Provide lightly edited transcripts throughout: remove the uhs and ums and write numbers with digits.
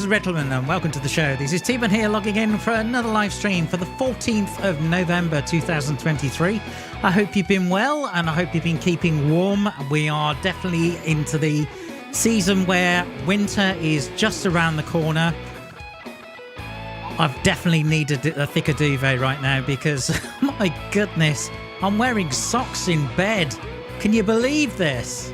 and gentlemen, and welcome to the show. This is T-Man here, logging in for another live stream for the 14th of November 2023. I hope you've been well, and I hope you've been keeping warm. We are definitely into the season where winter is just around the corner. I've definitely needed a thicker duvet right now because, my goodness, I'm wearing socks in bed. Can you believe this?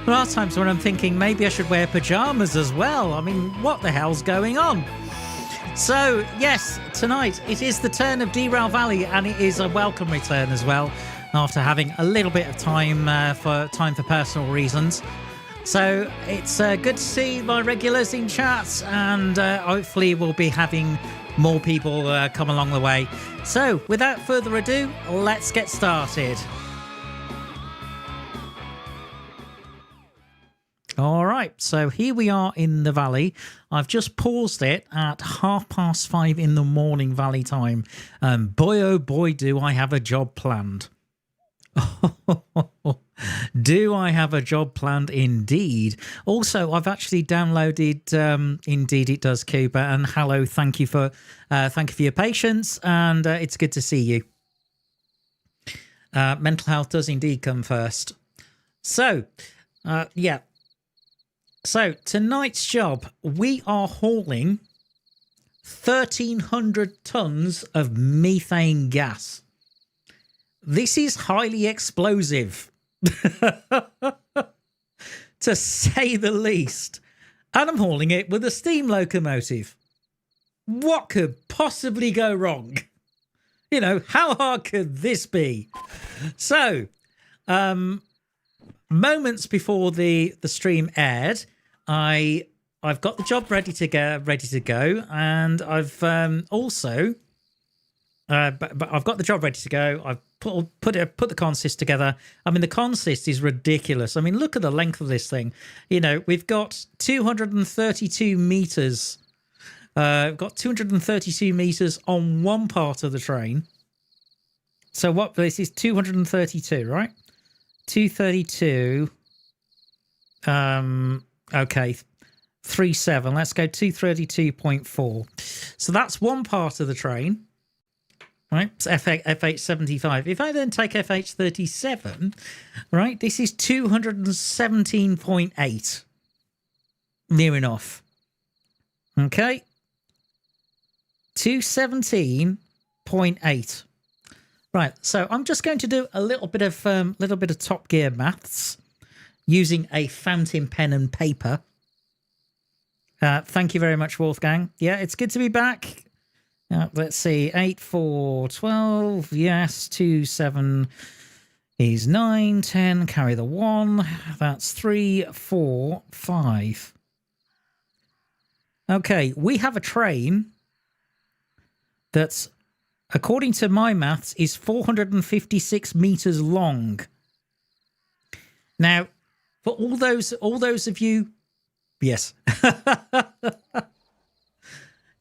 There are times when I'm thinking maybe I should wear pyjamas as well. I mean, what the hell's going on? So, yes, tonight it is the turn of Derail Valley, and it is a welcome return as well, after having a little bit of time for personal reasons. So it's good to see my regulars in chats, and hopefully we'll be having more people come along the way. So, without further ado, let's get started. All right, so here we are in the valley. I've just paused it at 5:30 in the morning valley time. Boy, oh boy, do I have a job planned. Do I have a job planned indeed. Also, I've actually downloaded Indeed It Does, Cuba, and hello, thank you for your patience, and it's good to see you. Mental health does indeed come first. So, yeah. So, tonight's job, we are hauling 1,300 tons of methane gas. This is highly explosive, to say the least. And I'm hauling it with a steam locomotive. What could possibly go wrong? You know, how hard could this be? So, moments before the stream aired, I've got the job ready to go, and I've also but I've got the job ready to go. I've put the consist together. I mean, the consist is ridiculous. I mean, look at the length of this thing. You know, we've got 232 meters. We've got 232 meters on one part of the train. So what? This is 232, right? 232. Okay, 37. Let's go 232.4. So that's one part of the train, right? It's FH75. If I then take FH37, right, this is 217.8. Near enough. Okay. 217.8. Right, so I'm just going to do a little bit of Top Gear maths using a fountain pen and paper. Thank you very much, Wolfgang. Yeah, it's good to be back. Let's see, 8, 4, 12. Yes, 2, 7 is 9, 10. Carry the 1. That's 3, 4, 5. Okay, we have a train that's, according to my maths, is 456 meters long. Now, for all those of you, yes.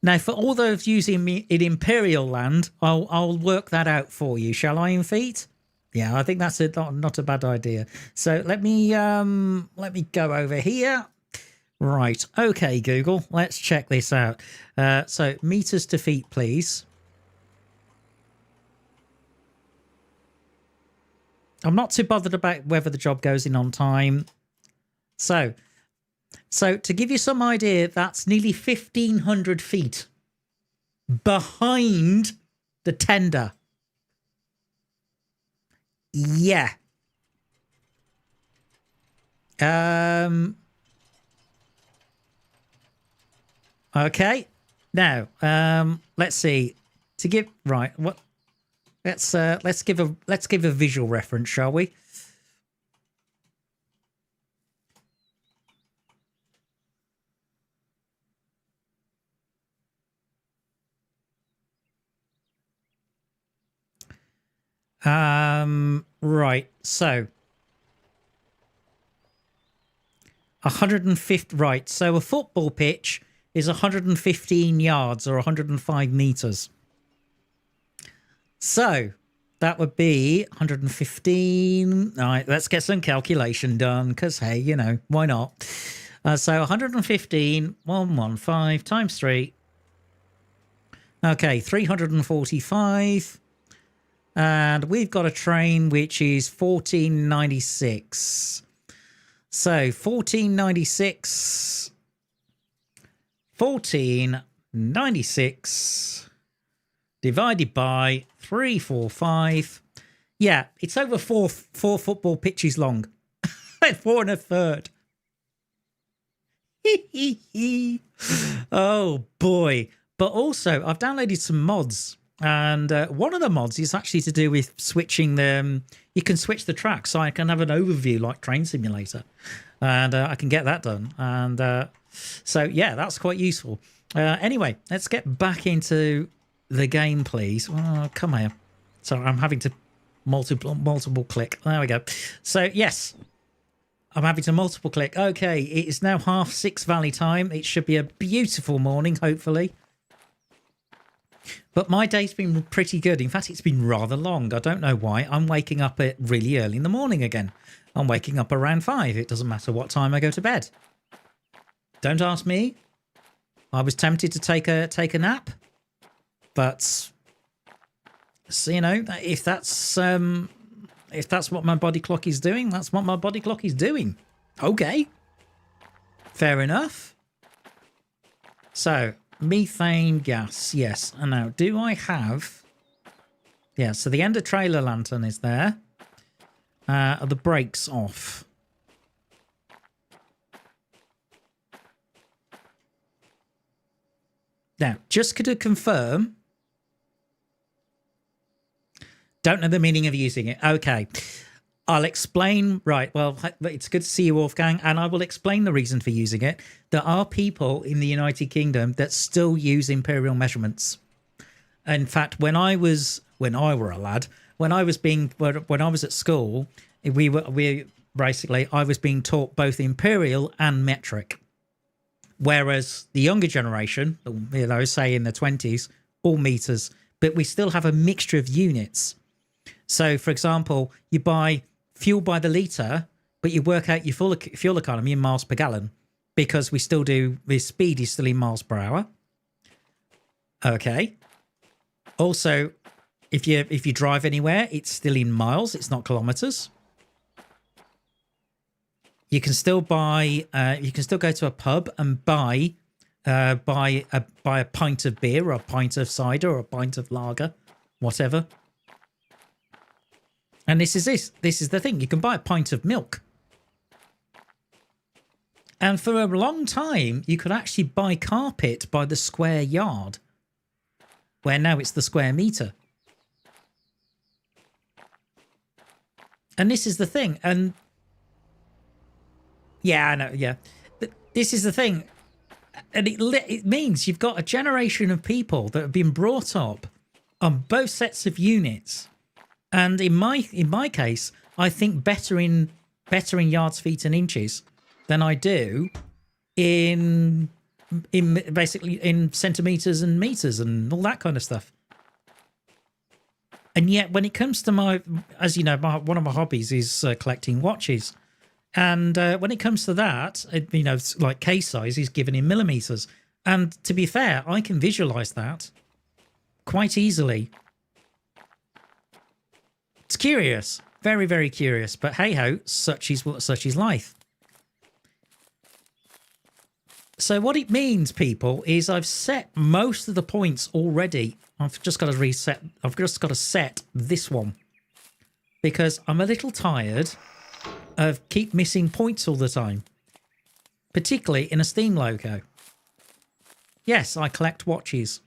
Now, for all those using me in Imperial land, I'll work that out for you. Shall I, in feet? Yeah, I think that's not a bad idea. So let me go over here. Right. Okay, Google. Let's check this out. So meters to feet, please. I'm not too bothered about whether the job goes in on time. So to give you some idea, that's nearly 1,500 feet behind the tender. Yeah. Okay. Now, let's see. To give right, what? Let's give a visual reference, shall we? Right. So 150. Right. So a football pitch is 115 yards or 105 meters. So that would be 115. All right, let's get some calculation done because, hey, you know, why not? So 115, 115 times 3. Okay, 345. And we've got a train which is 1496. So 1496 divided by 345. Yeah, it's over four football pitches long. 4 1/3. Oh boy. But also I've downloaded some mods, and one of the mods is actually to do with switching the you can switch the track, so I can have an overview like Train Simulator, and I can get that done. And so yeah, that's quite useful. Anyway, let's get back into the game, please. Oh, come here. So I'm having to multiple click. There we go. So yes, I'm having to multiple click. Okay, it is now 6:30 Valley time. It should be a beautiful morning, hopefully. But my day's been pretty good. In fact, it's been rather long. I don't know why. I'm waking up at really early in the morning again. I'm waking up around 5. It doesn't matter what time I go to bed. Don't ask me. I was tempted to take a nap, but so, you know, if that's what my body clock is doing, that's what my body clock is doing. Okay, fair enough. So methane gas, yes. And now, do I have? Yeah. So the ender trailer lantern is there. Are the brakes off? Now, just to confirm, don't know the meaning of using it. Okay, I'll explain. Right, well, it's good to see you, Wolfgang, and I will explain the reason for using it. There are people in the United Kingdom that still use imperial measurements. In fact, when I was a lad, when I was at school, I was being taught both imperial and metric. Whereas the younger generation, you know, say in the 20s, all meters, but we still have a mixture of units. So, for example, you buy fuel by the litre, but you work out your fuel economy in miles per gallon, because we still do, the speed is still in miles per hour. Okay. Also, if you drive anywhere, it's still in miles, it's not kilometres. You can still buy. You can still go to a pub and buy a pint of beer, or a pint of cider, or a pint of lager, whatever. And this is the thing. You can buy a pint of milk. And for a long time, you could actually buy carpet by the square yard, where now it's the square meter. And this is the thing. And yeah, I know. Yeah, but this is the thing, and it means you've got a generation of people that have been brought up on both sets of units, and in my case, I think better in yards, feet, and inches than I do in basically in centimeters and meters and all that kind of stuff. And yet, when it comes to as you know, one of my hobbies is collecting watches. And when it comes to that, you know, like case size is given in millimeters. And to be fair, I can visualize that quite easily. It's curious, very, very curious. But hey ho, such is life. So what it means, people, is I've set most of the points already. I've just got to reset. I've just got to set this one because I'm a little tired of keep missing points all the time, particularly in a Steam logo. Yes, I collect watches.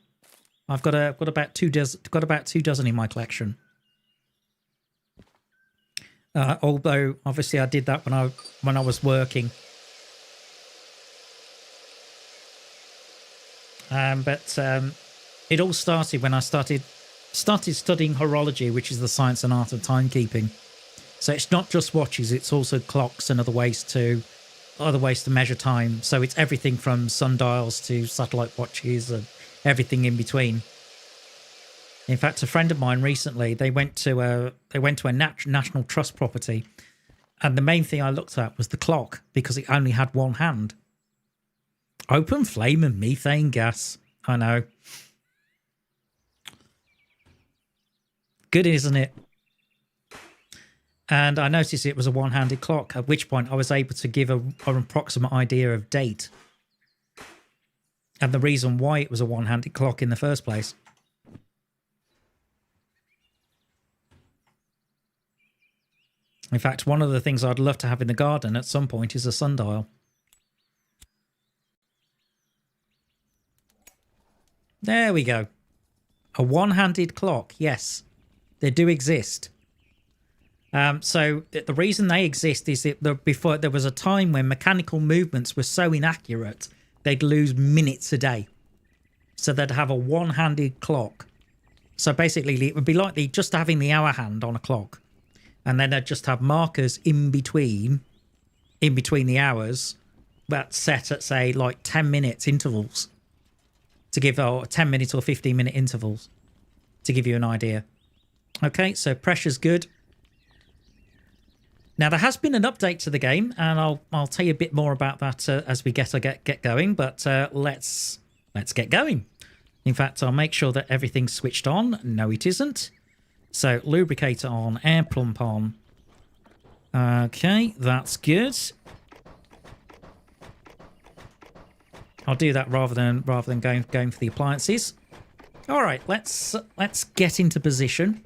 I've got about two dozen in my collection. Although obviously I did that when I was working. But it all started when I started studying horology, which is the science and art of timekeeping. So it's not just watches; it's also clocks and other ways to measure time. So it's everything from sundials to satellite watches and everything in between. In fact, a friend of mine recently, they went to a national trust property, and the main thing I looked at was the clock because it only had one hand. Open flame and methane gas. I know. Good, isn't it? And I noticed it was a one-handed clock, at which point I was able to give an approximate idea of date and the reason why it was a one-handed clock in the first place. In fact, one of the things I'd love to have in the garden at some point is a sundial. There we go. A one-handed clock. Yes, they do exist. So the reason they exist is that before there was a time when mechanical movements were so inaccurate, they'd lose minutes a day. So they'd have a one-handed clock. So basically, it would be like just having the hour hand on a clock. And then they'd just have markers in between the hours, but set at, say, like 10 minutes intervals to give, or 10 minute or 15 minute intervals to give you an idea. Okay, so pressure's good. Now, there has been an update to the game, and I'll tell you a bit more about that as we get going, but let's get going. In fact, I'll make sure that everything's switched on. No, it isn't. So, lubricator on, air pump on. Okay, that's good. I'll do that rather than going for the appliances. All right, let's get into position.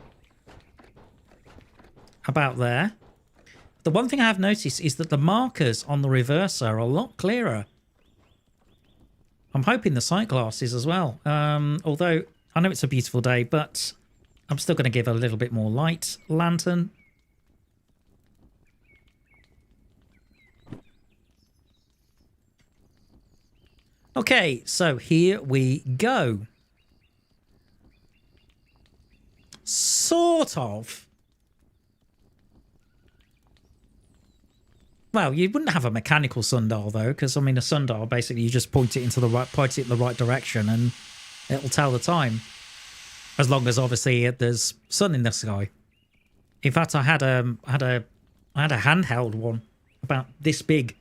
About there. The one thing I have noticed is that the markers on the reverser are a lot clearer. I'm hoping the sight glasses as well. Although I know it's a beautiful day, but I'm still going to give a little bit more light. Lantern. Okay, so here we go. Sort of. Well, you wouldn't have a mechanical sundial though, because I mean a sundial basically you just point it in the right direction and it'll tell the time. As long as obviously there's sun in the sky. In fact, I had a handheld one about this big,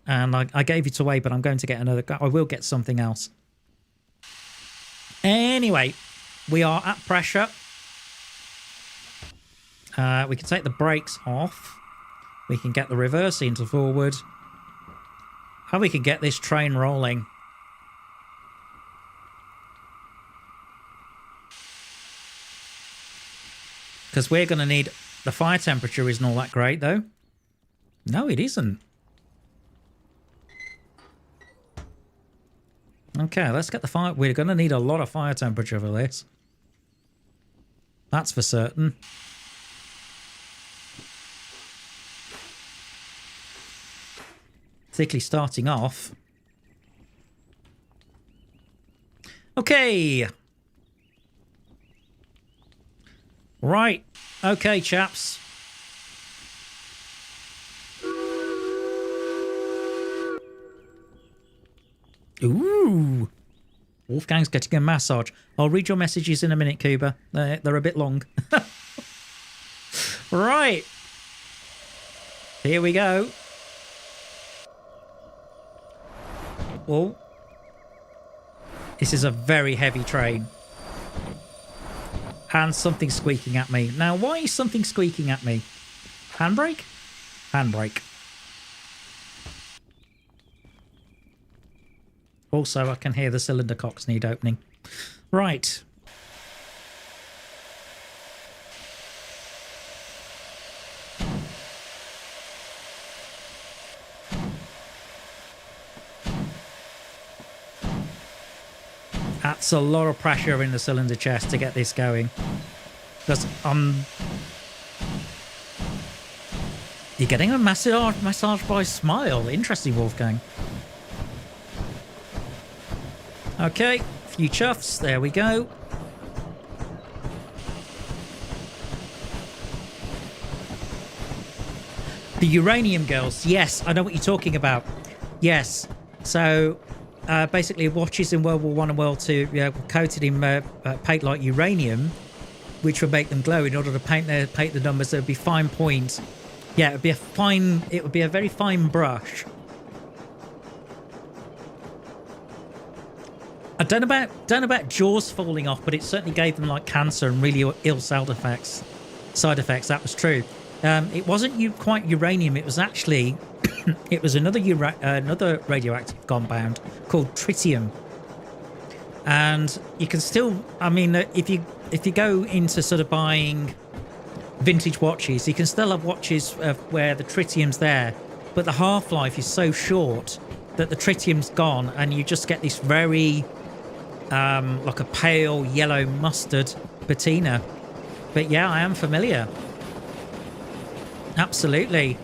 and I gave it away. But I'm going to get another. I will get something else. Anyway, we are at pressure. We can take the brakes off. We can get the reverse into forward. And we can get this train rolling. Because we're going to need... The fire temperature isn't all that great, though. No, it isn't. Okay, let's get the fire... We're going to need a lot of fire temperature for this. That's for certain. Particularly starting off. Okay. Right. Okay, chaps. Ooh. Wolfgang's getting a massage. I'll read your messages in a minute, Cuba. They're a bit long. Right. Here we go. Oh. This is a very heavy train. And something squeaking at me. Now, why is something squeaking at me? Handbrake? Handbrake. Also, I can hear the cylinder cocks need opening. Right. That's a lot of pressure in the cylinder chest to get this going. Because you're getting a massage by Smile. Interesting, Wolfgang. Okay, a few chuffs. There we go. The uranium girls. Yes, I know what you're talking about. Yes. So basically watches in World War One and World Two were coated in paint like uranium, which would make them glow. In order to paint the numbers, there would be fine points. Yeah, it would be a very fine brush. I don't know about jaws falling off, but it certainly gave them like cancer and really ill side effects. That was true. It wasn't quite uranium. It was actually it was another radioactive compound called tritium. And you can still, I mean, if you go into sort of buying vintage watches, you can still have watches where the tritium's there, but the half-life is so short that the tritium's gone, and you just get this very like a pale yellow mustard patina. But yeah, I am familiar. Absolutely.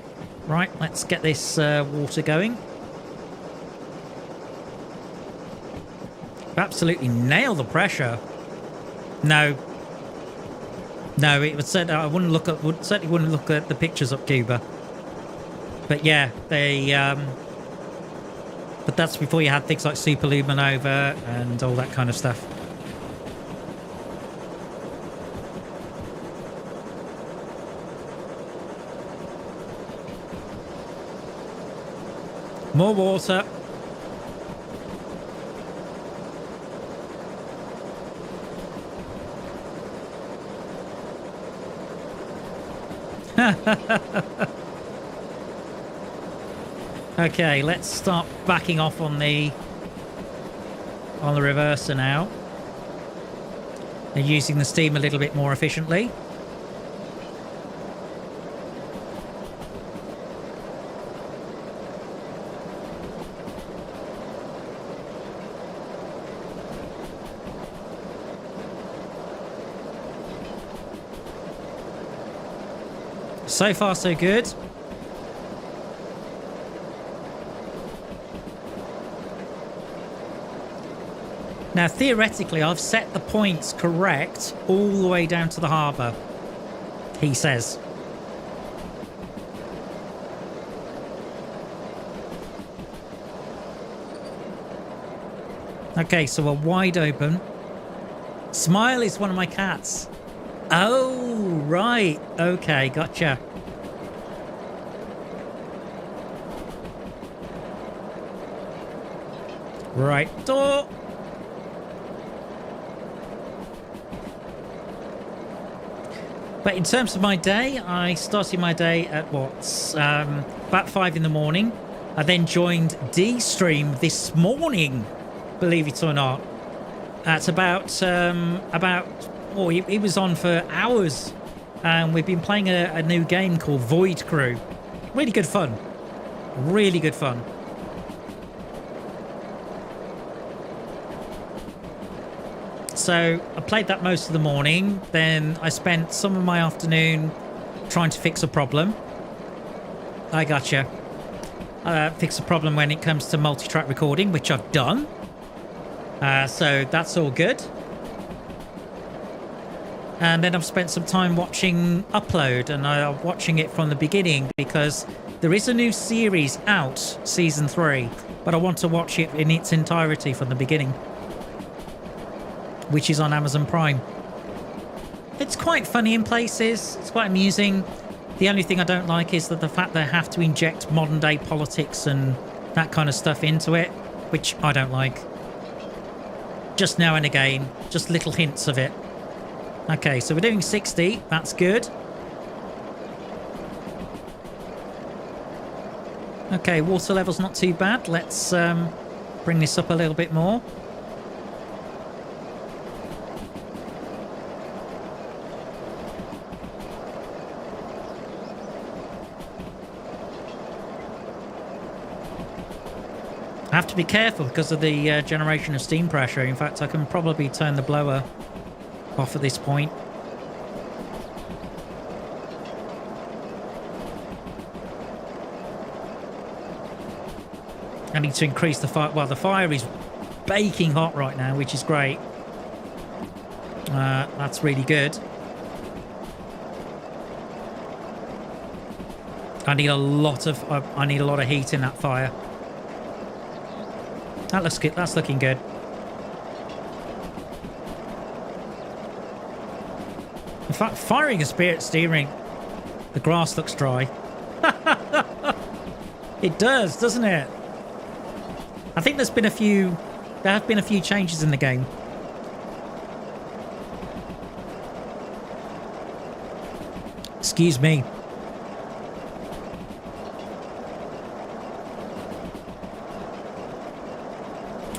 Right, let's get this water going. Absolutely nail the pressure. No, it would certainly, I wouldn't look at, certainly wouldn't look at the pictures of Cuba. But yeah, they but that's before you had things like superluminova and all that kind of stuff. More water. Okay, let's start backing off on the reverser now. And using the steam a little bit more efficiently. So far, so good. Now, theoretically, I've set the points correct all the way down to the harbour, he says. Okay, so we're wide open. Smile is one of my cats. Oh, right. Okay, gotcha. Right door. But in terms of my day, I started my day at about 5 in the morning. I then joined D-Stream this morning, believe it or not. It's about oh, it was on for hours, and we've been playing a new game called Void Crew. Really good fun. Really good fun. So I played that most of the morning. Then I spent some of my afternoon trying to fix a problem. I gotcha. Fix a problem when it comes to multi-track recording, which I've done. So that's all good. And then I've spent some time watching Upload, and I'm watching it from the beginning because there is a new series out, season 3, but I want to watch it in its entirety from the beginning, which is on Amazon Prime. It's quite funny in places. It's quite amusing. The only thing I don't like is that the fact they have to inject modern day politics and that kind of stuff into it, which I don't like. Just now and again, just little hints of it. Okay, so we're doing 60. That's good. Okay, water level's not too bad. Let's bring this up a little bit more. I have to be careful because of the generation of steam pressure. In fact, I can probably turn the blower off at this point. I need to increase the fire. Well, the fire is baking hot right now, which is great. That's really good. I need a lot of heat in that fire. That looks good. That's looking good. In fact, firing a spirit steering, the grass looks dry. It does, doesn't it? I think there have been a few changes in the game. Excuse me.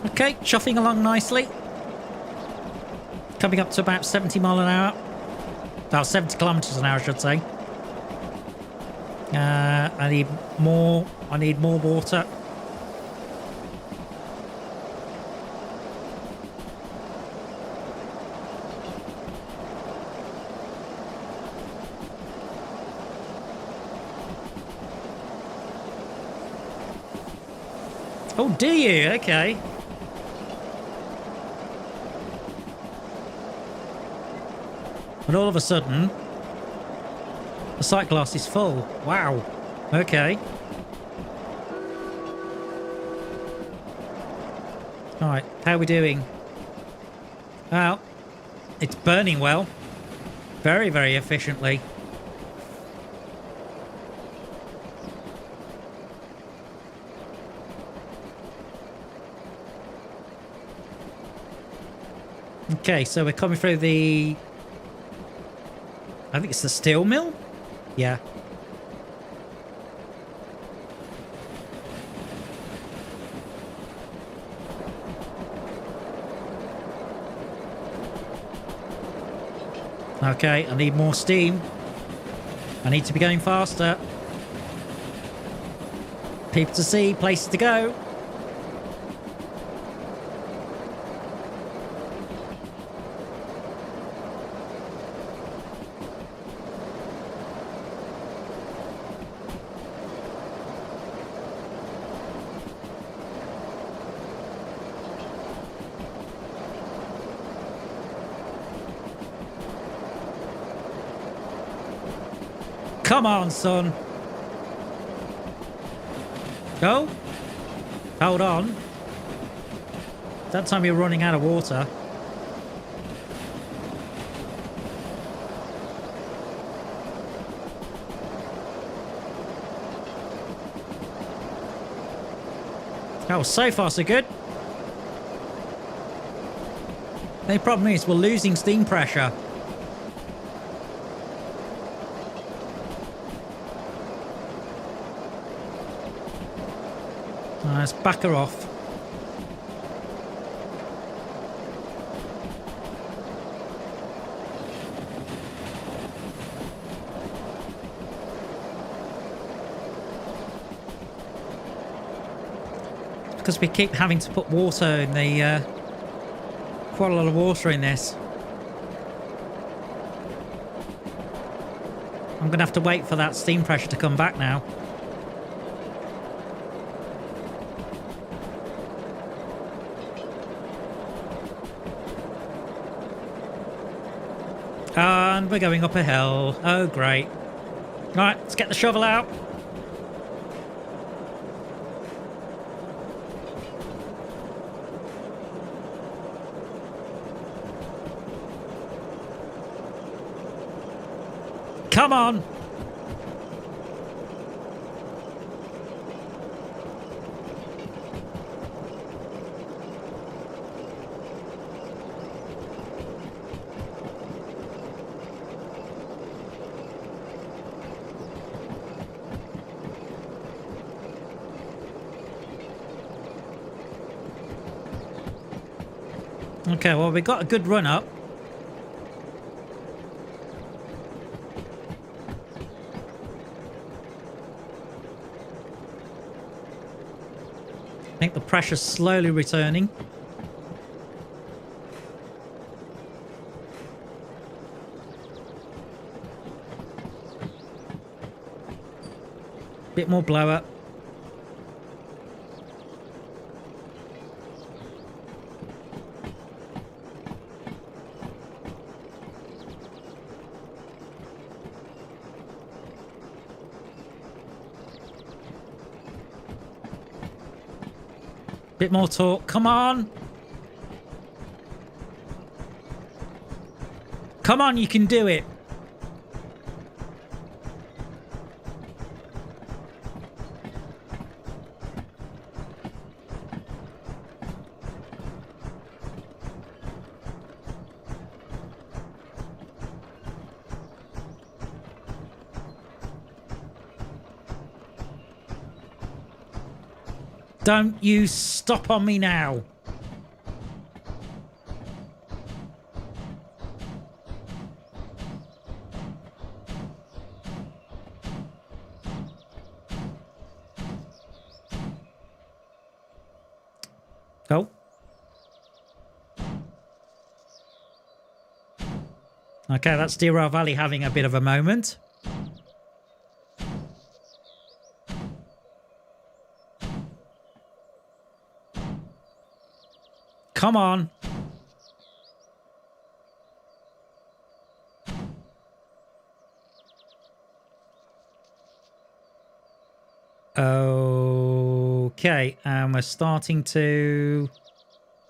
Okay, chuffing along nicely. Coming up to about 70 mile an hour. Oh, 70 kilometers an hour, I should say. I need more water. Oh, do you? Okay. And all of a sudden, the sight glass is full. Wow. Okay. Alright, how are we doing? Well, it's burning well. Very, very efficiently. Okay, so we're coming through the... I think it's the steel mill? Yeah. Okay, I need more steam. I need to be going faster. People to see, places to go. Come on, son. Go. Hold on. That time you're running out of water. Oh, so far so good. The only problem is we're losing steam pressure. Let's back her off. Because we keep having to put water in the... quite a lot of water in this. I'm going to have to wait for that steam pressure to come back now. And we're going up a hill. Oh, great. Right, let's get the shovel out. Come on. Okay, well, we got a good run up. I think the pressure's slowly returning. Bit more blow up. Bit more torque. Come on. Come on, you can do it. Don't you stop on me now. Oh. Okay, that's Derail Valley having a bit of a moment. Come on. Okay, and we're starting to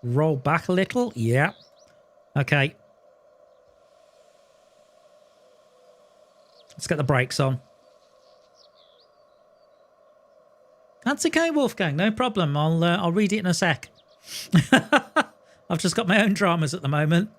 roll back a little. Yeah. Okay. Let's get the brakes on. That's okay, Wolfgang. No problem. I'll read it in a sec. I've just got my own dramas at the moment.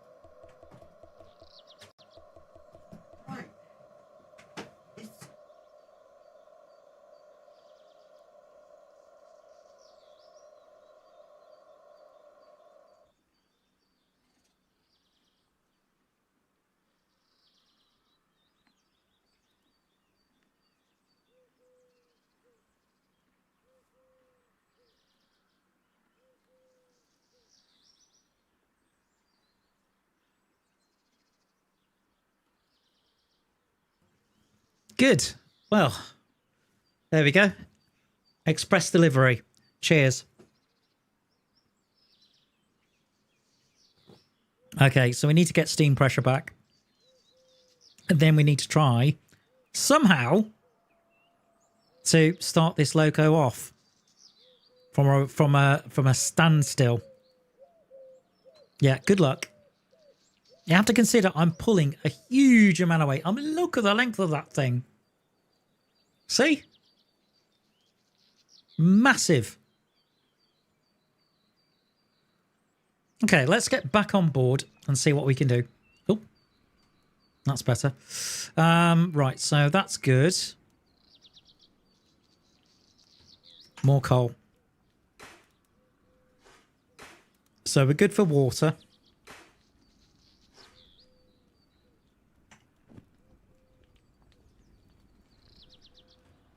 Good. Well, there we go. Express delivery. Cheers. Okay, so we need to get steam pressure back. And then we need to try somehow to start this loco off from a standstill. Yeah, good luck. You have to consider I'm pulling a huge amount of weight. I mean, look at the length of that thing. See? Massive. Okay, let's get back on board and see what we can do. Oh, that's better. Right, so that's good. More coal. So we're good for water.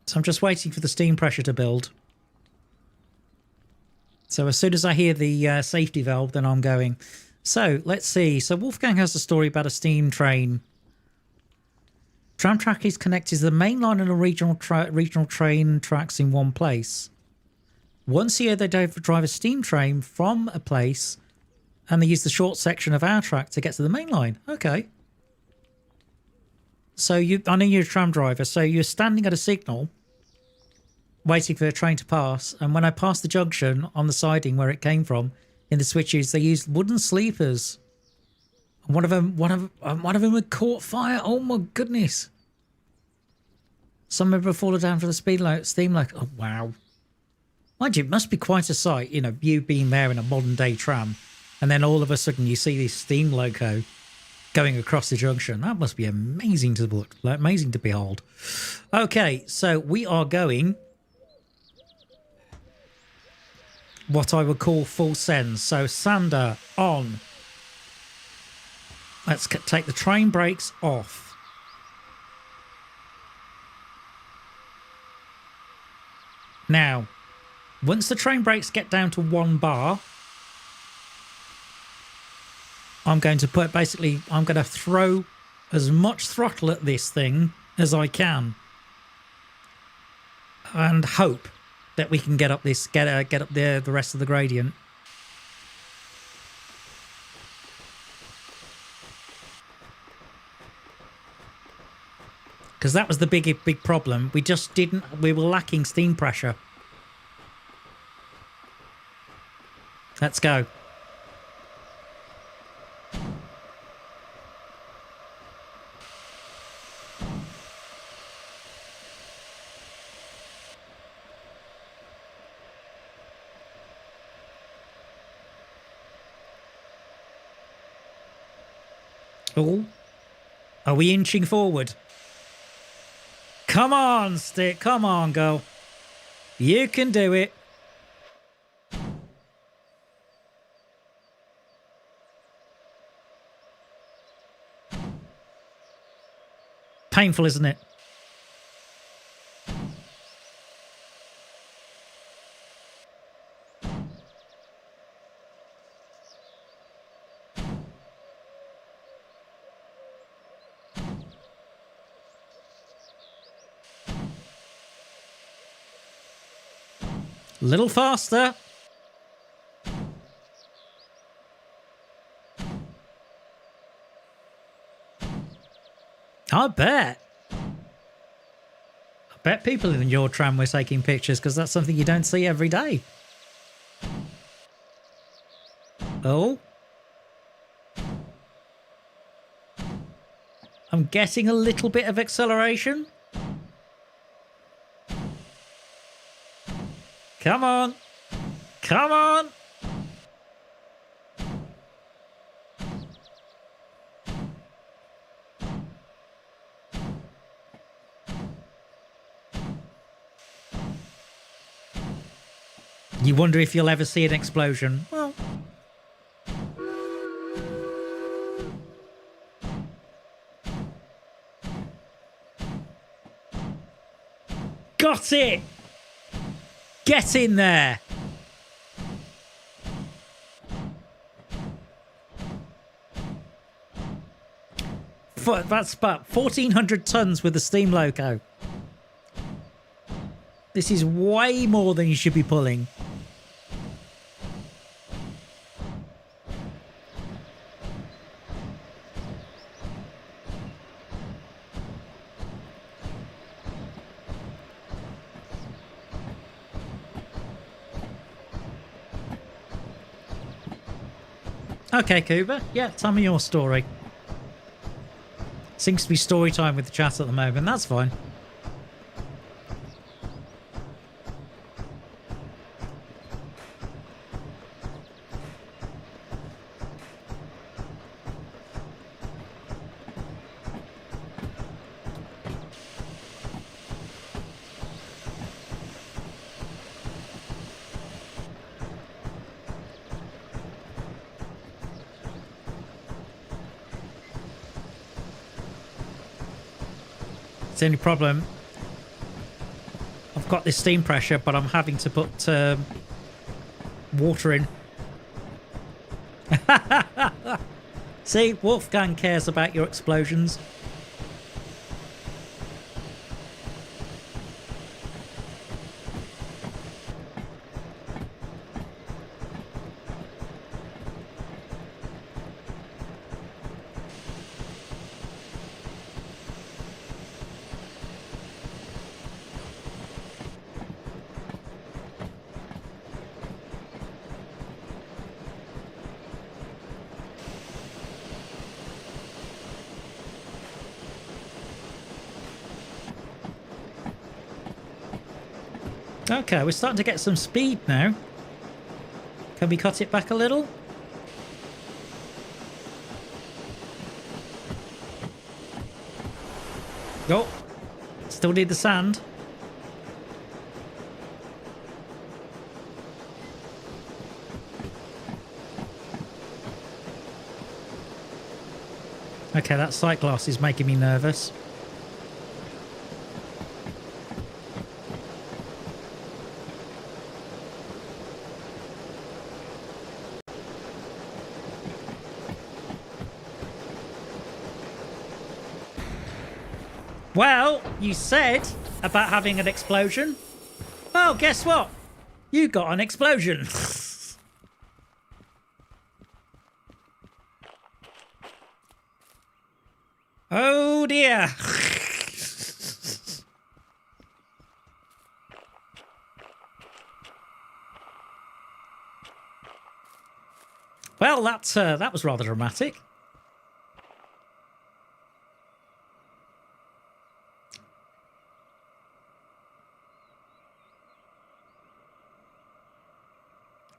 So I'm just waiting for the steam pressure to build. So as soon as I hear the safety valve, then I'm going. So let's see. So Wolfgang has a story about a steam train. Tram track is connected to the main line and a regional train tracks in one place. Once a year, they drive a steam train from a place and they use the short section of our track to get to the main line. Okay. So I know you're a tram driver, so you're standing at a signal waiting for a train to pass, and when I passed the junction on the siding where it came from in the switches, they used wooden sleepers. And one of them had caught fire. Oh my goodness! Some of them had fallen down for the steam loco. Oh wow! Mind you, it must be quite a sight, you know, you being there in a modern day tram, and then all of a sudden you see this steam loco going across the junction. That must be amazing to look, amazing to behold. Okay, so we are going what I would call full send. So sander on. Let's take the train brakes off. Now, once the train brakes get down to 1 bar, I'm going to I'm going to throw as much throttle at this thing as I can and hope that we can get up the rest of the gradient. Because that was the big problem. We were lacking steam pressure. Let's go. Oh, are we inching forward? Come on, Stick. Come on, girl. You can do it. Painful, isn't it? A little faster. I bet. I bet people in your tram were taking pictures because that's something you don't see every day. Oh. I'm getting a little bit of acceleration. Come on. Come on. You wonder if you'll ever see an explosion. Well, got it! Get in there! That's about 1,400 tons with the steam loco. This is way more than you should be pulling. Okay, Cooper. Yeah, tell me your story. Seems to be story time with the chat at the moment. That's fine. The only problem, I've got this steam pressure, but I'm having to put water in. See, Wolfgang cares about your explosions. Okay, we're starting to get some speed now. Can we cut it back a little? Oh, still need the sand. Okay, that sight glass is making me nervous. Well, you said about having an explosion. Well, guess what? You got an explosion. Oh dear. Well, that was rather dramatic.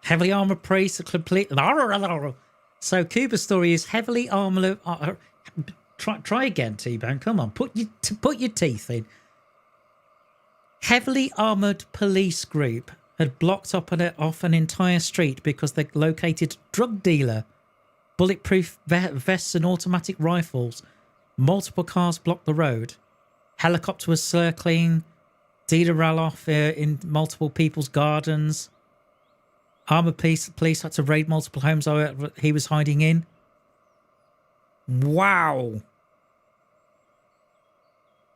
Heavily armored priests are complete. So Cuba's story is heavily armored. Try again, T-Bone. Come on, put your teeth in. Heavily armored police group had blocked off an entire street because they located drug dealer, bulletproof vests and automatic rifles. Multiple cars blocked the road. Helicopter was circling. Derail off in multiple people's gardens. Armored police had to raid multiple homes he was hiding in. Wow.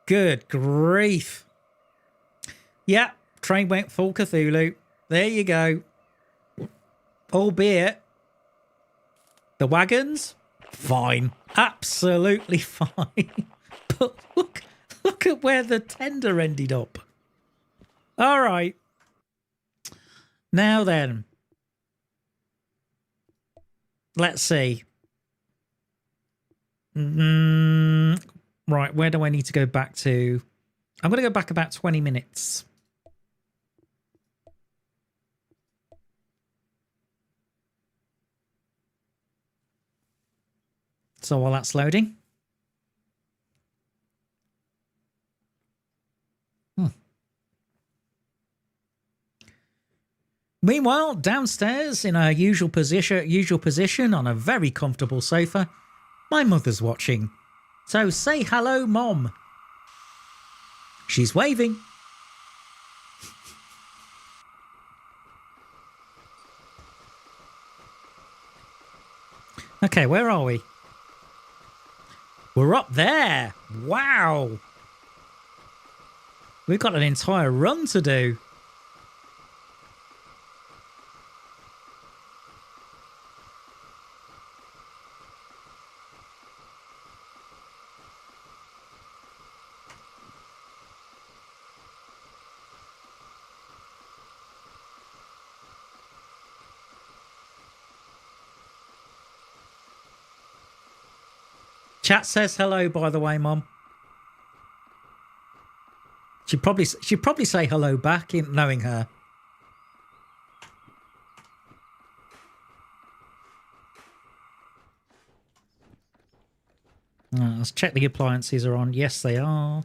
Good grief. Yeah, train went full Cthulhu. There you go. Albeit, the wagons, fine. Absolutely fine. But look at where the tender ended up. All right. Now then. Let's see. Right, where do I need to go back to? I'm going to go back about 20 minutes. So while that's loading. Meanwhile, downstairs in her usual position on a very comfortable sofa, my mother's watching. So say hello, Mom. She's waving. Okay, where are we? We're up there. Wow. We've got an entire run to do. Chat says hello, by the way, Mom. She'd probably say hello back, in knowing her. Let's check the appliances are on. Yes, they are.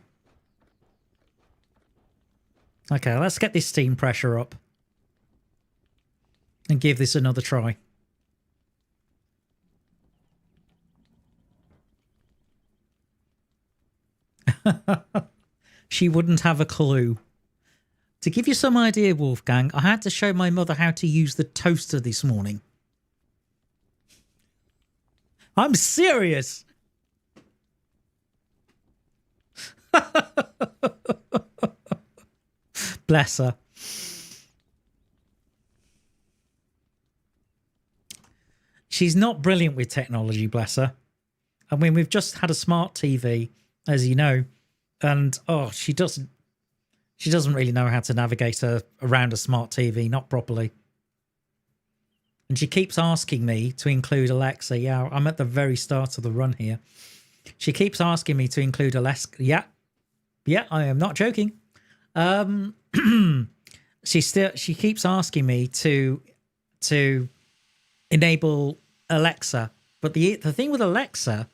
Okay, let's get this steam pressure up and give this another try. She wouldn't have a clue. To give you some idea, Wolfgang, I had to show my mother how to use the toaster this morning. I'm serious. Bless her. She's not brilliant with technology, bless her. I mean, we've just had a smart TV, as you know, and she doesn't really know how to navigate around a smart TV, not properly. And she keeps asking me to include Alexa. Yeah, I'm at the very start of the run here. She keeps asking me to include Alexa. Yeah, I am not joking. She keeps asking me to enable Alexa, but the thing with Alexa,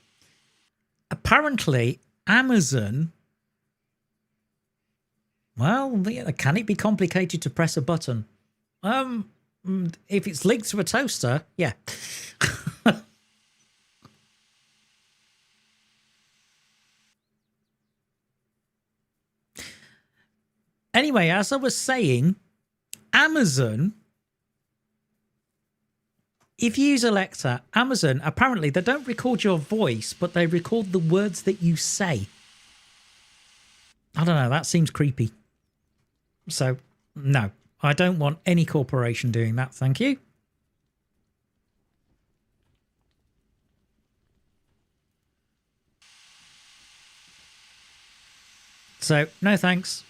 apparently Amazon. Well, can it be complicated to press a button? If it's linked to a toaster, yeah. Anyway, as I was saying, Amazon, if you use Alexa, Amazon, apparently they don't record your voice, but they record the words that you say. I don't know, that seems creepy. So, no, I don't want any corporation doing that, thank you. So, no thanks.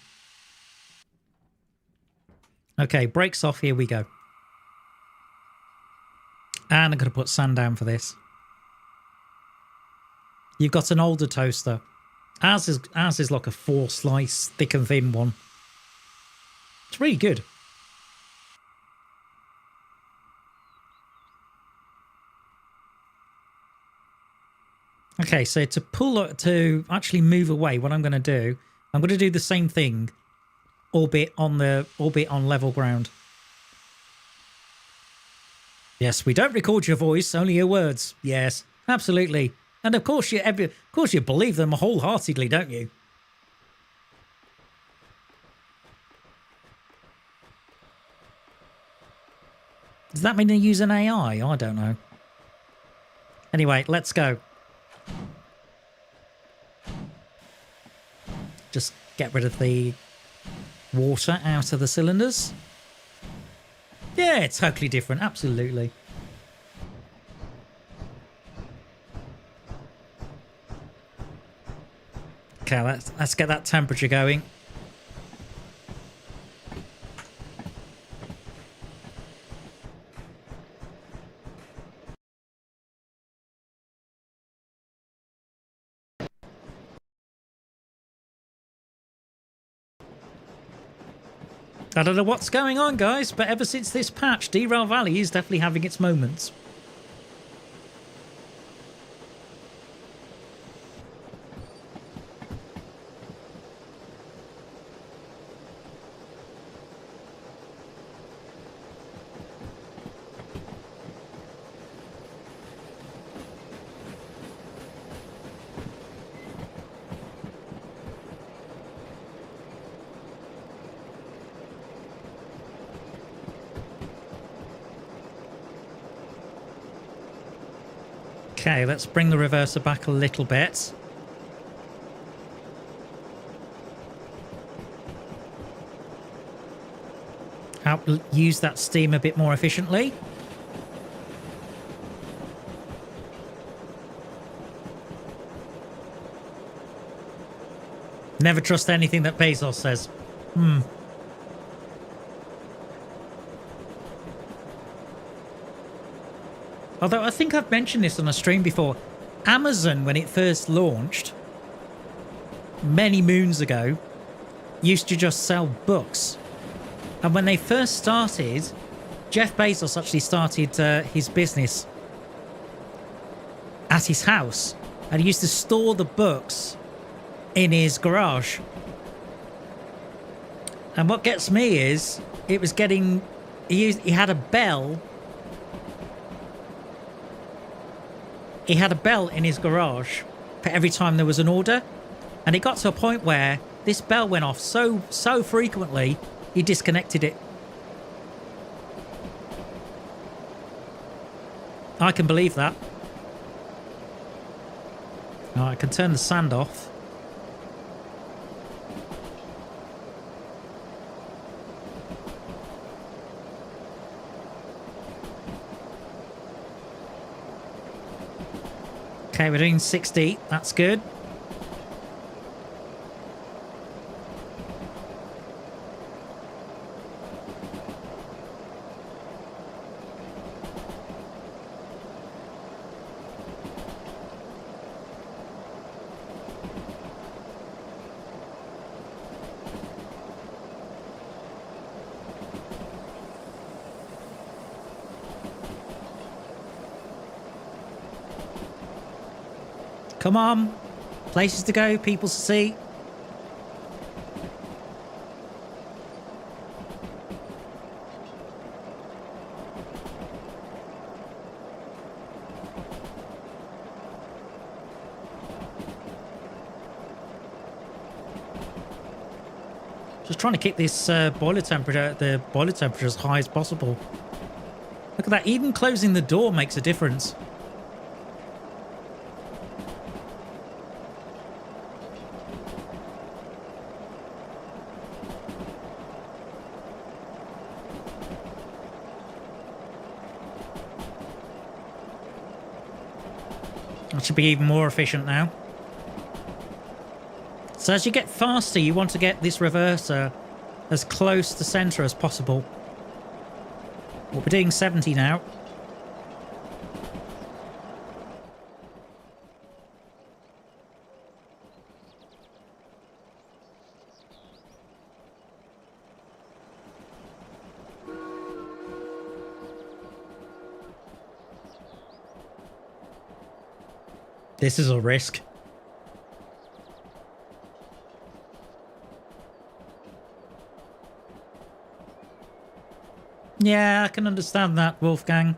Okay, brakes off, here we go. And I'm going to put sand down for this. You've got an older toaster. Ours is like a 4-slice thick and thin one. It's really good. Okay, so to actually move away, what I'm going to do, I'm going to do the same thing, albeit on level ground. Yes, we don't record your voice, only your words. Yes, absolutely. And of course you believe them wholeheartedly, don't you? Does that mean they use an AI? I don't know. Anyway, let's go. Just get rid of the water out of the cylinders. Yeah, it's totally different. Absolutely. Okay, let's get that temperature going. I don't know what's going on, guys, but ever since this patch, Derail Valley is definitely having its moments. Okay, let's bring the reverser back a little bit. Use that steam a bit more efficiently. Never trust anything that Bezos says. Although I think I've mentioned this on a stream before, Amazon, when it first launched, many moons ago, used to just sell books. And when they first started, Jeff Bezos actually started his business at his house. And he used to store the books in his garage. And what gets me is, it was getting... He had a bell... He had a bell in his garage for every time there was an order. And it got to a point where this bell went off so frequently, he disconnected it. I can believe that. Oh, I can turn the sand off. Okay, we're doing 60. That's good. Come on. Places to go, people to see. Just trying to keep this the boiler temperature as high as possible. Look at that, even closing the door makes a difference. That should be even more efficient now. So as you get faster, you want to get this reverser as close to center as possible. We're doing 70 now. This is a risk. Yeah, I can understand that, Wolfgang.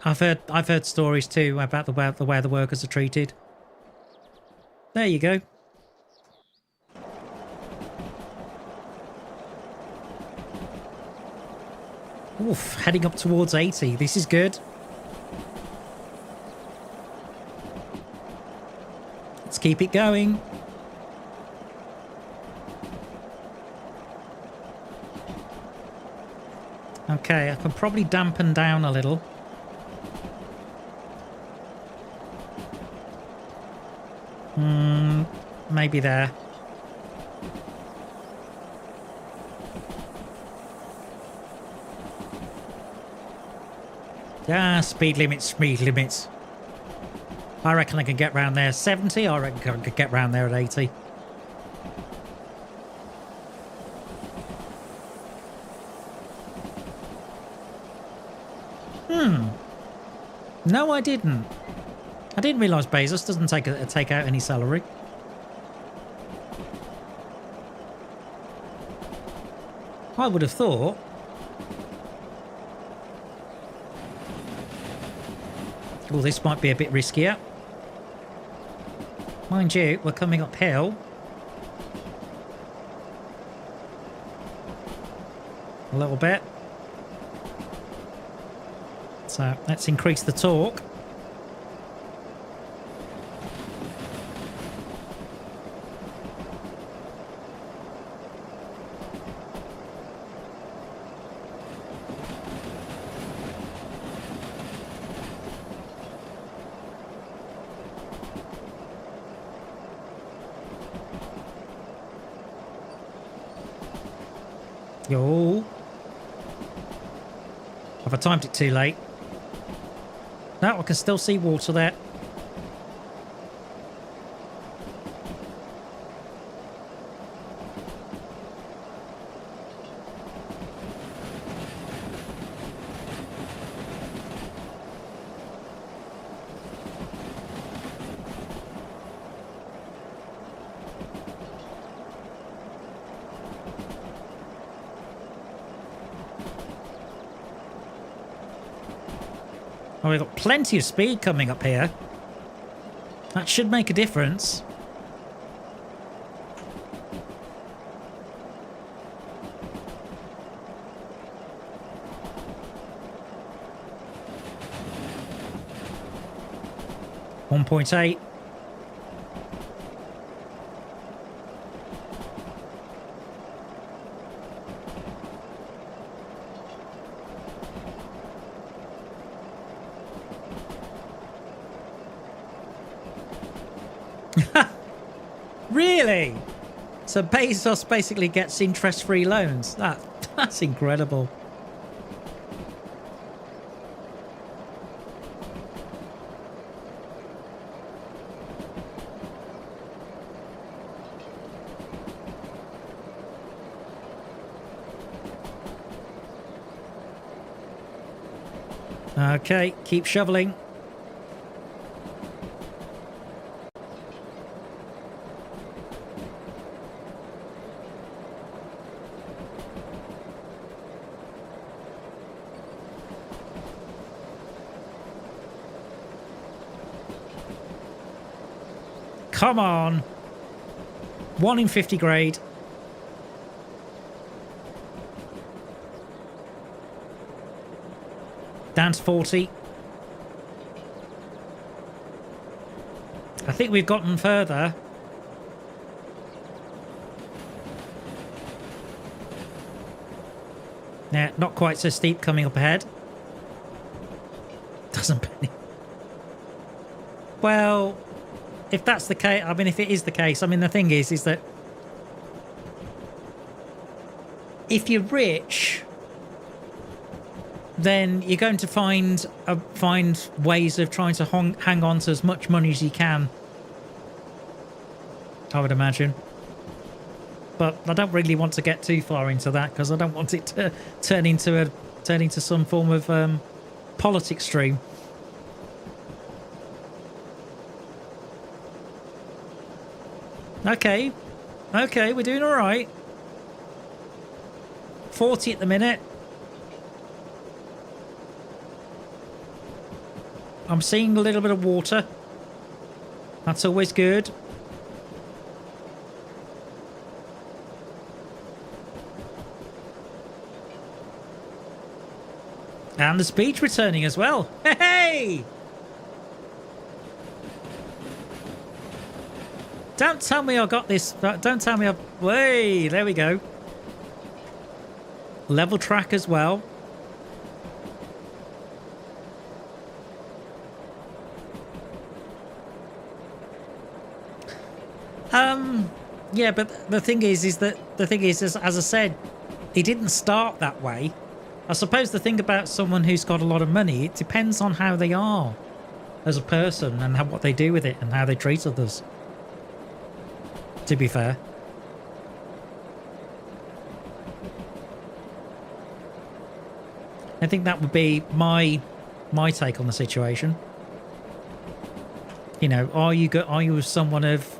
I've heard stories too about the way the workers are treated. There you go. Oof, heading up towards 80. This is good. Let's keep it going. Okay, I can probably dampen down a little. Maybe there. Yeah, speed limits, speed limits. I reckon I can get round there 70. I reckon I could get round there at 80. No, I didn't. I didn't realise Bezos doesn't take out any salary. I would have thought. Oh, this might be a bit riskier. Mind you, we're coming uphill. A little bit. So let's increase the torque. Yo. Have I timed it too late? No, I can still see water there. Oh, we've got plenty of speed coming up here. That should make a difference. .8. Really? So Bezos basically gets interest-free loans. That's incredible. Okay, keep shoveling. Come on. 1 in 50 grade. Down to 40. I think we've gotten further. Yeah, not quite so steep coming up ahead. Doesn't. Well, if that's the case, I mean, if it is the case, I mean, the thing is that if you're rich, then you're going to find ways of trying to hang on to as much money as you can, I would imagine. But I don't really want to get too far into that because I don't want it to turn into some form of politics stream. Okay. Okay, we're doing all right. 40 at the minute. I'm seeing a little bit of water. That's always good. And the speed's returning as well. Hey! Don't tell me I got this. Don't tell me I've... Way, there we go. Level track as well. Yeah, but the thing is as I said, he didn't start that way. I suppose the thing about someone who's got a lot of money, it depends on how they are as a person and what they do with it and how they treat others. To be fair. I think that would be my take on the situation. You know, are you someone of,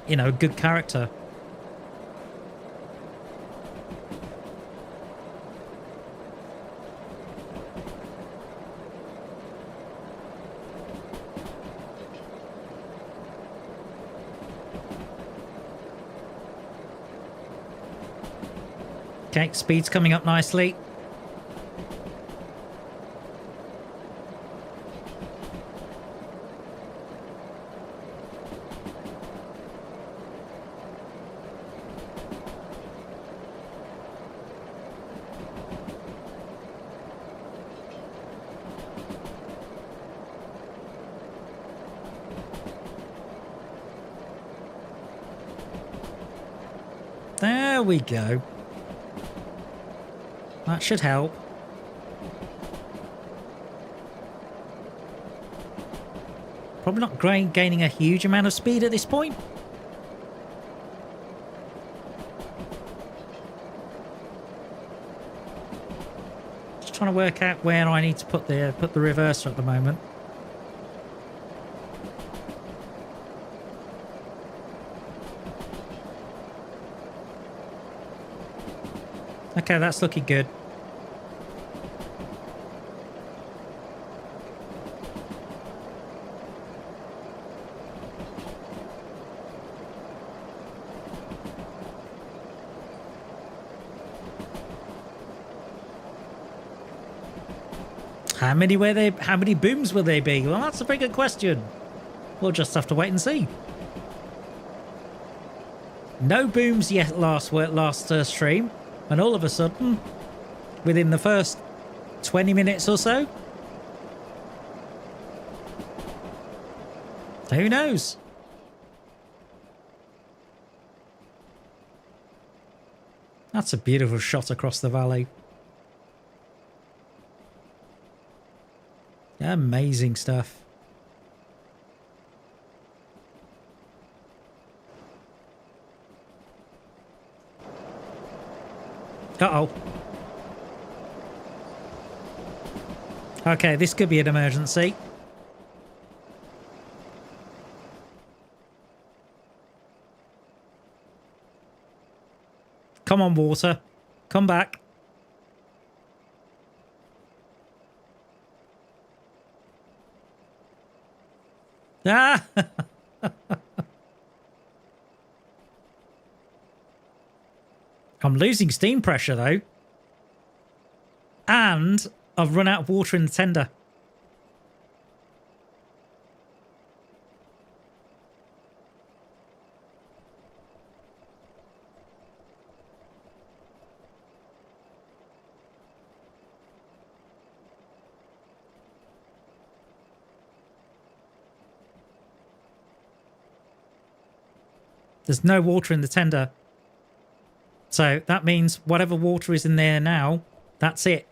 you know, good character? Okay, speed's coming up nicely. There we go. That should help. Probably not gaining a huge amount of speed at this point. Just trying to work out where I need to put the reverser at the moment. Okay, that's looking good. How many booms will they be? Well, that's a very good question. We'll just have to wait and see. No booms yet last stream. And all of a sudden, within the first 20 minutes or so, who knows? That's a beautiful shot across the valley. Amazing stuff. Uh-oh. Okay, this could be an emergency. Come on, water. Come back. Ah! I'm losing steam pressure, though. And I've run out of water in the tender. There's no water in the tender. So that means whatever water is in there now, that's it.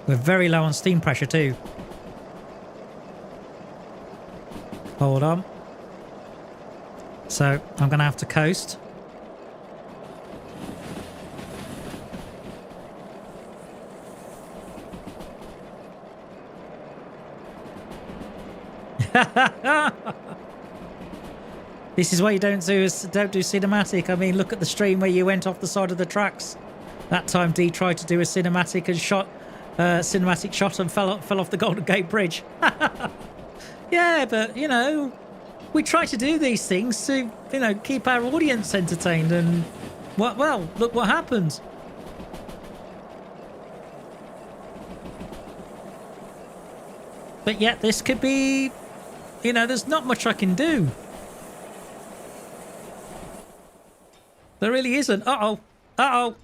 We're very low on steam pressure too. Hold on. So I'm going to have to coast. This is why you don't do cinematic. I mean, look at the stream where you went off the side of the tracks. That time D tried to do a cinematic and cinematic shot and fell off the Golden Gate Bridge. Yeah, but you know, we try to do these things to, you know, keep our audience entertained, and well, look what happens. But yet this could be, you know, there's not much I can do. There really isn't. Uh-oh. Uh-oh.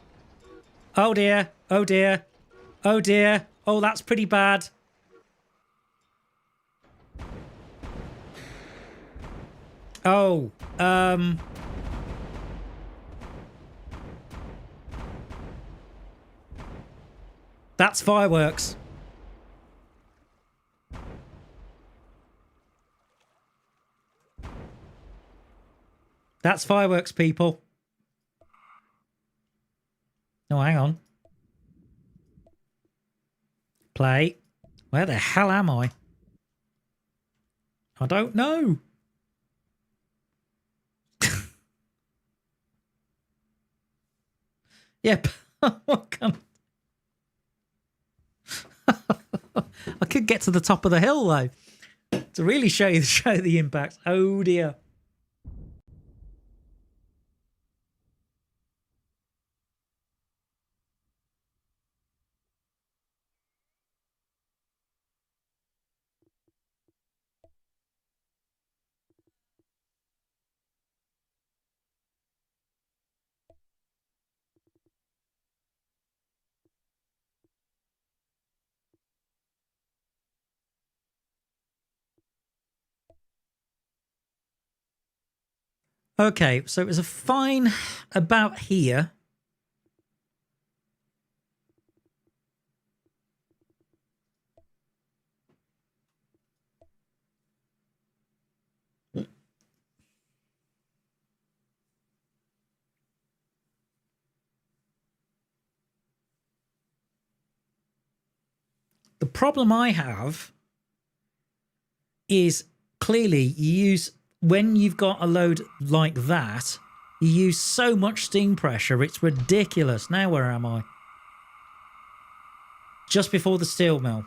Oh dear. Oh dear. Oh dear. Oh, that's pretty bad. Oh, that's fireworks. That's fireworks, people. Oh, hang on. Play. Where the hell am I? I don't know. Yep. What can... I could get to the top of the hill though to really show the impact. Oh dear. Okay, so it was a fine about here. The problem I have is clearly you use, when you've got a load like that, you use so much steam pressure, it's ridiculous. Now where am I? Just before the steel mill.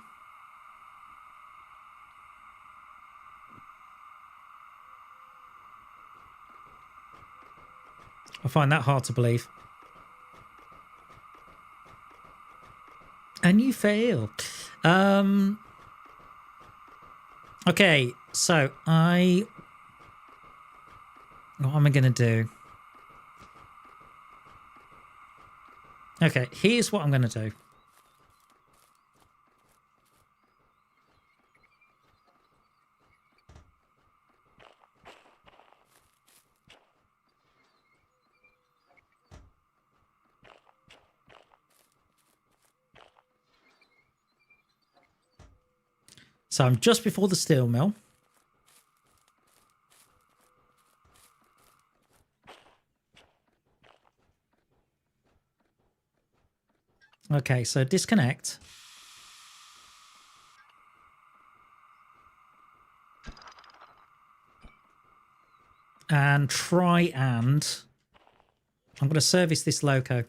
I find that hard to believe. And you fail. Okay, so what am I going to do? Okay, here's what I'm going to do. So I'm just before the steel mill. Okay, so disconnect. And try and... I'm going to service this loco.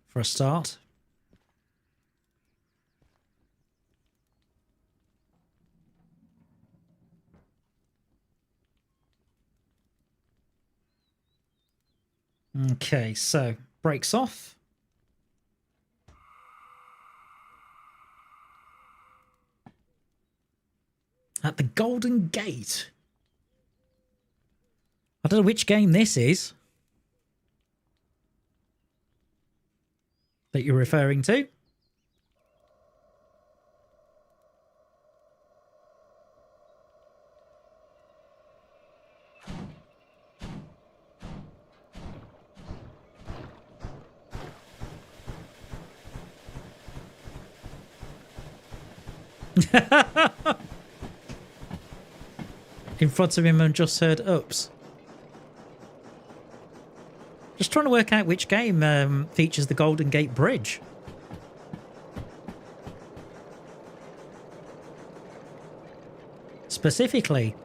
For a start. Okay, so brakes off. At the Golden Gate. I don't know which game this is that you're referring to. In front of him and just heard oops. Just trying to work out which game features the Golden Gate Bridge. Specifically.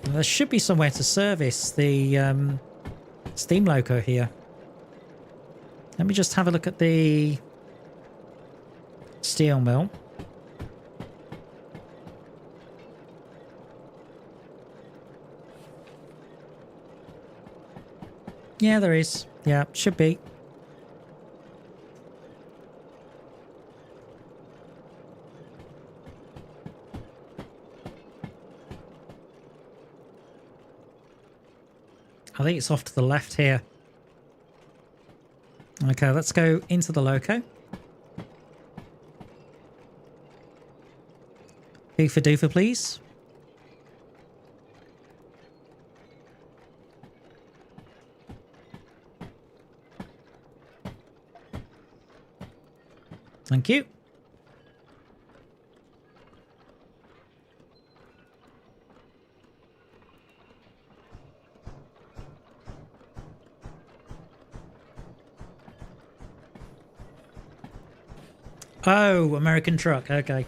There should be somewhere to service the steam loco here. Let me just have a look at the steel mill. Yeah, there is. Yeah, should be. I think it's off to the left here. Okay, let's go into the loco. Doofa doofa, please. Thank you. Oh, American truck. Okay.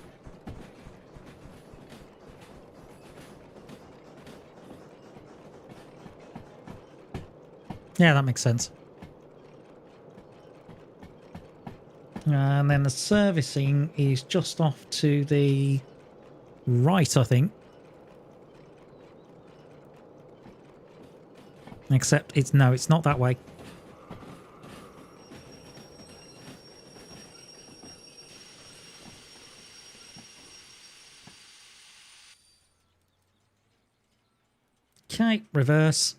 Yeah, that makes sense. And then the servicing is just off to the right, I think. Except it's not that way. Okay, reverse.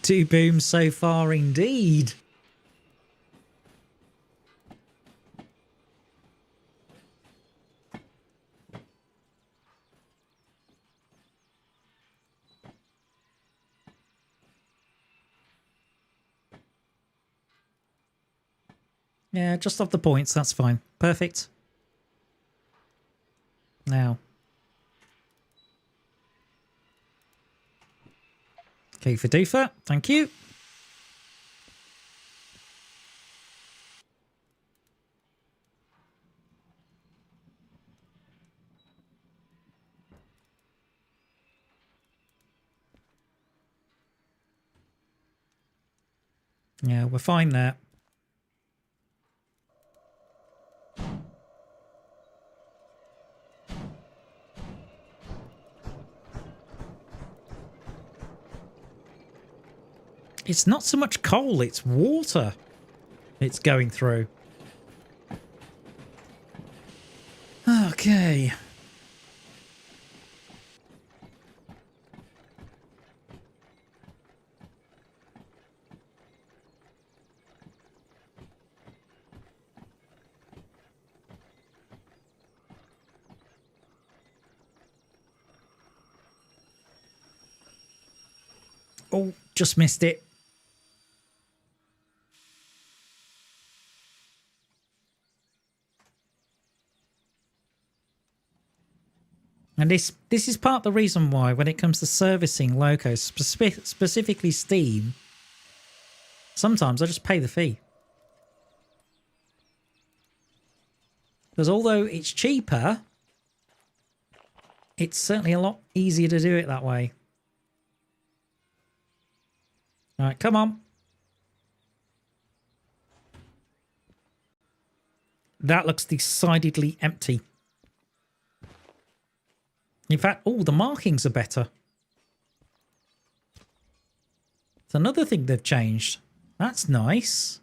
Two booms so far indeed. Yeah, just off the points, that's fine. Perfect. Now. Okay, for doofa. Thank you. Yeah, we're fine there. It's not so much coal, it's water it's going through. Okay. Oh, just missed it. And this is part of the reason why, when it comes to servicing locos, specifically steam, sometimes I just pay the fee. Because although it's cheaper, it's certainly a lot easier to do it that way. All right, come on. That looks decidedly empty. In fact, oh, the markings are better. It's another thing they've changed. That's nice.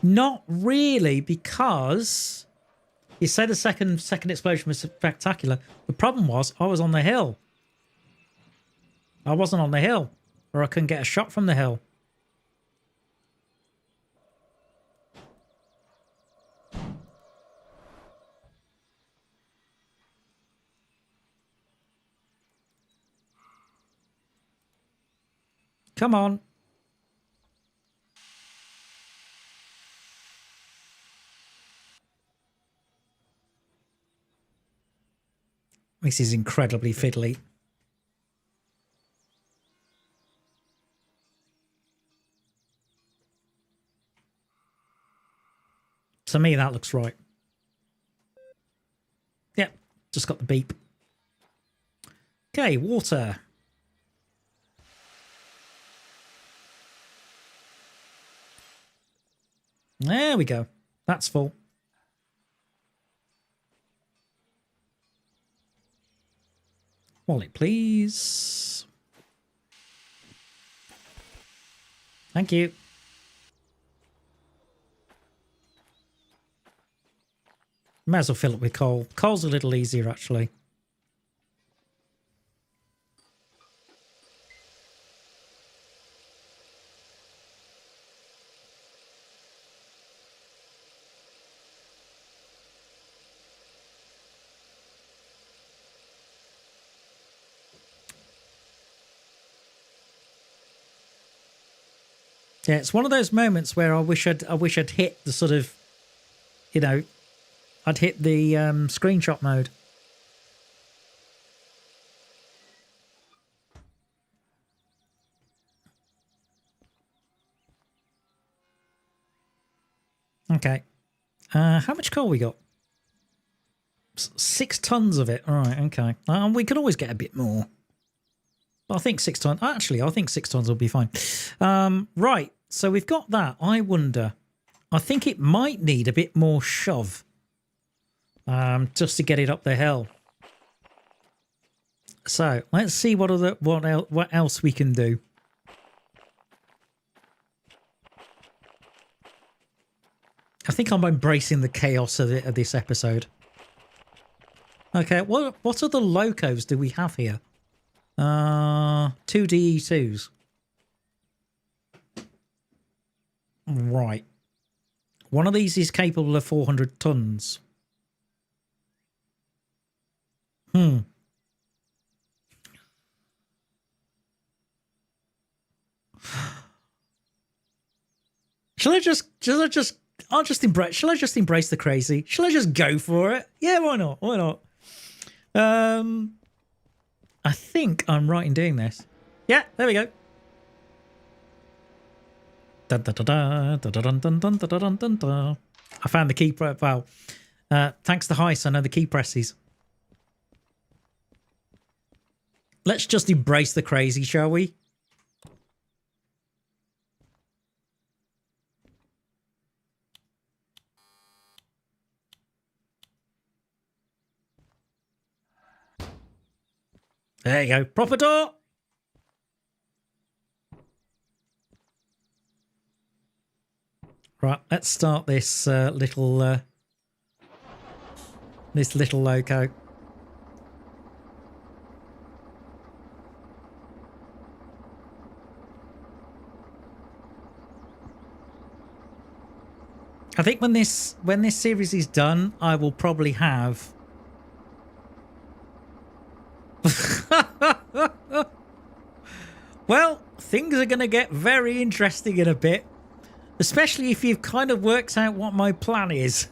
Not really, because you say the second explosion was spectacular. The problem was I was on the hill. I wasn't on the hill, or I couldn't get a shot from the hill. Come on. This is incredibly fiddly. To me, that looks right. Yep, just got the beep. Okay, water. There we go. That's full. Wallet, please. Thank you. Might as well fill it with coal. Coal's a little easier, actually. Yeah, it's one of those moments where I wish I'd hit the sort of, you know, I'd hit the screenshot mode. Okay. How much coal we got? 6 tons of it. All right, okay. We could always get a bit more. But I think 6 tons. Actually, I think 6 tons will be fine. Right. So we've got that. I wonder. I think it might need a bit more shove. Just to get it up the hill. So let's see what else we can do. I think I'm embracing the chaos of this episode. Okay, what other locos do we have here? 2 DE2s. Right. One of these is capable of 400 tons. Shall I just embrace the crazy? Shall I just go for it? Yeah, why not? Why not? I think I'm right in doing this. Yeah, there we go. Dun, dun, dun, dun, dun, dun, dun, dun, dun, dun, dun. I found the key press. Well, thanks to Heist, I know the key presses. Let's just embrace the crazy, shall we? There you go. Proper door. Right, let's start this little loco. I think when this series is done, I will probably have well, things are going to get very interesting in a bit, especially if you've kind of worked out what my plan is.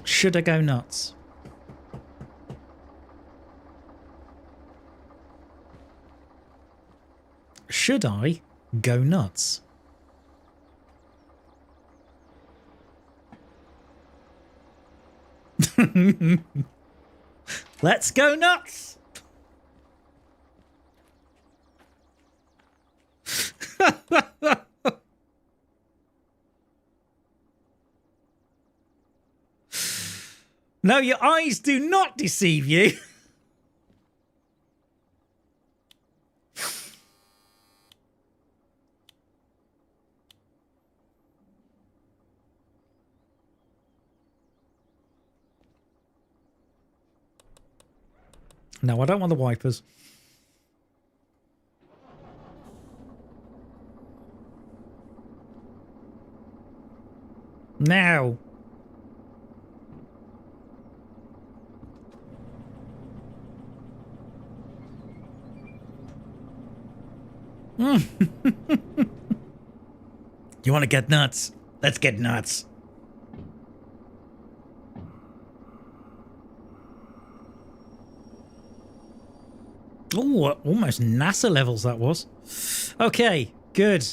Should I go nuts? should I go nuts? Let's go nuts! No, your eyes do not deceive you. No, I don't want the wipers. Now. You want to get nuts? Let's get nuts. Oh, almost NASA levels that was. Okay, good.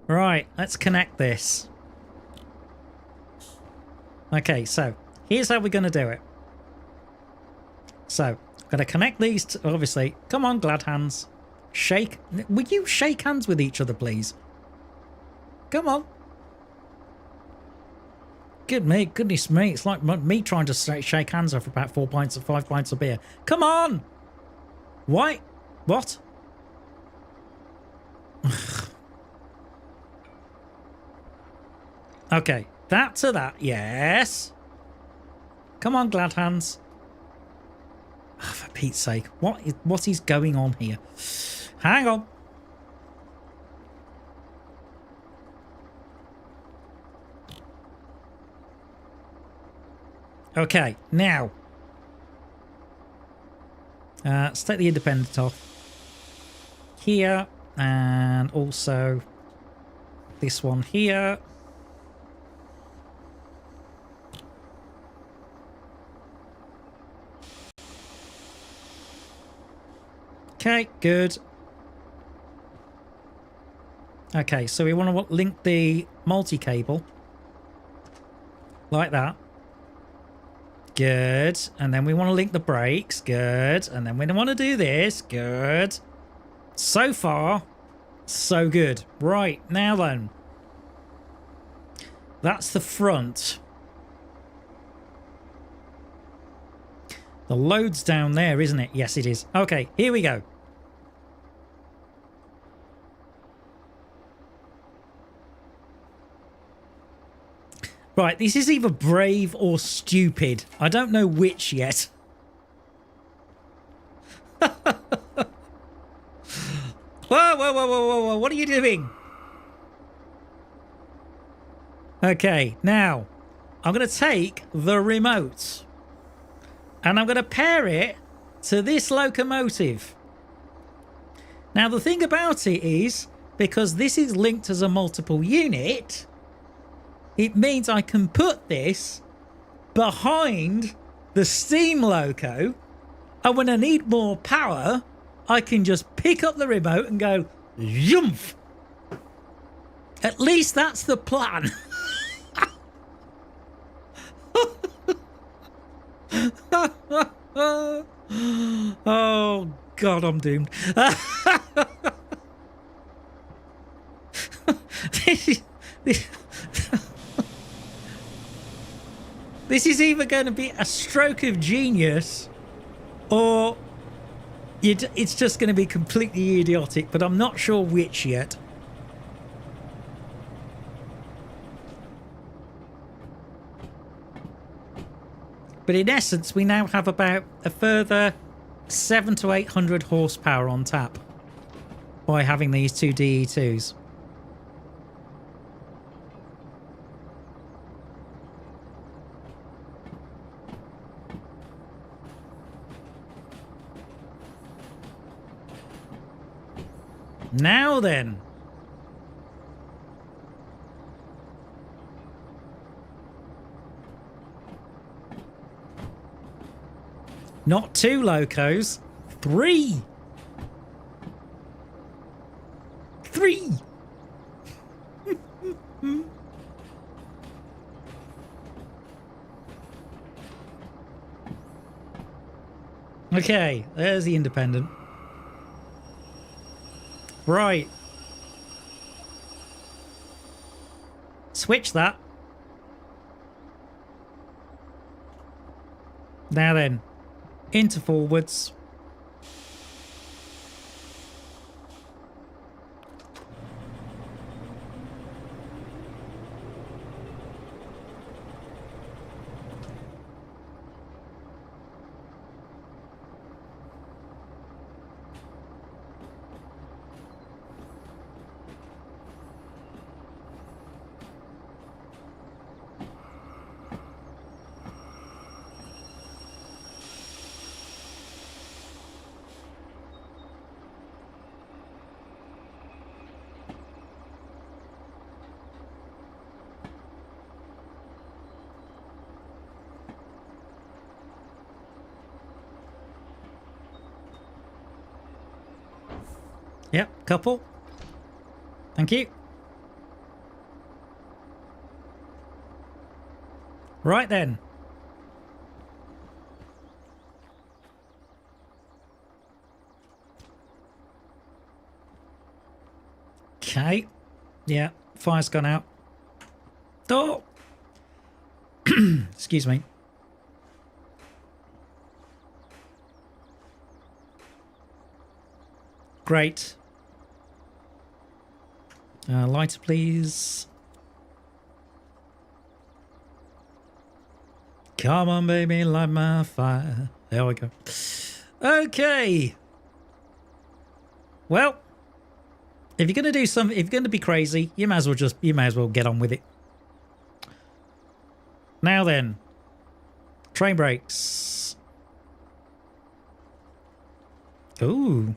Right, let's connect this. Okay, so here's how we're going to do it. So, I'm going to connect these to, obviously. Come on, glad hands. Shake. Will you shake hands with each other, please? Come on. Goodness me. It's like me trying to shake hands after about 4 pints or 5 pints of beer. Come on. Why? What? Okay. That to that. Yes. Come on, glad hands. Oh, for Pete's sake. What is going on here? Hang on. Okay, now. Let's take the independent off. Here, and also this one here. Okay, good. Okay, so we want to link the multi-cable. Like that. Good. And then we want to link the brakes. Good. And then we want to do this. Good. So far, so good. Right, now then. That's the front. The load's down there, isn't it? Yes, it is. Okay, here we go. Right, this is either brave or stupid. I don't know which yet. Whoa, whoa, whoa, whoa, whoa, whoa. What are you doing? Okay, now, I'm going to take the remote. And I'm going to pair it to this locomotive. Now, the thing about it is, because this is linked as a multiple unit, it means I can put this behind the steam loco, and when I need more power, I can just pick up the remote and go, yoomph! At least that's the plan. Oh, God, I'm doomed. This is either going to be a stroke of genius or it's just going to be completely idiotic, but I'm not sure which yet. But in essence, we now have about a further 700 to 800 horsepower on tap by having these two DE2s. Now then. Not 2 locos, 3. 3. Okay, there's the independent. Right. Switch that. Now then, into forwards. Yep, couple. Thank you. Right then. Okay. Yeah, fire's gone out. Oh! Excuse me. Great. Lighter, please. Come on, baby, light my fire. There we go. Okay. Well, if you're going to do something, if you're going to be crazy, you may as well get on with it. Now then, train brakes. Ooh.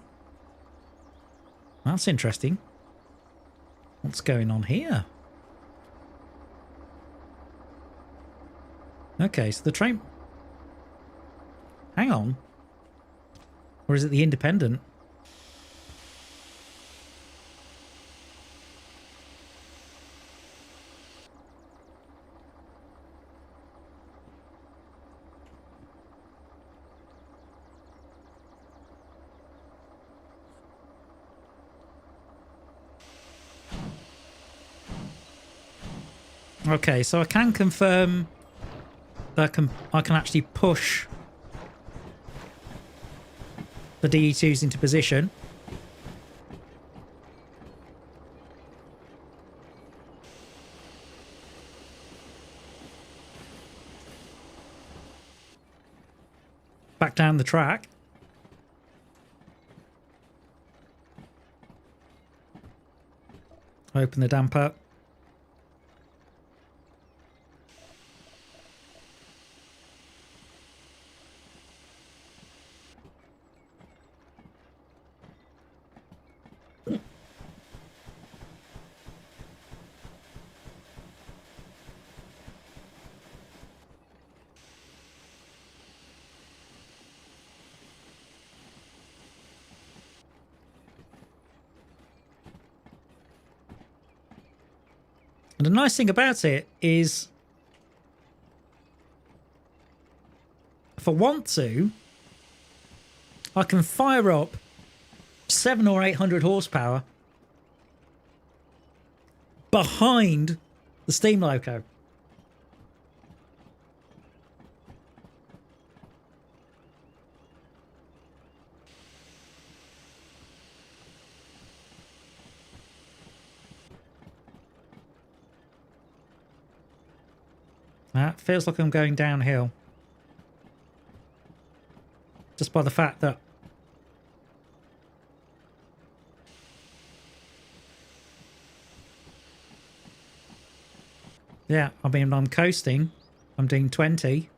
That's interesting. What's going on here? Okay, so the train... Hang on. Or is it the independent? Okay, so I can confirm that I can actually push the DE2s into position. Back down the track. Open the damper. And the nice thing about it is, if I want to, I can fire up 700 or 800 horsepower behind the steam loco. That feels like I'm going downhill. Just by the fact that yeah, I mean, I'm coasting. I'm doing 20.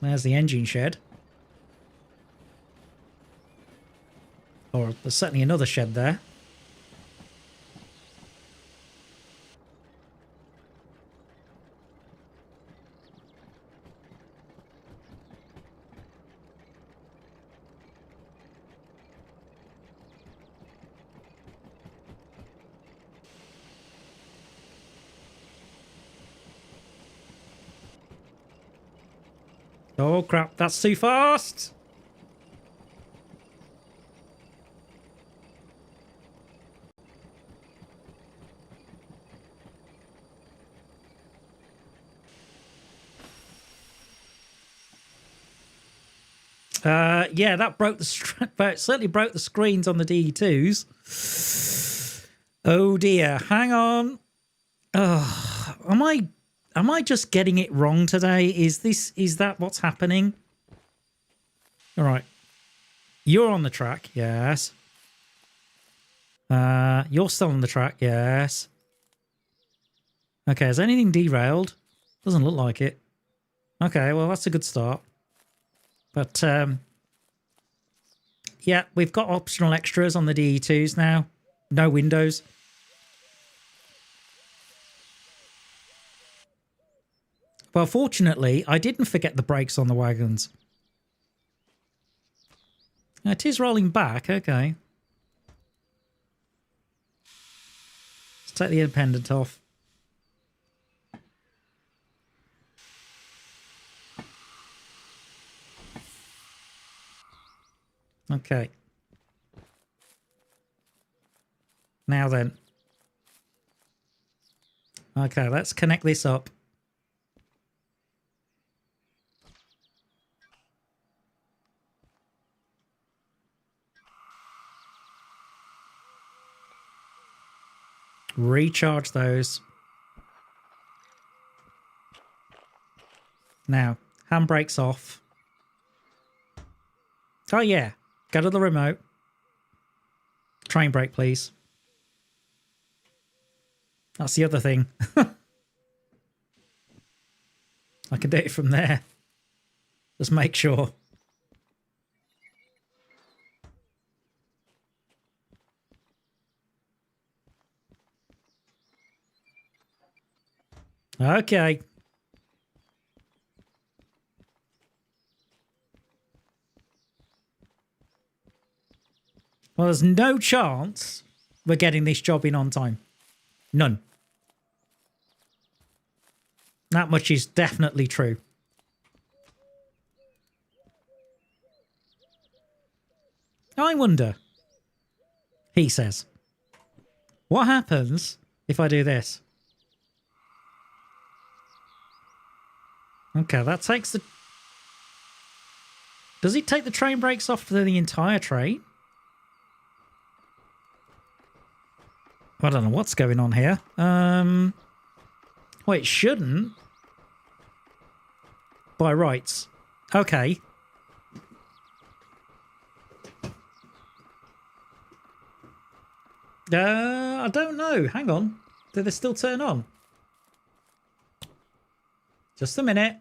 There's the engine shed. Or there's certainly another shed there. Oh, crap. That's too fast. Yeah, that broke the but certainly broke the screens on the DE2s. Oh dear, hang on. Oh, am I just getting it wrong today? Is that what's happening? All right, you're on the track, yes. You're still on the track, yes. Okay, has anything derailed? Doesn't look like it. Okay, well that's a good start. But yeah, we've got optional extras on the DE2s now. No windows. Well, fortunately, I didn't forget the brakes on the wagons. It is rolling back, okay. Let's take the independent off. Okay. Now then. Okay, let's connect this up. Recharge those. Now, handbrakes off. Oh yeah, go to the remote. Train brake, please. That's the other thing. I can do it from there. Just make sure. Okay. Well, there's no chance we're getting this job in on time. None. That much is definitely true. I wonder, he says, what happens if I do this? Okay, that takes the... Does it take the train brakes off for the entire train? I don't know what's going on here. Well, it shouldn't. By rights. Okay. I don't know. Hang on. Do they still turn on? Just a minute.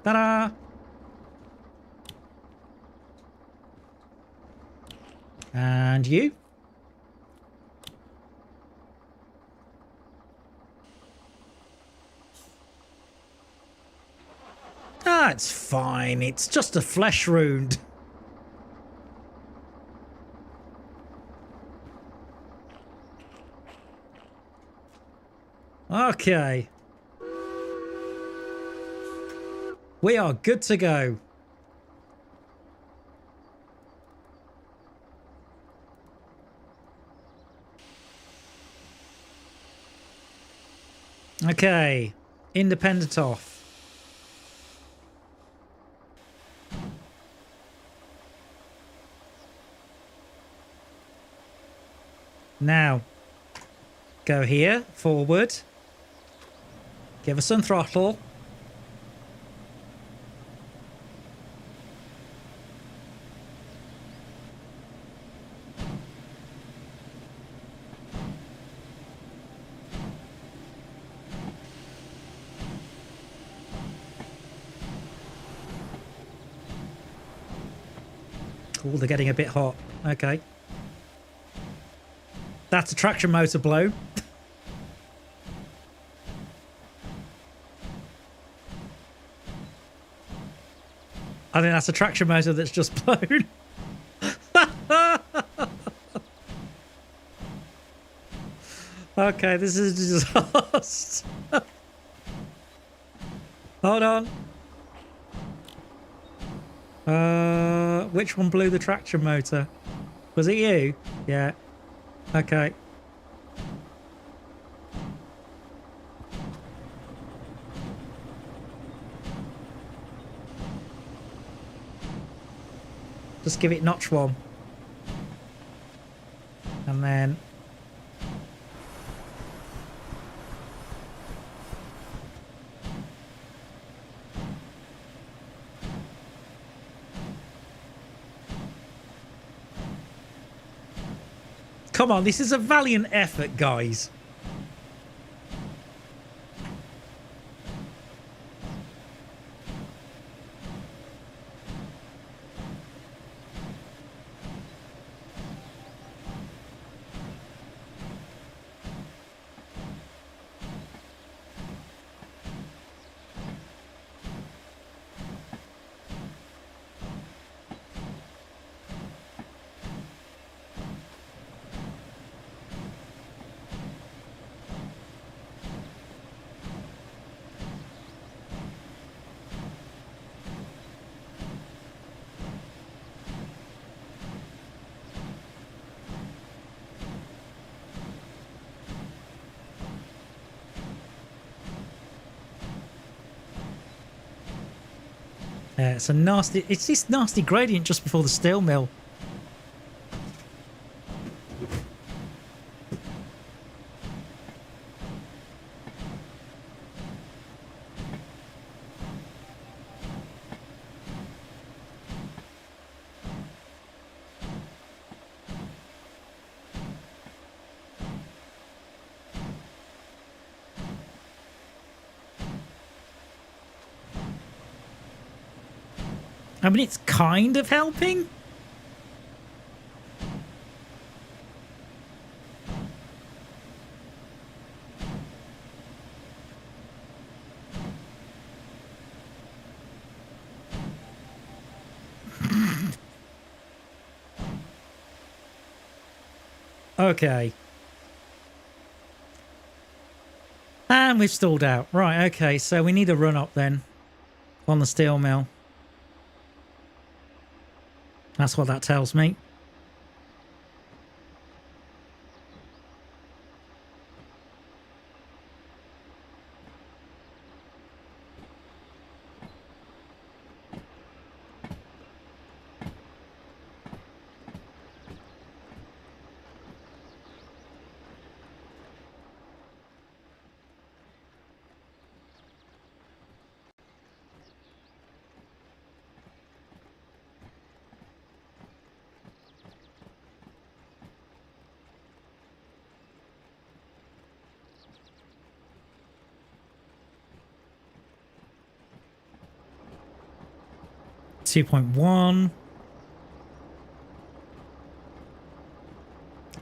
Ta-da! And you? Ah, it's fine. It's just a flesh wound. Okay. We are good to go. Okay. Independent off. Now, go here, forward. Give us some throttle. Oh, they're getting a bit hot. Okay. That's a traction motor blow. I think that's a traction motor that's just blown. Okay, this is a disaster. Hold on. Which one blew the traction motor? Was it you? Yeah. Okay. Just give it notch one. And then... Come on, this is a valiant effort, guys. Yeah, it's a nasty... It's this nasty gradient just before the steel mill. I mean, it's kind of helping. Okay. And we've stalled out. Right, okay, so we need a run up then on the steel mill. That's what that tells me. .1.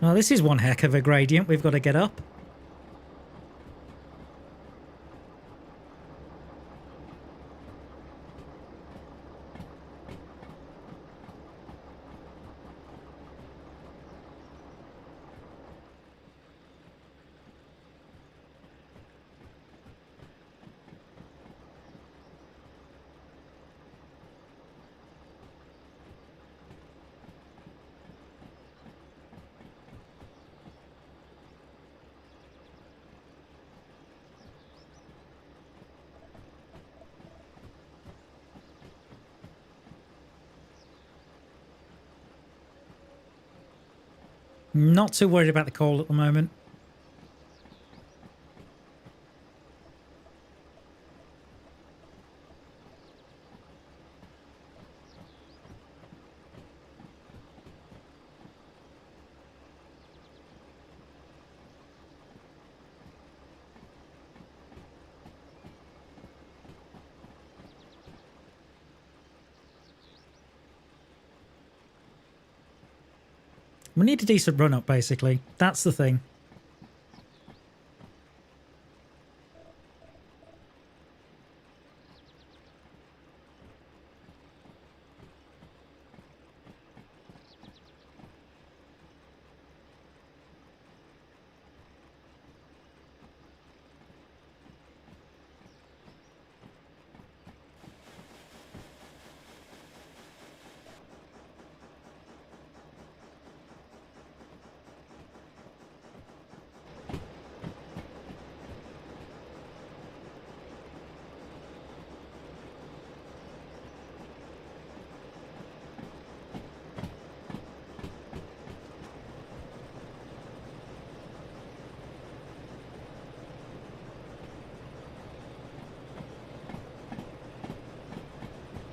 Well, this is one heck of a gradient we've got to get up. Not too worried about the coal at the moment. We need a decent run up, basically. That's the thing.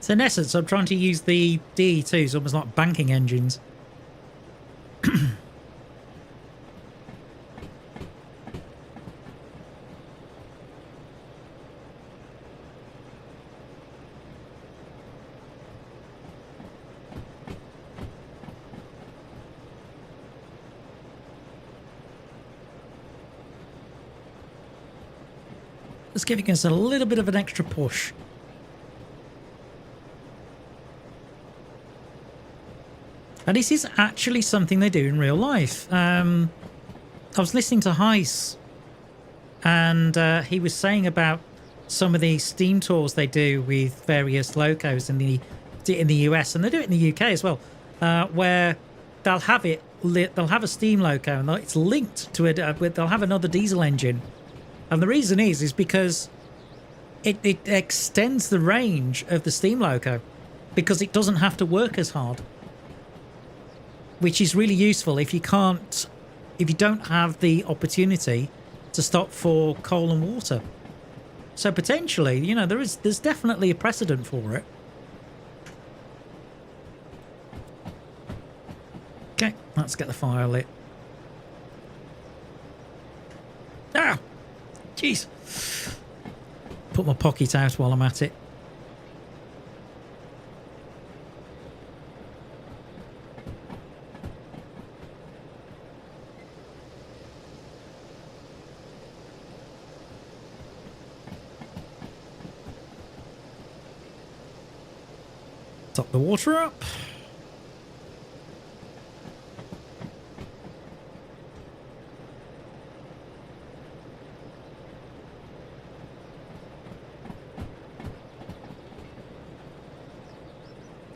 So in essence, I'm trying to use the DE2s almost like banking engines. Just giving us a little bit of an extra push. And this is actually something they do in real life. I was listening to Heiss, and he was saying about some of the steam tours they do with various locos in the US, and they do it in the UK as well, where they'll have a steam loco and it's linked to it. They'll have another diesel engine, and the reason is because it extends the range of the steam loco because it doesn't have to work as hard, which is really useful if you don't have the opportunity to stop for coal and water. So potentially, you know, there's definitely a precedent for it. Okay, let's get the fire lit. Ah! Jeez. Put my pocket out while I'm at it. Top the water up.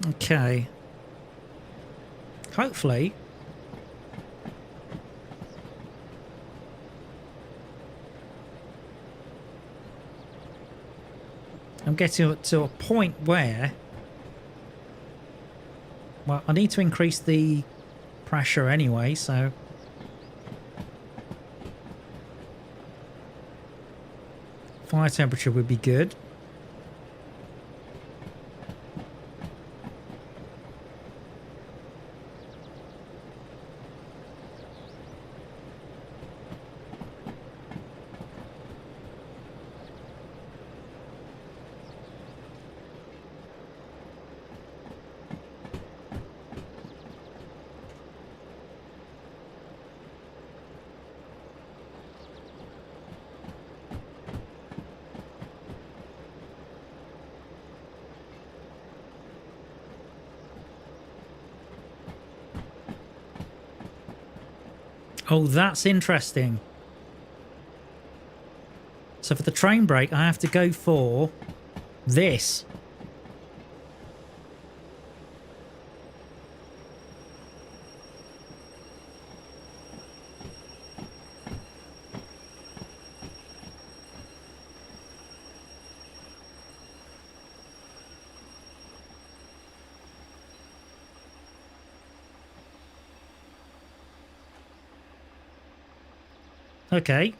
Okay. Hopefully. I'm getting to a point where, well, I need to increase the pressure anyway, so fire temperature would be good. Oh, that's interesting. So for the train brake, I have to go for this. Okay.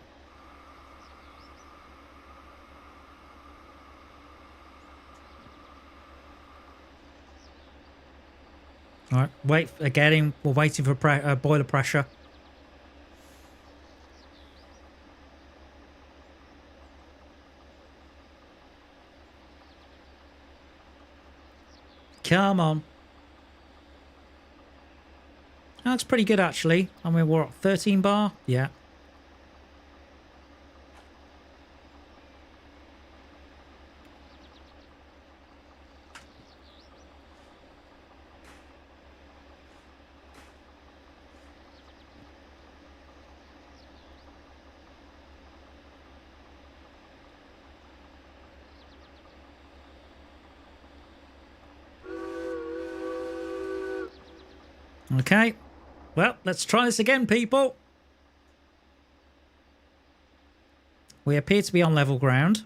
All right, wait, again, we're waiting for boiler pressure. Come on. That's pretty good, actually. I mean, we're at 13 bar? Yeah. Okay. Well, let's try this again, people. We appear to be on level ground.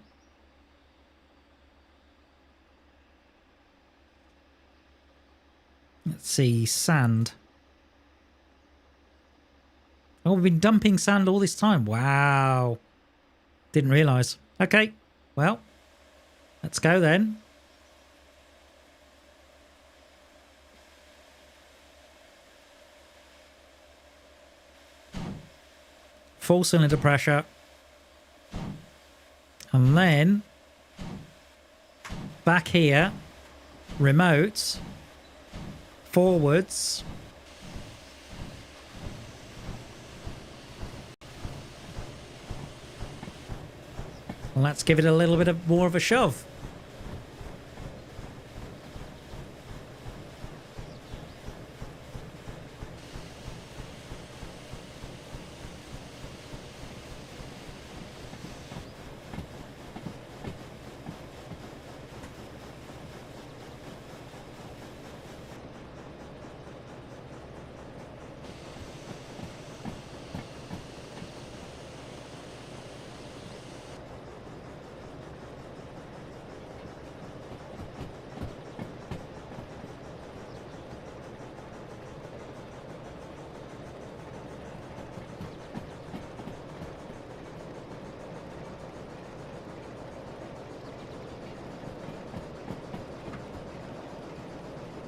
Let's see, sand. Oh, we've been dumping sand all this time. Wow. Didn't realise. Okay, well, let's go then. full cylinder pressure. And then back here, remote, forwards. Let's give it a little bit more of a shove.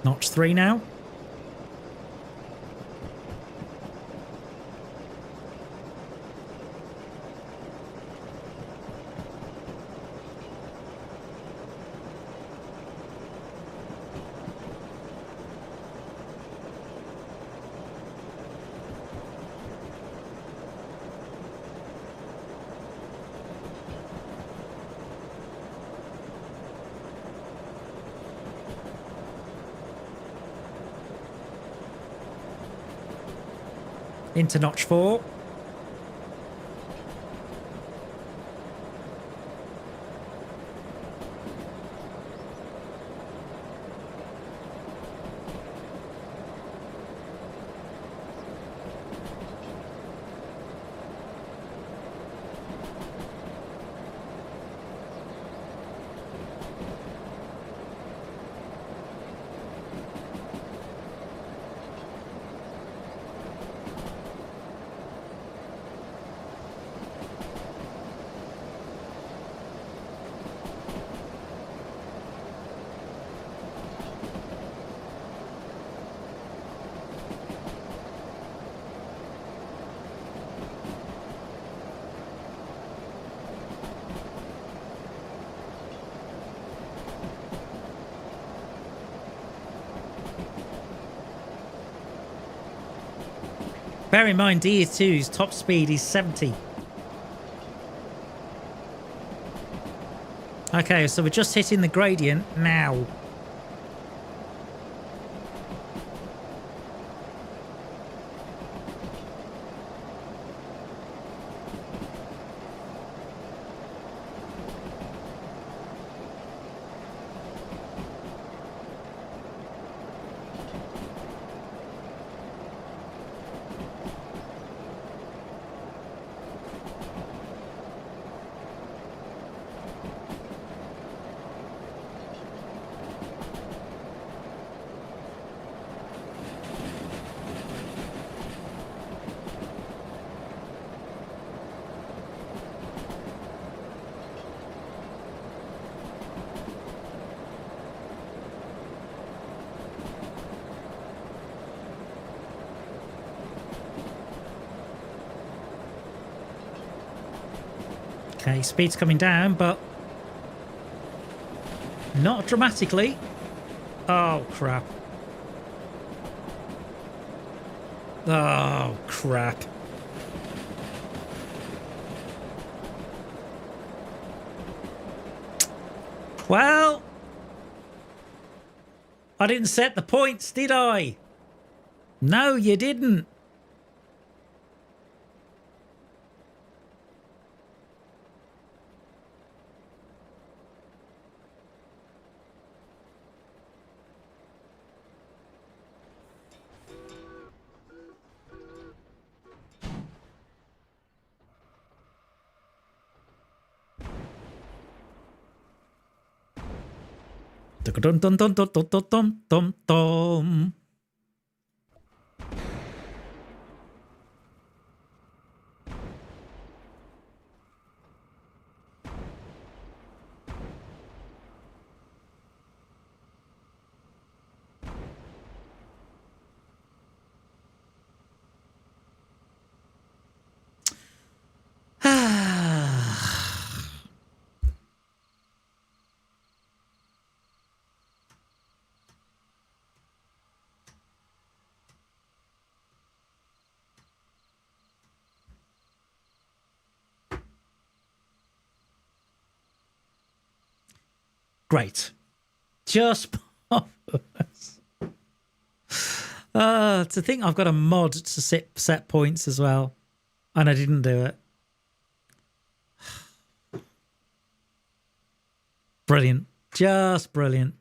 Notch 3 now. Into notch 4. Bear in mind, DS2's top speed is 70. Okay, so we're just hitting the gradient now. Okay, speed's coming down, but not dramatically. Oh, crap. Oh, crap. Well, I didn't set the points, did I? No, you didn't. Dum dum dum dum dum dum dum dum. Great. Just marvelous. To think I've got a mod to set points as well, and I didn't do it. Brilliant. Just brilliant.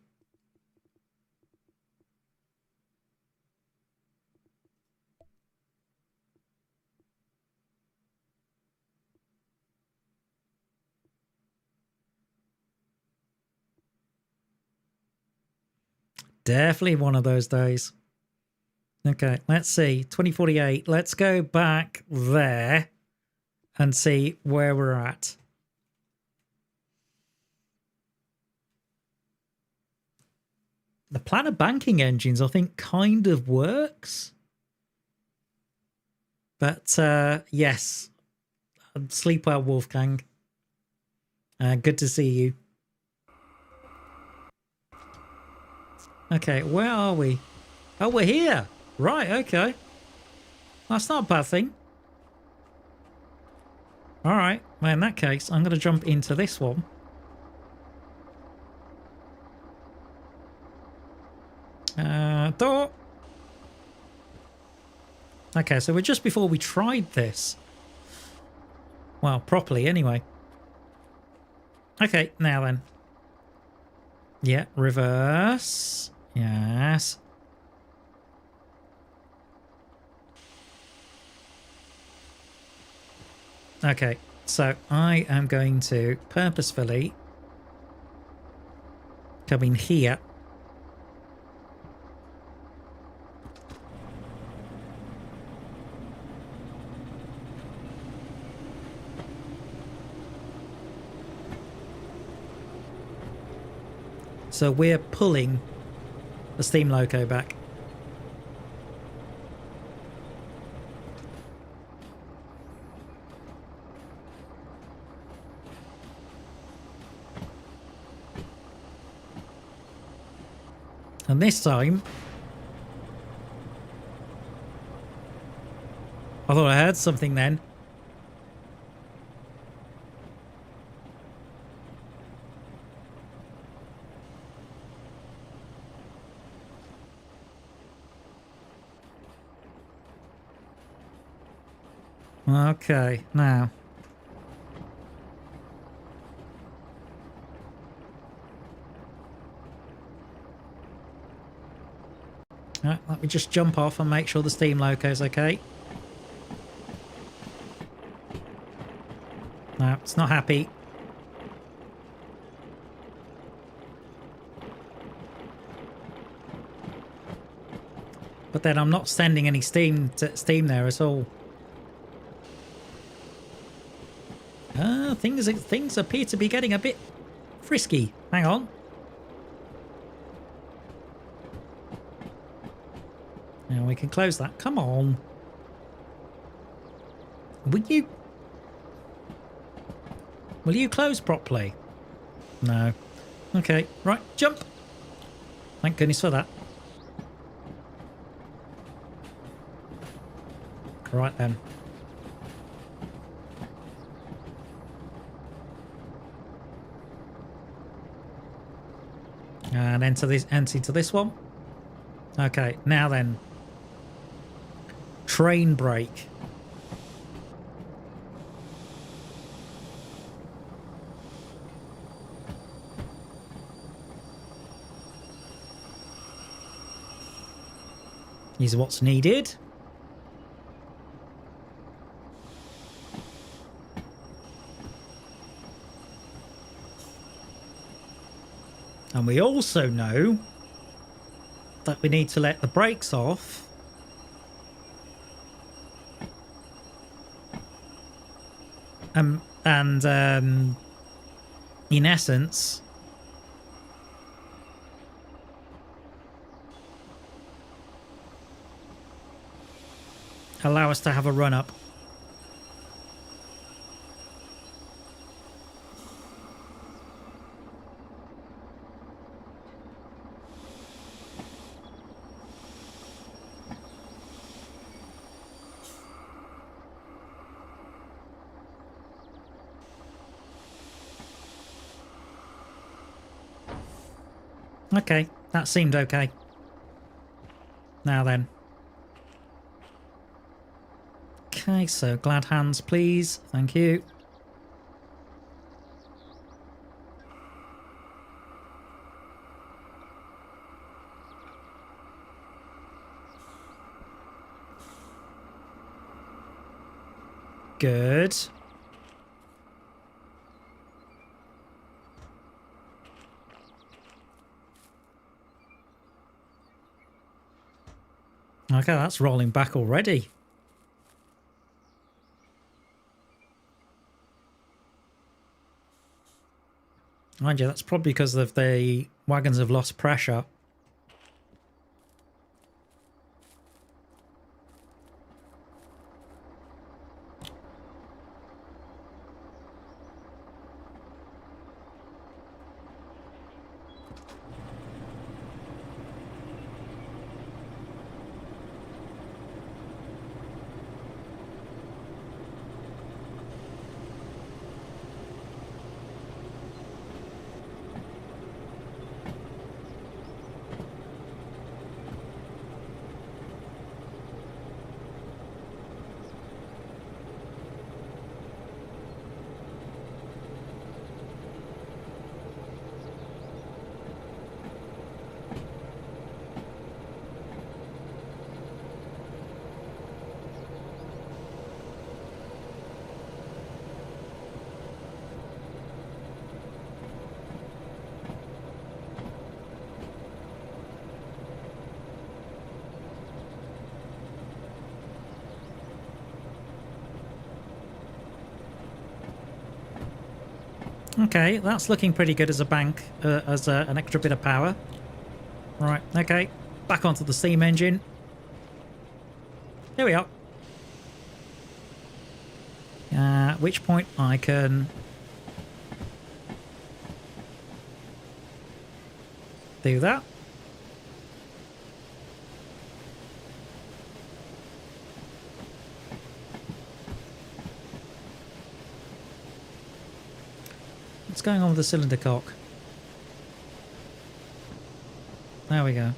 Definitely one of those days. Okay, let's see. 2048. Let's go back there and see where we're at. The planner banking engines, I think, kind of works. But yes, sleep well, Wolfgang. Good to see you. Okay, where are we? Oh, we're here. Right, okay. That's not a bad thing. All right. Well, in that case, I'm going to jump into this one. Door. Okay, so we're just before we tried this. Well, properly anyway. Okay, now then. Yeah, reverse. Yes. Okay, so I am going to purposefully come in here. So we're pulling the steam loco back. And this time, I thought I heard something then. Okay, now. Right, let me just jump off and make sure the steam loco's okay. No, it's not happy. But then I'm not sending any steam there at all. Things appear to be getting a bit frisky. Hang on. Now we can close that. Come on. Will you close properly? No. Okay, right, jump. Thank goodness for that. Right then. And enter to this one. Okay, now then. Train brake. Is what's needed. And we also know that we need to let the brakes off. And in essence, allow us to have a run up. Okay, that seemed okay. Now then. Okay, so glad hands, please. Thank you. Good. Okay, that's rolling back already. Mind you, that's probably because of the wagons have lost pressure. Okay, that's looking pretty good as a bank, as an extra bit of power. Right, okay. Back onto the steam engine. Here we are. At which point I can do that. What's going on with the cylinder cock? There we go.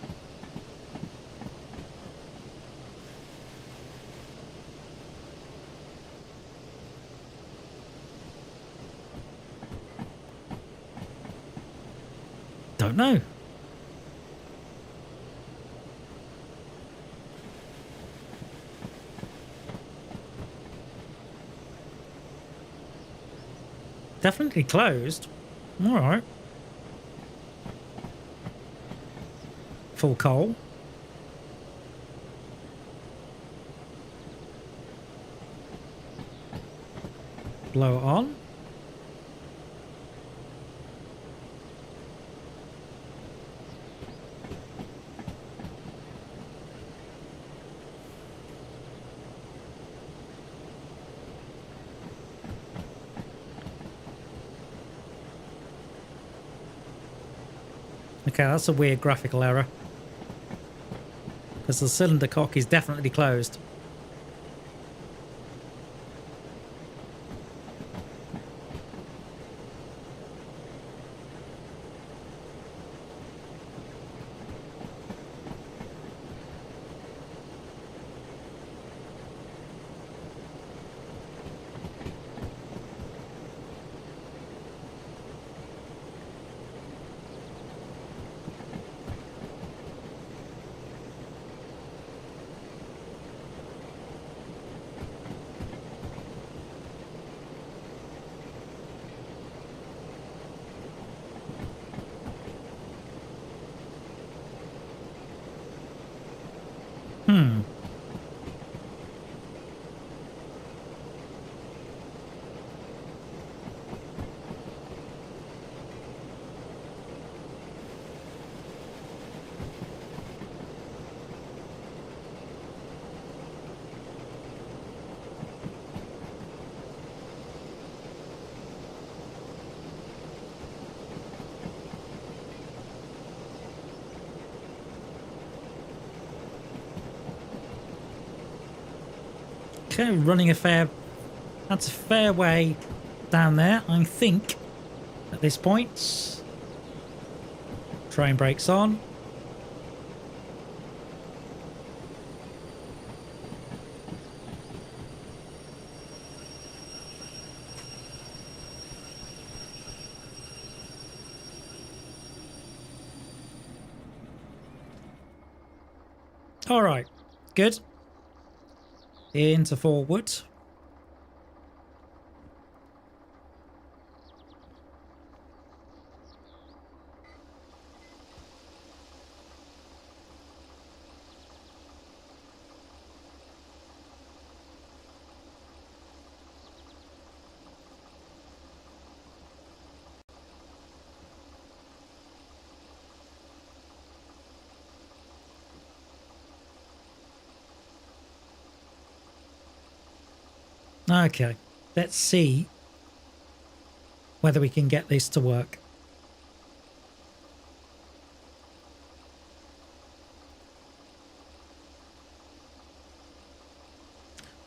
Don't know. Definitely closed. All right. Full coal. Blow it on. Okay, that's a weird graphical error. Because the cylinder cock is definitely closed. Hmm. Okay, running that's a fair way down there, I think, at this point. Train brakes on. All right, good. Into forward. Okay, let's see whether we can get this to work.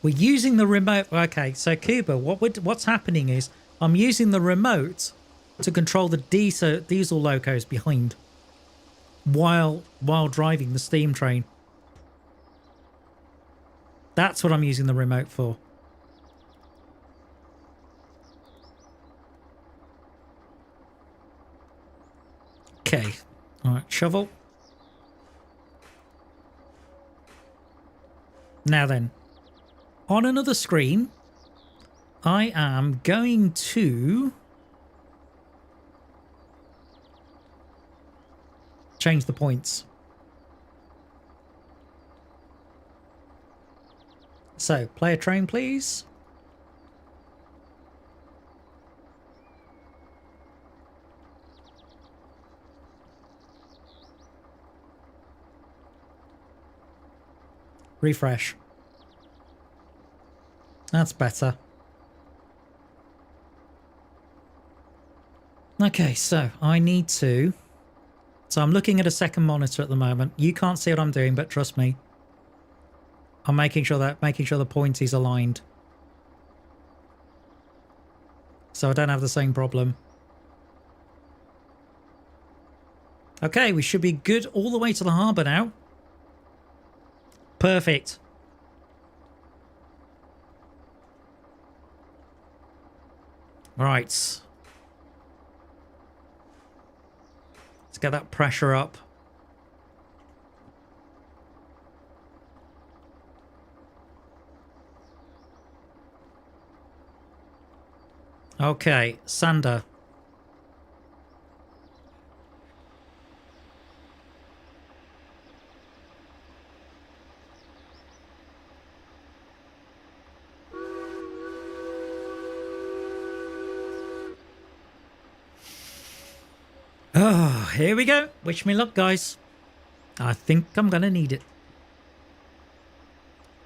We're using the remote. Okay, so Cuba, what's happening is I'm using the remote to control the diesel locos behind while driving the steam train. That's what I'm using the remote for. Okay, all right, shovel. Now then, on another screen, I am going to change the points. So, play a train, please. Refresh. That's better. Okay, so I need to... So I'm looking at a second monitor at the moment. You can't see what I'm doing, but trust me. I'm making sure the point is aligned. So I don't have the same problem. Okay, we should be good all the way to the harbour now. Perfect. Right. Let's get that pressure up. Okay, Sander. Oh, here we go. Wish me luck, guys. I think I'm going to need it.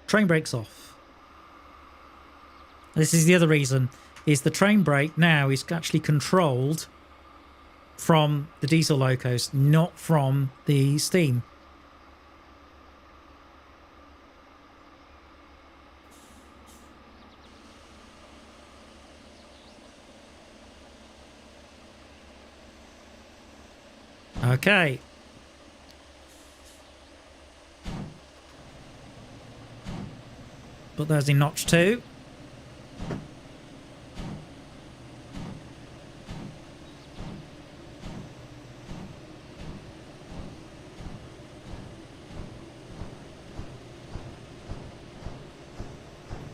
Train brakes off. This is the other reason, is the train brake now is actually controlled from the diesel locos, not from the steam. Okay. Put those in notch 2.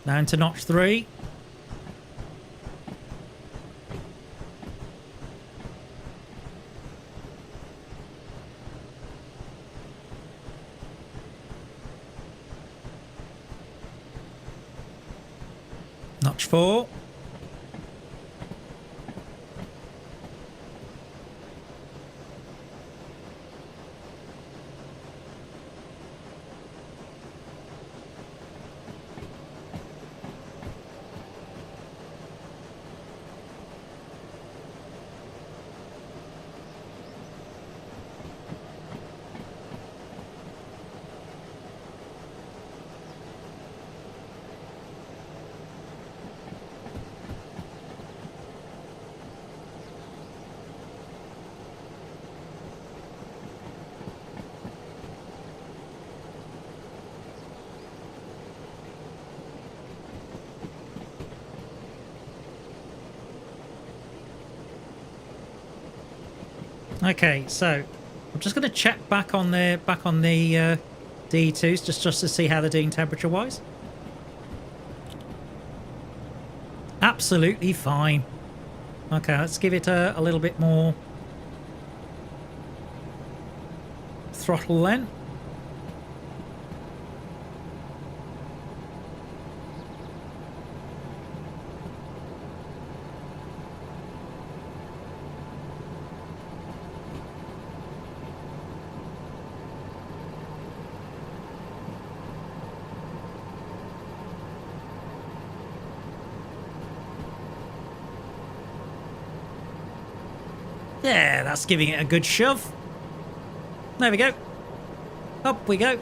Down to notch 3. Notch 4. Okay, so I'm just going to check back on the D2s just to see how they're doing temperature wise. Absolutely fine. Okay, let's give it a little bit more throttle then. Yeah, that's giving it a good shove. There we go. Up we go.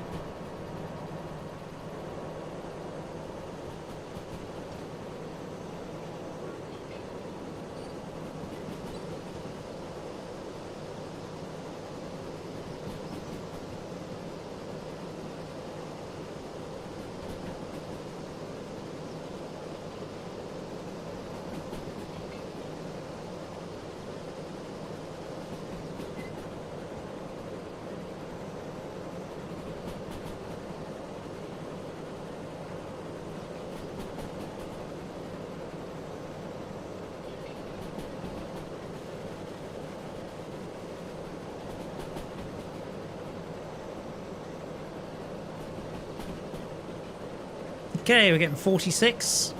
Okay, we're getting 46.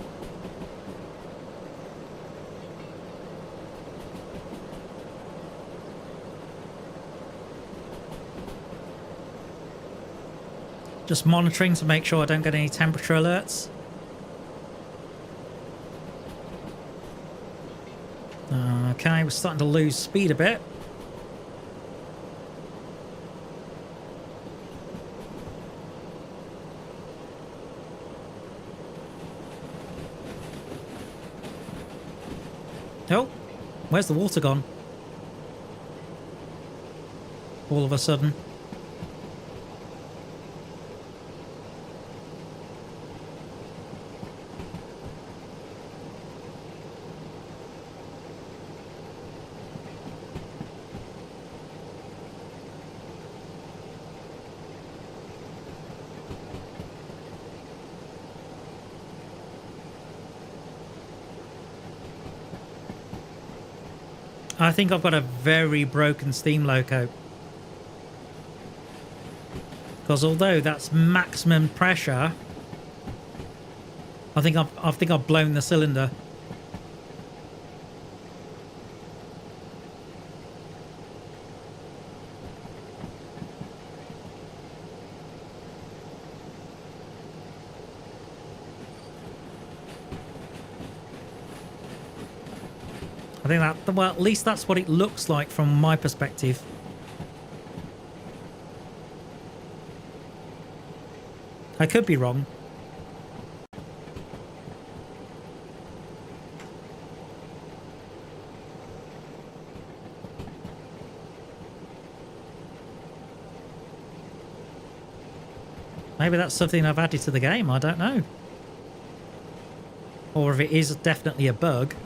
Just monitoring to make sure I don't get any temperature alerts. Okay, we're starting to lose speed a bit. Oh, where's the water gone? All of a sudden. I think I've got a very broken steam loco. Because although that's maximum pressure, I think I've blown the cylinder. I think that, well, at least that's what it looks like from my perspective. I could be wrong. Maybe that's something I've added to the game, I don't know. Or if it is definitely a bug.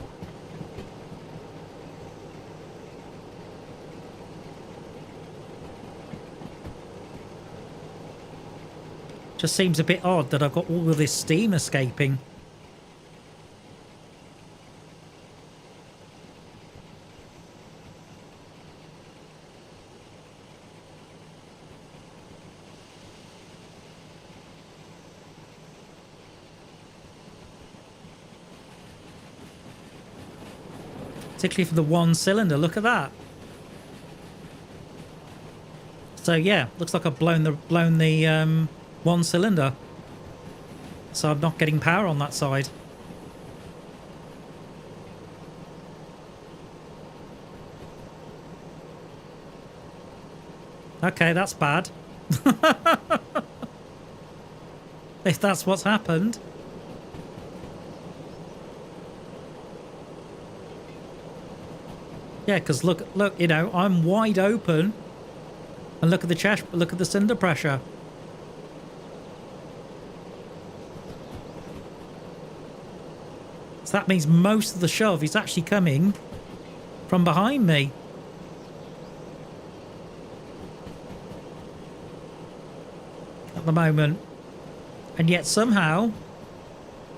Just seems a bit odd that I've got all of this steam escaping. Particularly for the one cylinder, look at that. So yeah, looks like I've blown the one cylinder. So I'm not getting power on that side. Okay, that's bad. If that's what's happened. Yeah, because look, you know, I'm wide open, and look at the chest, look at the cylinder pressure. So that means most of the shove is actually coming from behind me. the moment. And yet somehow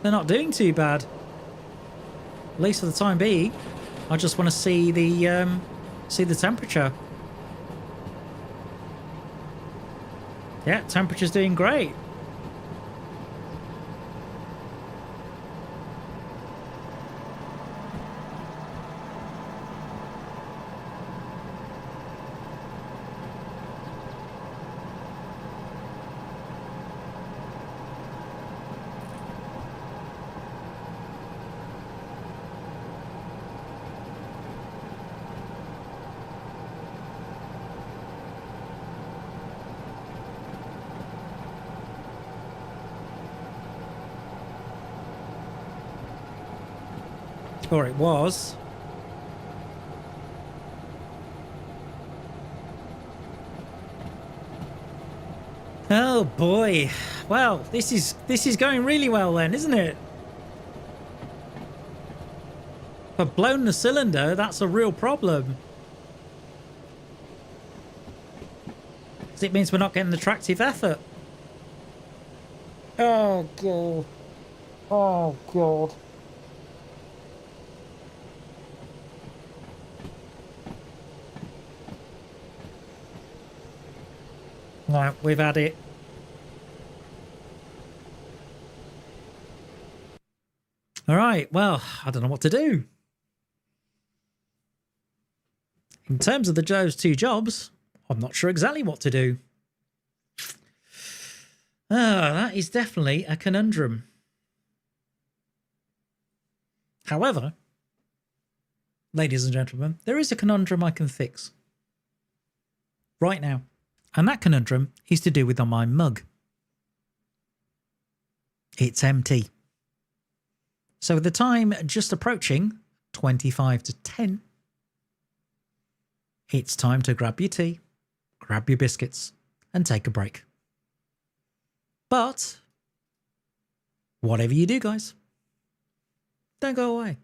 they're not doing too bad. At least for the time being. I just want to see the temperature. Yeah, temperature's doing great. Or it was. Oh boy. Well, this is going really well then, isn't it? But blown the cylinder, that's a real problem. 'Cause it means we're not getting the tractive effort. Oh god. Oh god. Right, we've had it. All right, well, I don't know what to do. In terms of those two jobs, I'm not sure exactly what to do. That is definitely a conundrum. However, ladies and gentlemen, there is a conundrum I can fix right now. And that conundrum is to do with my mug. It's empty. So with the time just approaching 25 to 10, it's time to grab your tea, grab your biscuits, and take a break. But whatever you do, guys, don't go away.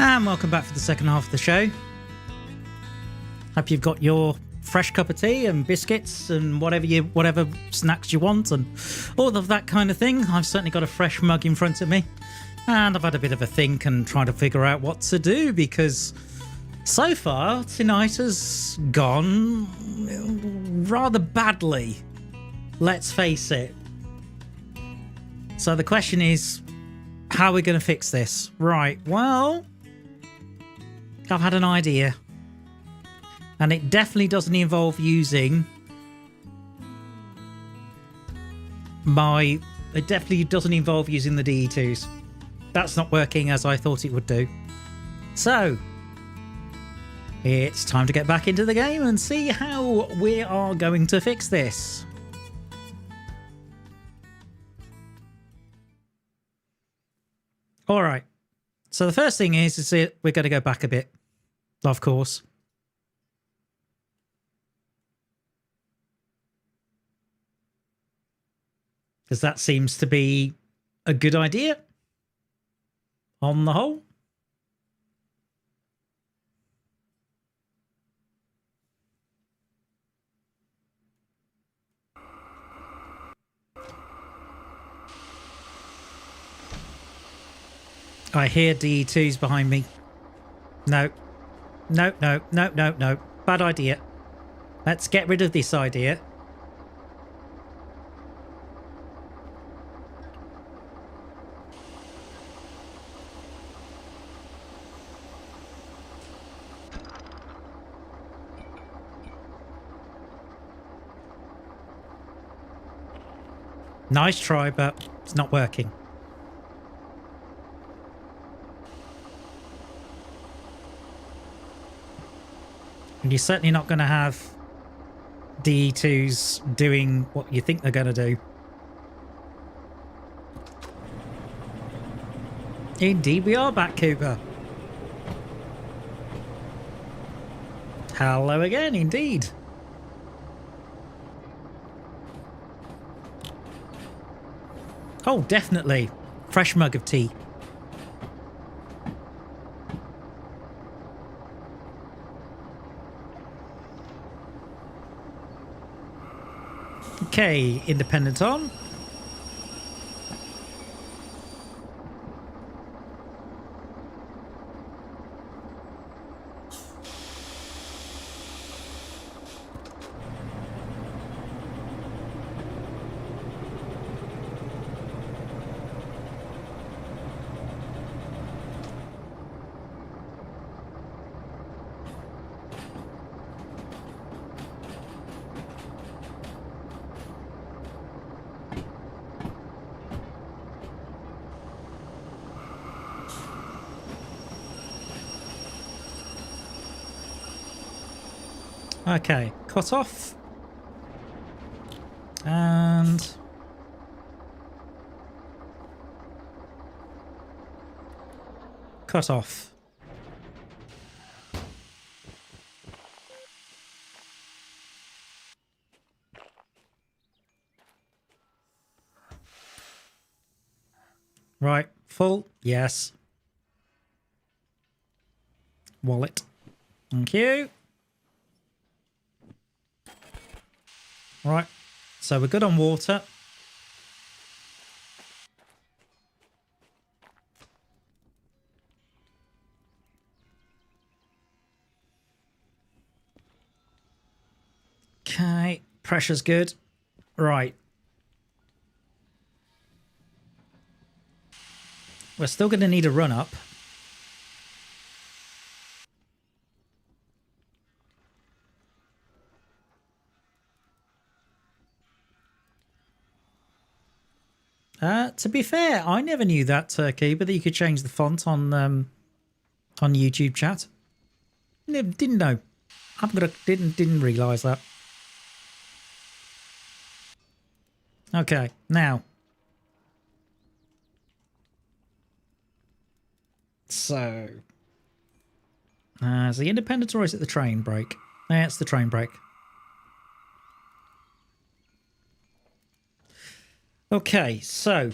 And welcome back for the second half of the show. Hope you've got your fresh cup of tea and biscuits and whatever snacks you want and all of that kind of thing. I've certainly got a fresh mug in front of me, and I've had a bit of a think and trying to figure out what to do, because so far tonight has gone rather badly. Let's face it. So the question is, how are we going to fix this? Right, well, I've had an idea. And it definitely doesn't involve using It definitely doesn't involve using the DE2s. That's not working as I thought it would do. So, it's time to get back into the game and see how we are going to fix this. Alright, so the first thing is we're going to go back a bit, of course. Because that seems to be a good idea on the whole. I hear DE2s behind me. No. No, no, no, no, no. Bad idea. Let's get rid of this idea. Nice try, but it's not working. And you're certainly not going to have DE2s doing what you think they're going to do. Indeed we are back, Cooper. Hello again, indeed. Oh, definitely. Fresh mug of tea. Okay, independent on. Okay, cut off. And cut off. Right, full, yes. Wallet. Thank you. Right, so we're good on water. Okay, pressure's good. Right. We're still going to need a run up. To be fair, I never knew that, Turkey, but that you could change the font on YouTube chat. Didn't know. Didn't realise that. Okay, now. So. Is the independence or is it the train brake? Yeah, it's the train brake. Okay, so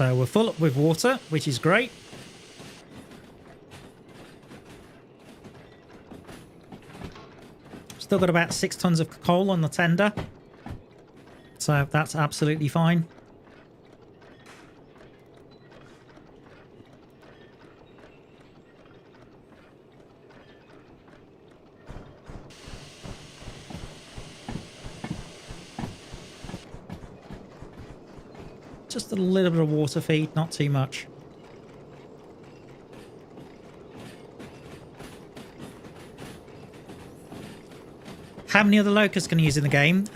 So we're full up with water, which is great. Still got about 6 tons of coal on the tender. So that's absolutely fine. Just a little bit of water feed, not too much. How many other locusts can you use in the game?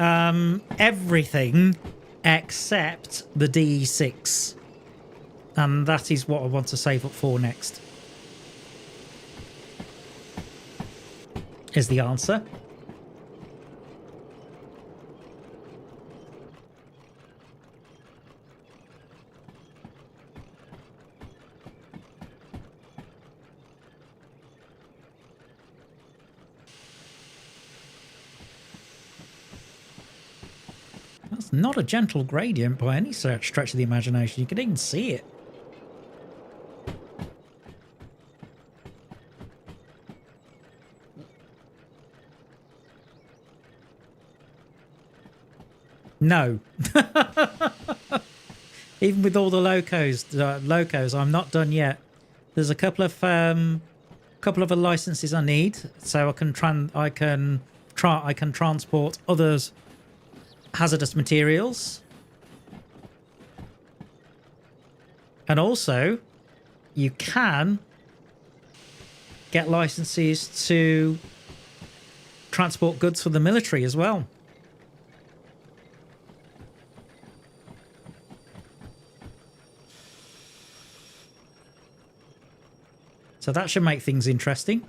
Everything except the DE6. And that is what I want to save up for next. Is the answer. That's not a gentle gradient by any stretch of the imagination. You can even see it. No. Even with all the locos, I'm not done yet. There's a couple of other licenses I need, so I can transport others hazardous materials, and also you can get licenses to transport goods for the military as well. So that should make things interesting.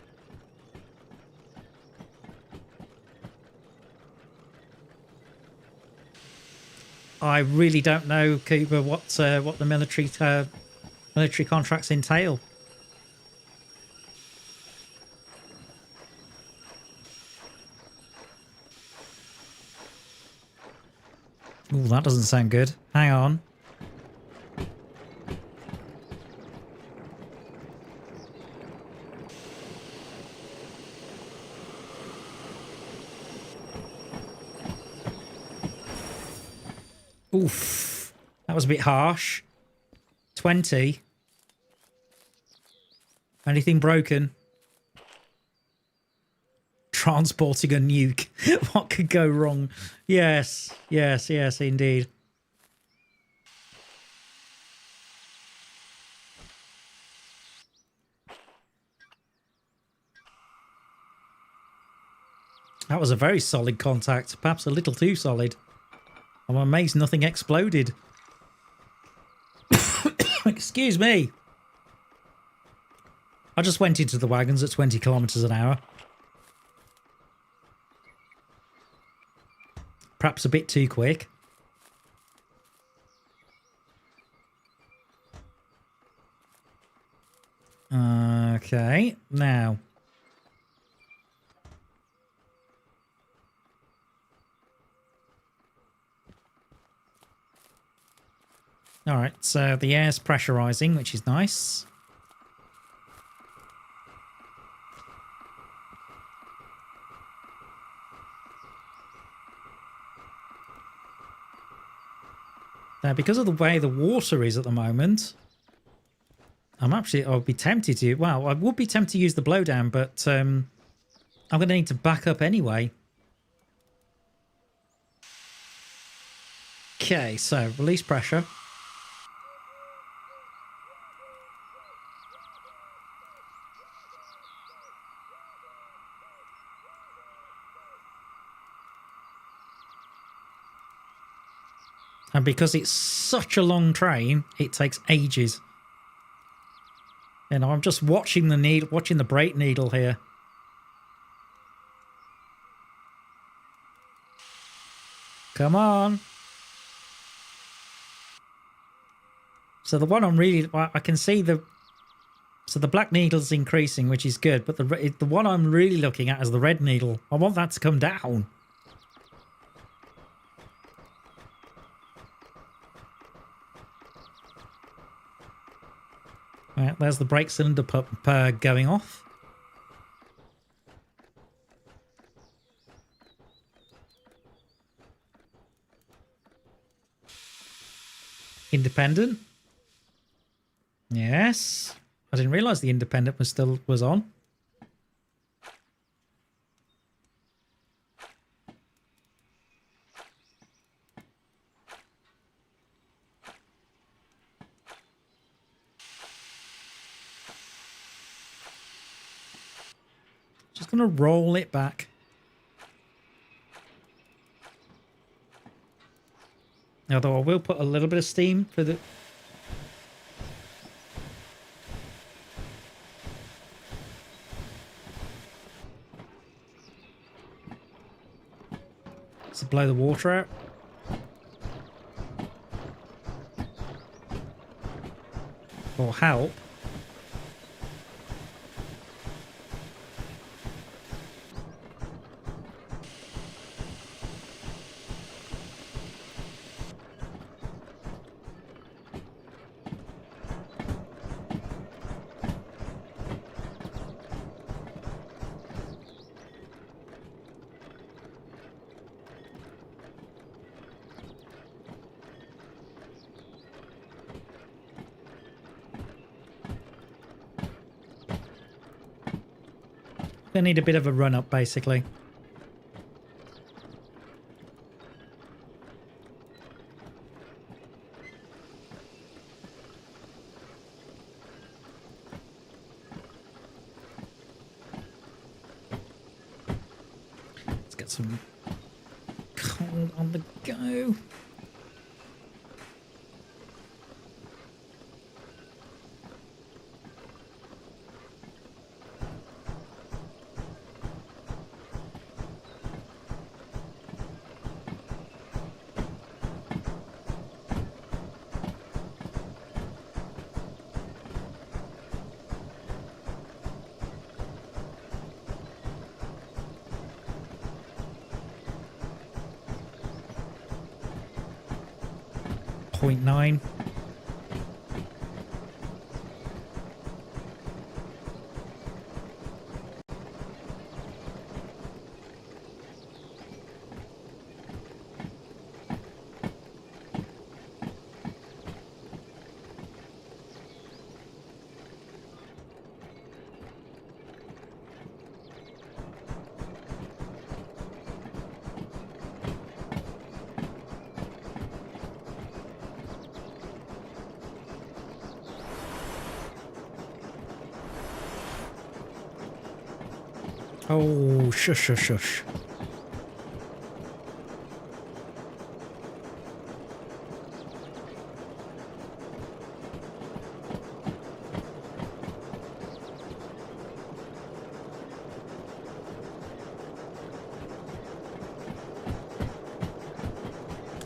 I really don't know, Cooper, what the military contracts entail. Ooh, that doesn't sound good. Hang on. Oof, that was a bit harsh. 20. Anything broken? Transporting a nuke. What could go wrong? Yes, yes, yes, indeed. That was a very solid contact, perhaps a little too solid. I'm amazed nothing exploded. Excuse me. I just went into the wagons at 20 kilometers an hour. Perhaps a bit too quick. Okay, now. All right, so the air's pressurizing, which is nice. Now, because of the way the water is at the moment, I'll be tempted to, well, I would be tempted to use the blowdown, but I'm going to need to back up anyway. Okay, so release pressure. And because it's such a long train, it takes ages. And I'm just watching the brake needle here. Come on. So the one I can see so the black needle's increasing, which is good, but the one I'm really looking at is the red needle. I want that to come down. there's the brake cylinder pump going off. Independent. Yes. I didn't realise the independent was on. Just going to roll it back. Although I will put a little bit of steam for the... to blow the water out. Or help. They need a bit of a run up, basically. Let's get some coal on the go. .9. Oh, shush, shush, shush.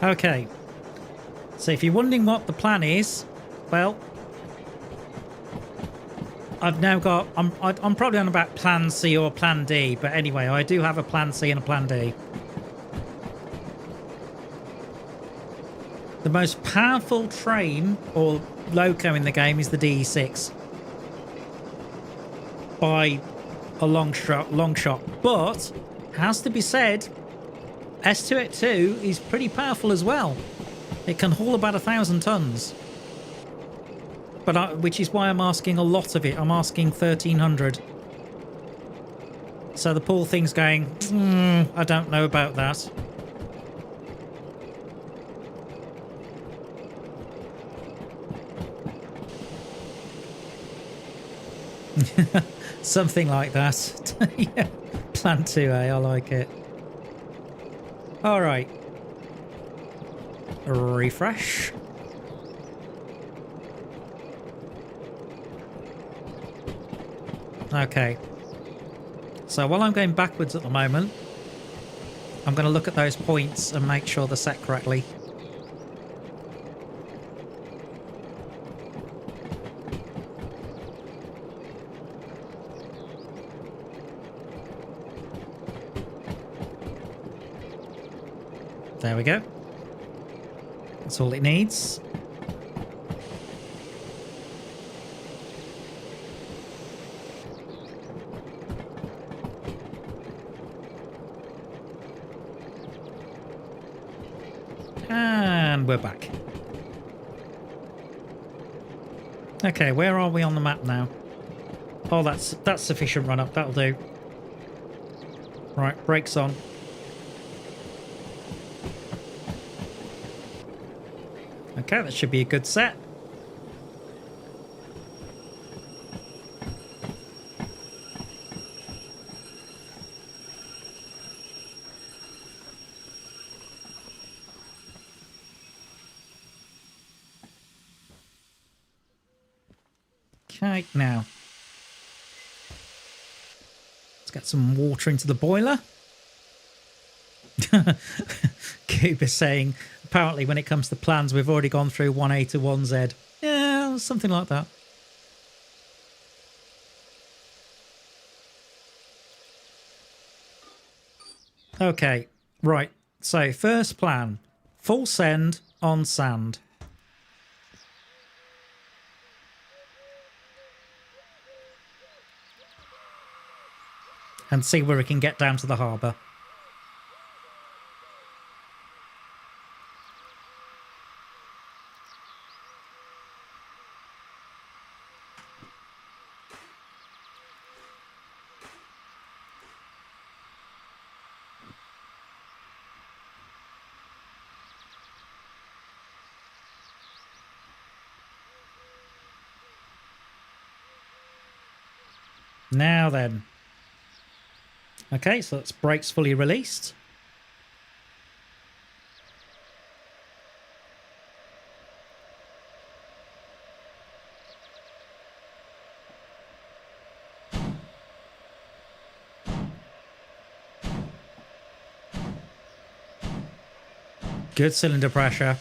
Okay. So if you're wondering what the plan is, well, I've now got, I'm probably on about plan C or plan D, but anyway, I do have a plan C and a plan D. The most powerful train or loco in the game is the DE6 by a long shot. But has to be said, S282 is pretty powerful as well. It can haul about 1,000 tons. But which is why I'm asking a lot of it. I'm asking 1,300. So the poor thing's going, I don't know about that. Something like that. Yeah. Plan 2A, I like it. All right. Refresh. Okay. So while I'm going backwards at the moment, I'm going to look at those points and make sure they're set correctly. There we go. That's all it needs. And we're back. Okay, where are we on the map now? Oh, that's sufficient run up. That'll do. Right, brakes on. Okay, that should be a good set. Okay, now let's get some water into the boiler. Cooper saying, apparently when it comes to plans, we've already gone through 1A to 1Z. Yeah, something like that. Okay, right. So first plan, full send on sand. And see where we can get down to the harbour. Now then. Okay, so that's brakes fully released. Good cylinder pressure.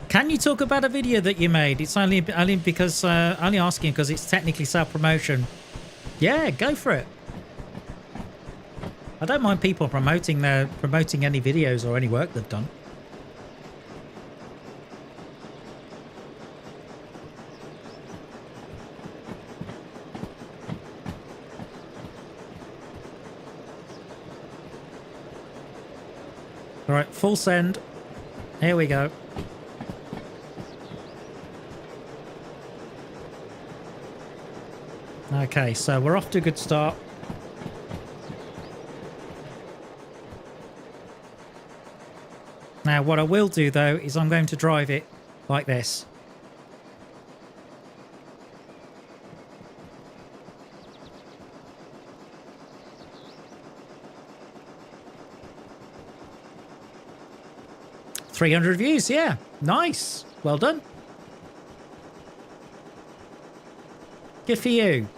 Can you talk about a video that you made? It's only because only asking because it's technically self-promotion. Yeah, go for it. I don't mind people promoting any videos or any work they've done. All right, full send. Here we go. Okay, so we're off to a good start. Now, what I will do, though, is I'm going to drive it like this. $300 views, yeah. Nice. Well done. Good for you.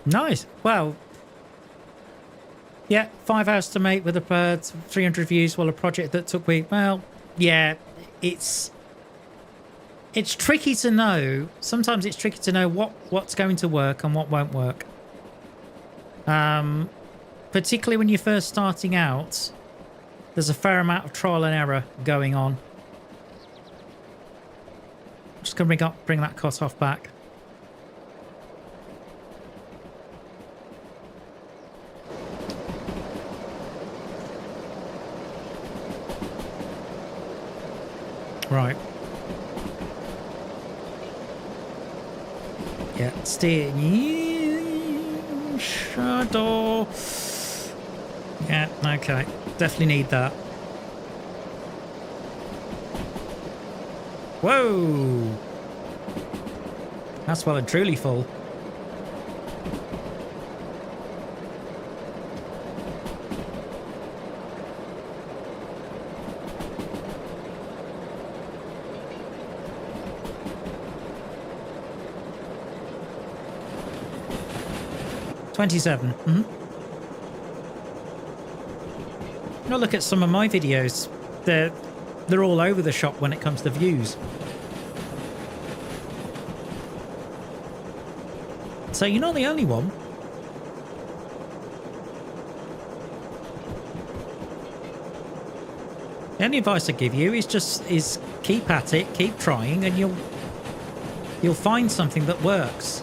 Nice. Well, yeah, 5 hours to make with a 300 views. Well, a project that took me, well, yeah, it's tricky to know. Sometimes it's tricky to know what's going to work and what won't work. Particularly when you're first starting out, there's a fair amount of trial and error going on. I'm just going to bring that cut-off back. Right. Yeah, steer. Shadow. Yeah, okay. Definitely need that. Whoa! That's well and truly full. 27. Now look at some of my videos. They're all over the shop when it comes to views. So you're not the only one. The only advice I give you is keep at it, keep trying, and you'll find something that works.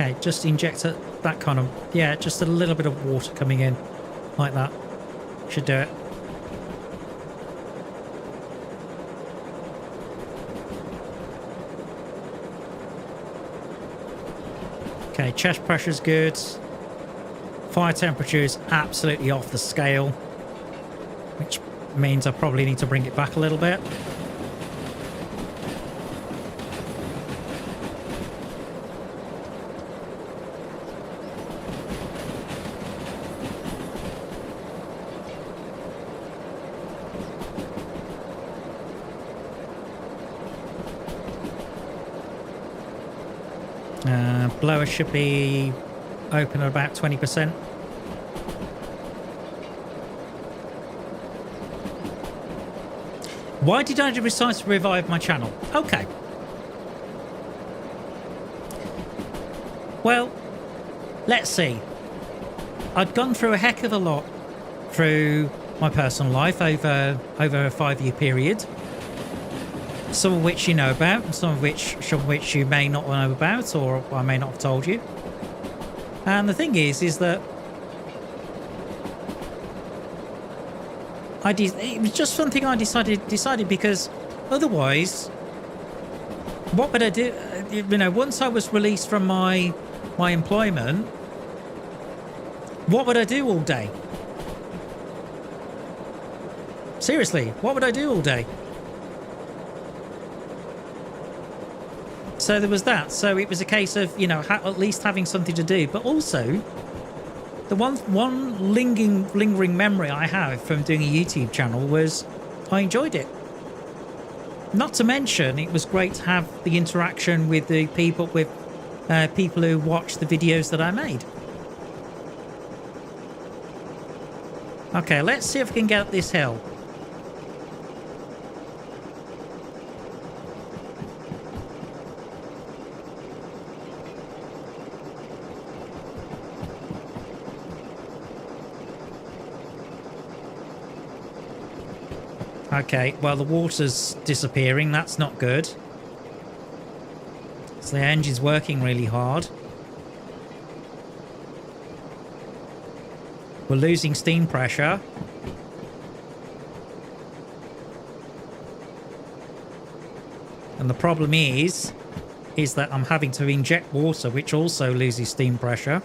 Okay, just inject that kind of, yeah, just a little bit of water coming in like that. Should do it. Okay, chest pressure's good. Fire temperature is absolutely off the scale, which means I probably need to bring it back a little bit. Blower should be open at about 20%. Why did I decide to revive my channel? Okay. Well, let's see. I'd gone through a heck of a lot through my personal life over a 5-year period. Some of which you know about, and some of which you may not know about, or I may not have told you. And the thing is that it was just something I decided because otherwise, what would I do? You know, once I was released from my employment, what would I do all day? Seriously, what would I do all day? So there was that. So it was a case of, you know, at least having something to do. But also, the one lingering memory I have from doing a YouTube channel was I enjoyed it. Not to mention, it was great to have the interaction with the people who watched the videos that I made. Okay, let's see if we can get up this hill. Okay, well, the water's disappearing. That's not good. So the engine's working really hard. We're losing steam pressure. And the problem is that I'm having to inject water, which also loses steam pressure.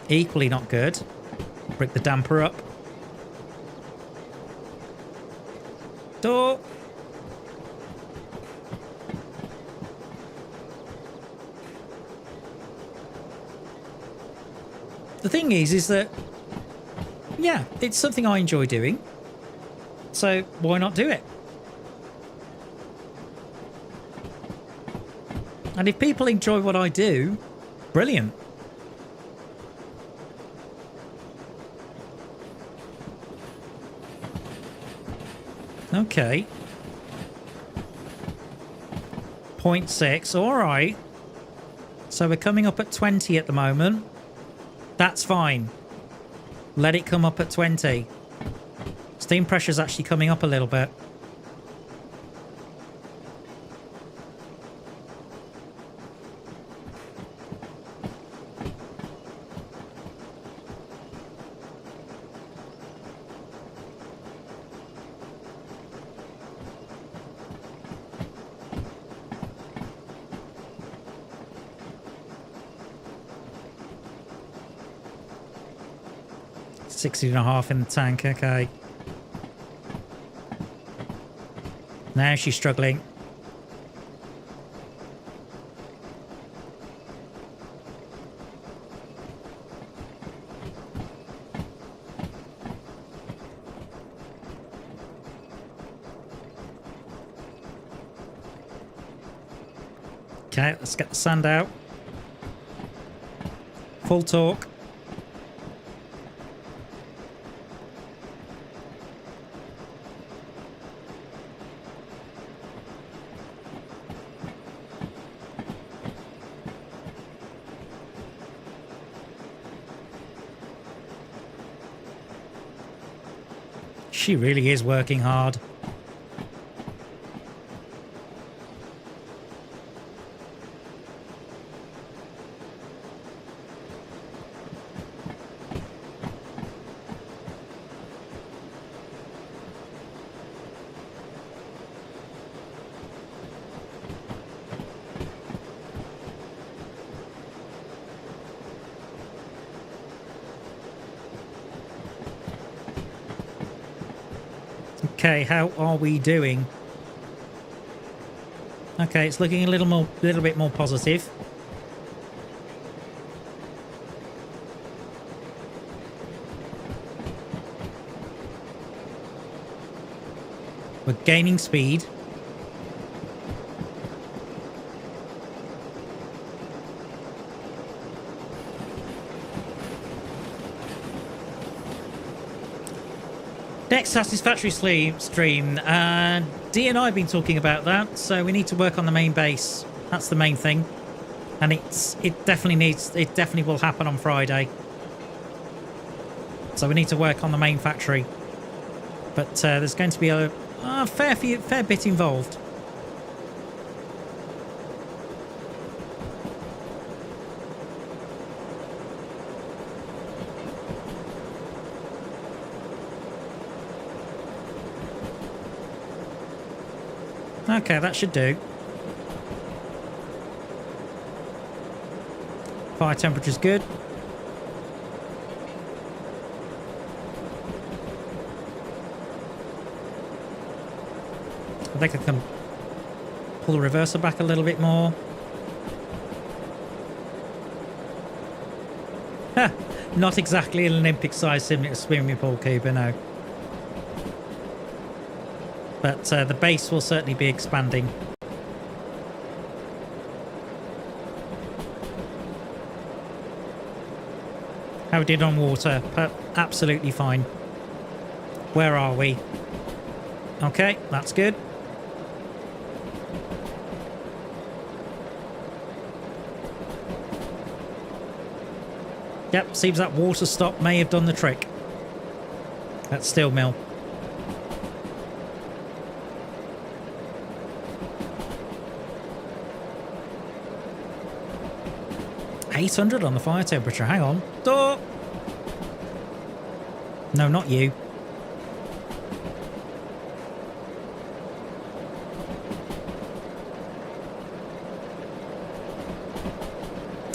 Equally not good. Break the damper up. Door. The thing is that, yeah, it's something I enjoy doing. So why not do it? And if people enjoy what I do, brilliant. Okay. 0.6, all right. So we're coming up at 20 at the moment. That's fine. Let it come up at 20. Steam pressure's actually coming up a little bit. $60.5 in the tank, okay. Now she's struggling. Okay, let's get the sand out. Full torque. She really is working hard. Okay, how are we doing? Okay, it's looking a little bit more positive. We're gaining speed. Next satisfactory stream. D and I have been talking about that, so we need to work on the main base. That's the main thing, and it definitely will happen on Friday. So we need to work on the main factory, but there's going to be a fair bit involved. Okay, that should do. Fire temperature's good. I think I can pull the reverser back a little bit more. Ha! Not exactly an Olympic-sized swimming pool, Cooper, no. But the base will certainly be expanding. How we did on water? Absolutely fine. Where are we? Okay, that's good. Yep, seems that water stop may have done the trick. That's steel mill. 800 on the fire temperature. Hang on. Door. No, not you.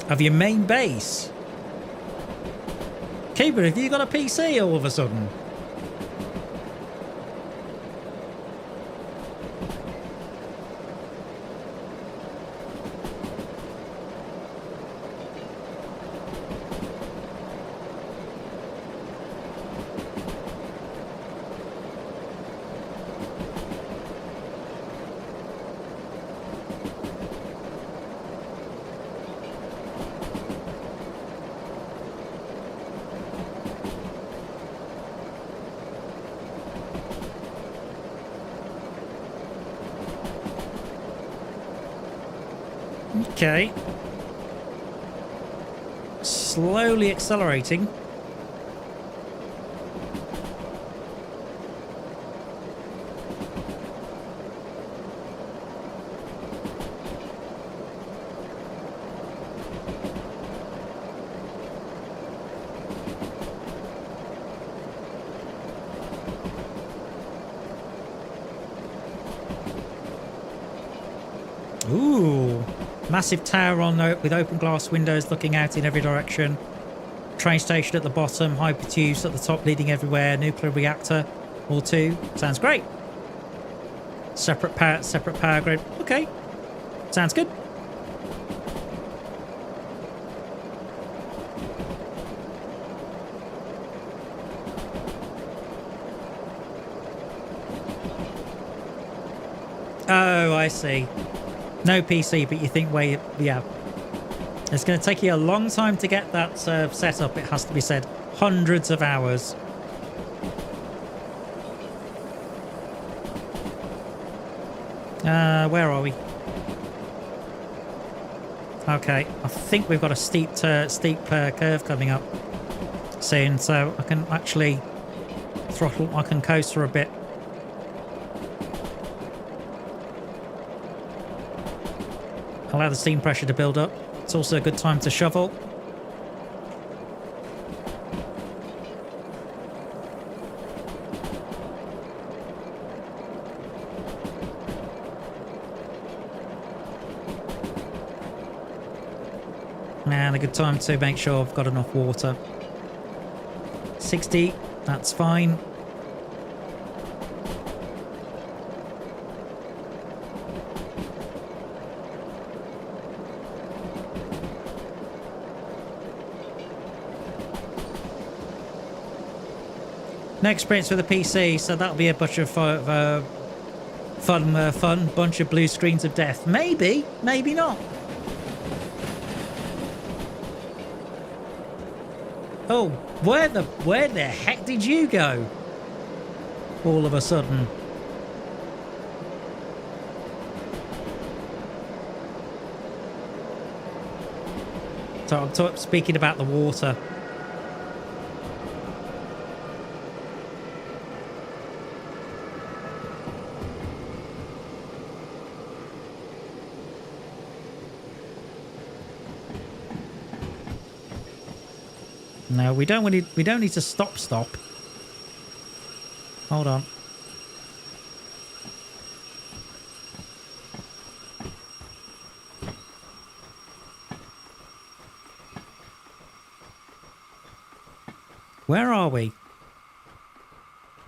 Of your main base. Keeper, have you got a PC all of a sudden? Okay. Slowly accelerating. Ooh. Massive tower on with open glass windows looking out in every direction. Train station at the bottom, hypertubes at the top leading everywhere, nuclear reactor or two. Sounds great. Separate power grid. Okay. Sounds good. Oh, I see. No PC, but you think, well, yeah. It's going to take you a long time to get that set up, it has to be said. Hundreds of hours. Where are we? Okay, I think we've got a steep curve coming up soon, so I can actually throttle, I can coast for a bit. Allow the steam pressure to build up. It's also a good time to shovel. And a good time to make sure I've got enough water. 60, that's fine. No experience with a PC, so that'll be a bunch of fun, bunch of blue screens of death. Maybe, maybe not. Oh, where the heck did you go? All of a sudden. So I'm speaking about the water. No, we don't need to stop. Hold on. Where are we?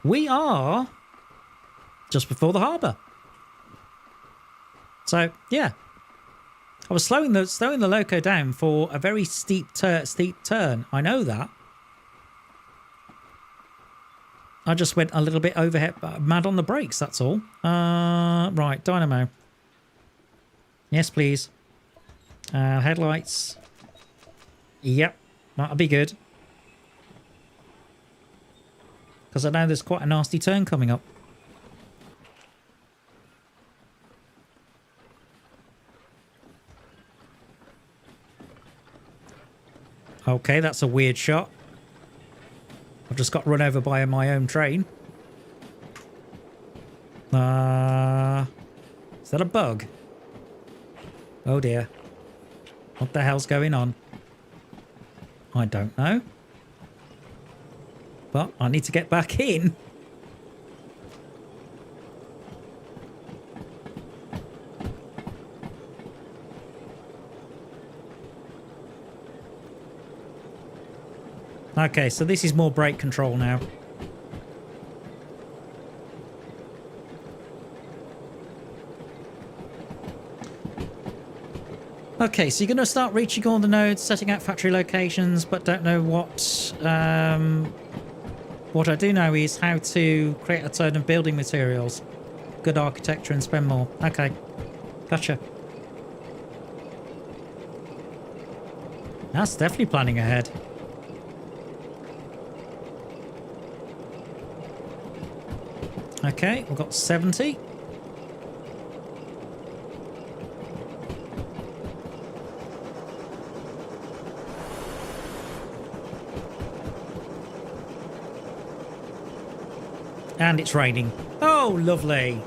We are just before the harbour. So, yeah. I was slowing the loco down for a very steep turn. I know that. I just went a little bit overhead, mad on the brakes, that's all. Right, dynamo. Yes, please. Headlights. Yep, that'll be good. Because I know there's quite a nasty turn coming up. Okay, that's a weird shot. I've just got run over by my own train. Is that a bug? Oh dear. What the hell's going on? I don't know. But I need to get back in. Okay, so this is more brake control now. Okay, so you're going to start reaching all the nodes, setting out factory locations, but don't know what... what I do know is how to create a ton of building materials. Good architecture and spend more. Okay, gotcha. That's definitely planning ahead. Okay, we've got 70. And it's raining. Oh, lovely.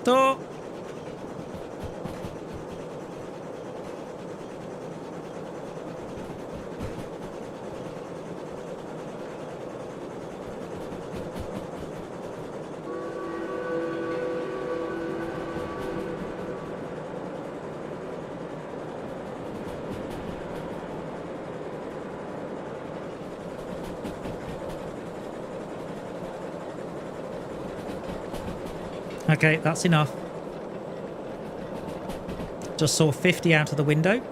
Door. Okay, that's enough. Just saw 50 out of the window.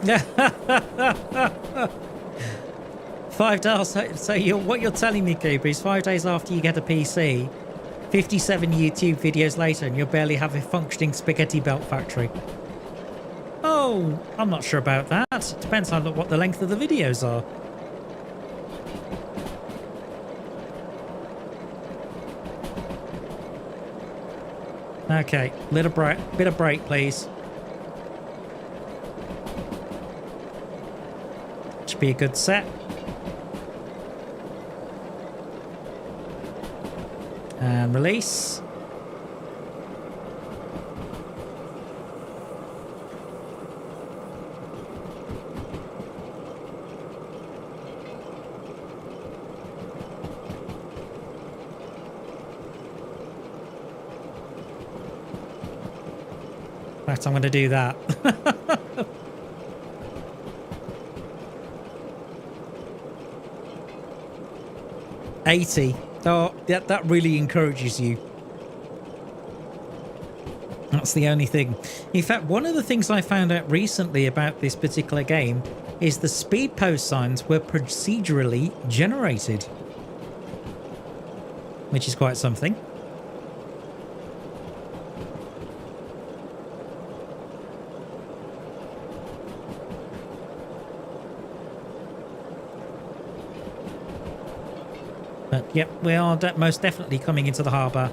5 days. So what you're telling me, Cooper, is 5 days after you get a PC, 57 YouTube videos later, and you'll barely have a functioning spaghetti belt factory. Oh, I'm not sure about that. It depends on what the length of the videos are. Okay, bit of break, please. Should be a good set. And release. In fact, I'm going to do that. $80. Oh, that really encourages you. That's the only thing. In fact, one of the things I found out recently about this particular game is the speed post signs were procedurally generated, which is quite something. But yep, we are most definitely coming into the harbour,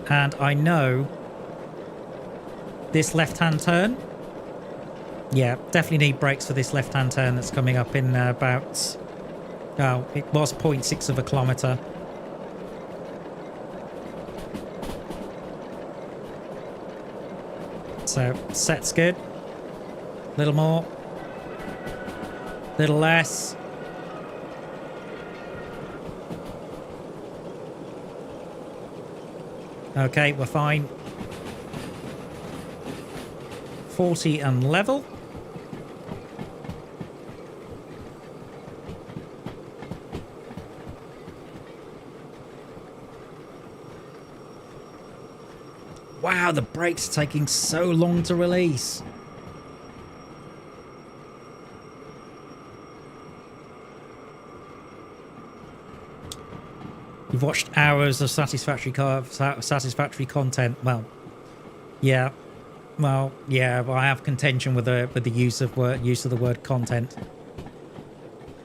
and I know this left-hand turn. Yeah, definitely need brakes for this left-hand turn that's coming up in about, oh, it was 0.6 of a kilometre. So set's good. A little more, a little less. Okay, we're fine. 40 and level. Wow, the brakes are taking so long to release. You've watched hours of satisfactory content. Well, yeah. Well, yeah. Well, I have contention with the use of the word content.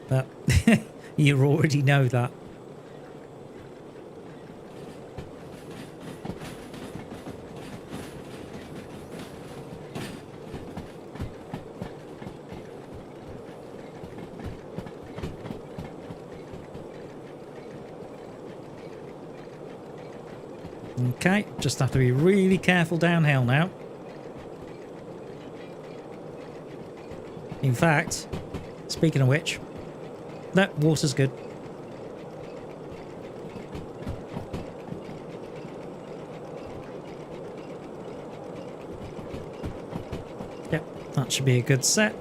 But you already know that. Okay, just have to be really careful downhill now. In fact, speaking of which, that water's good. Yep, that should be a good set.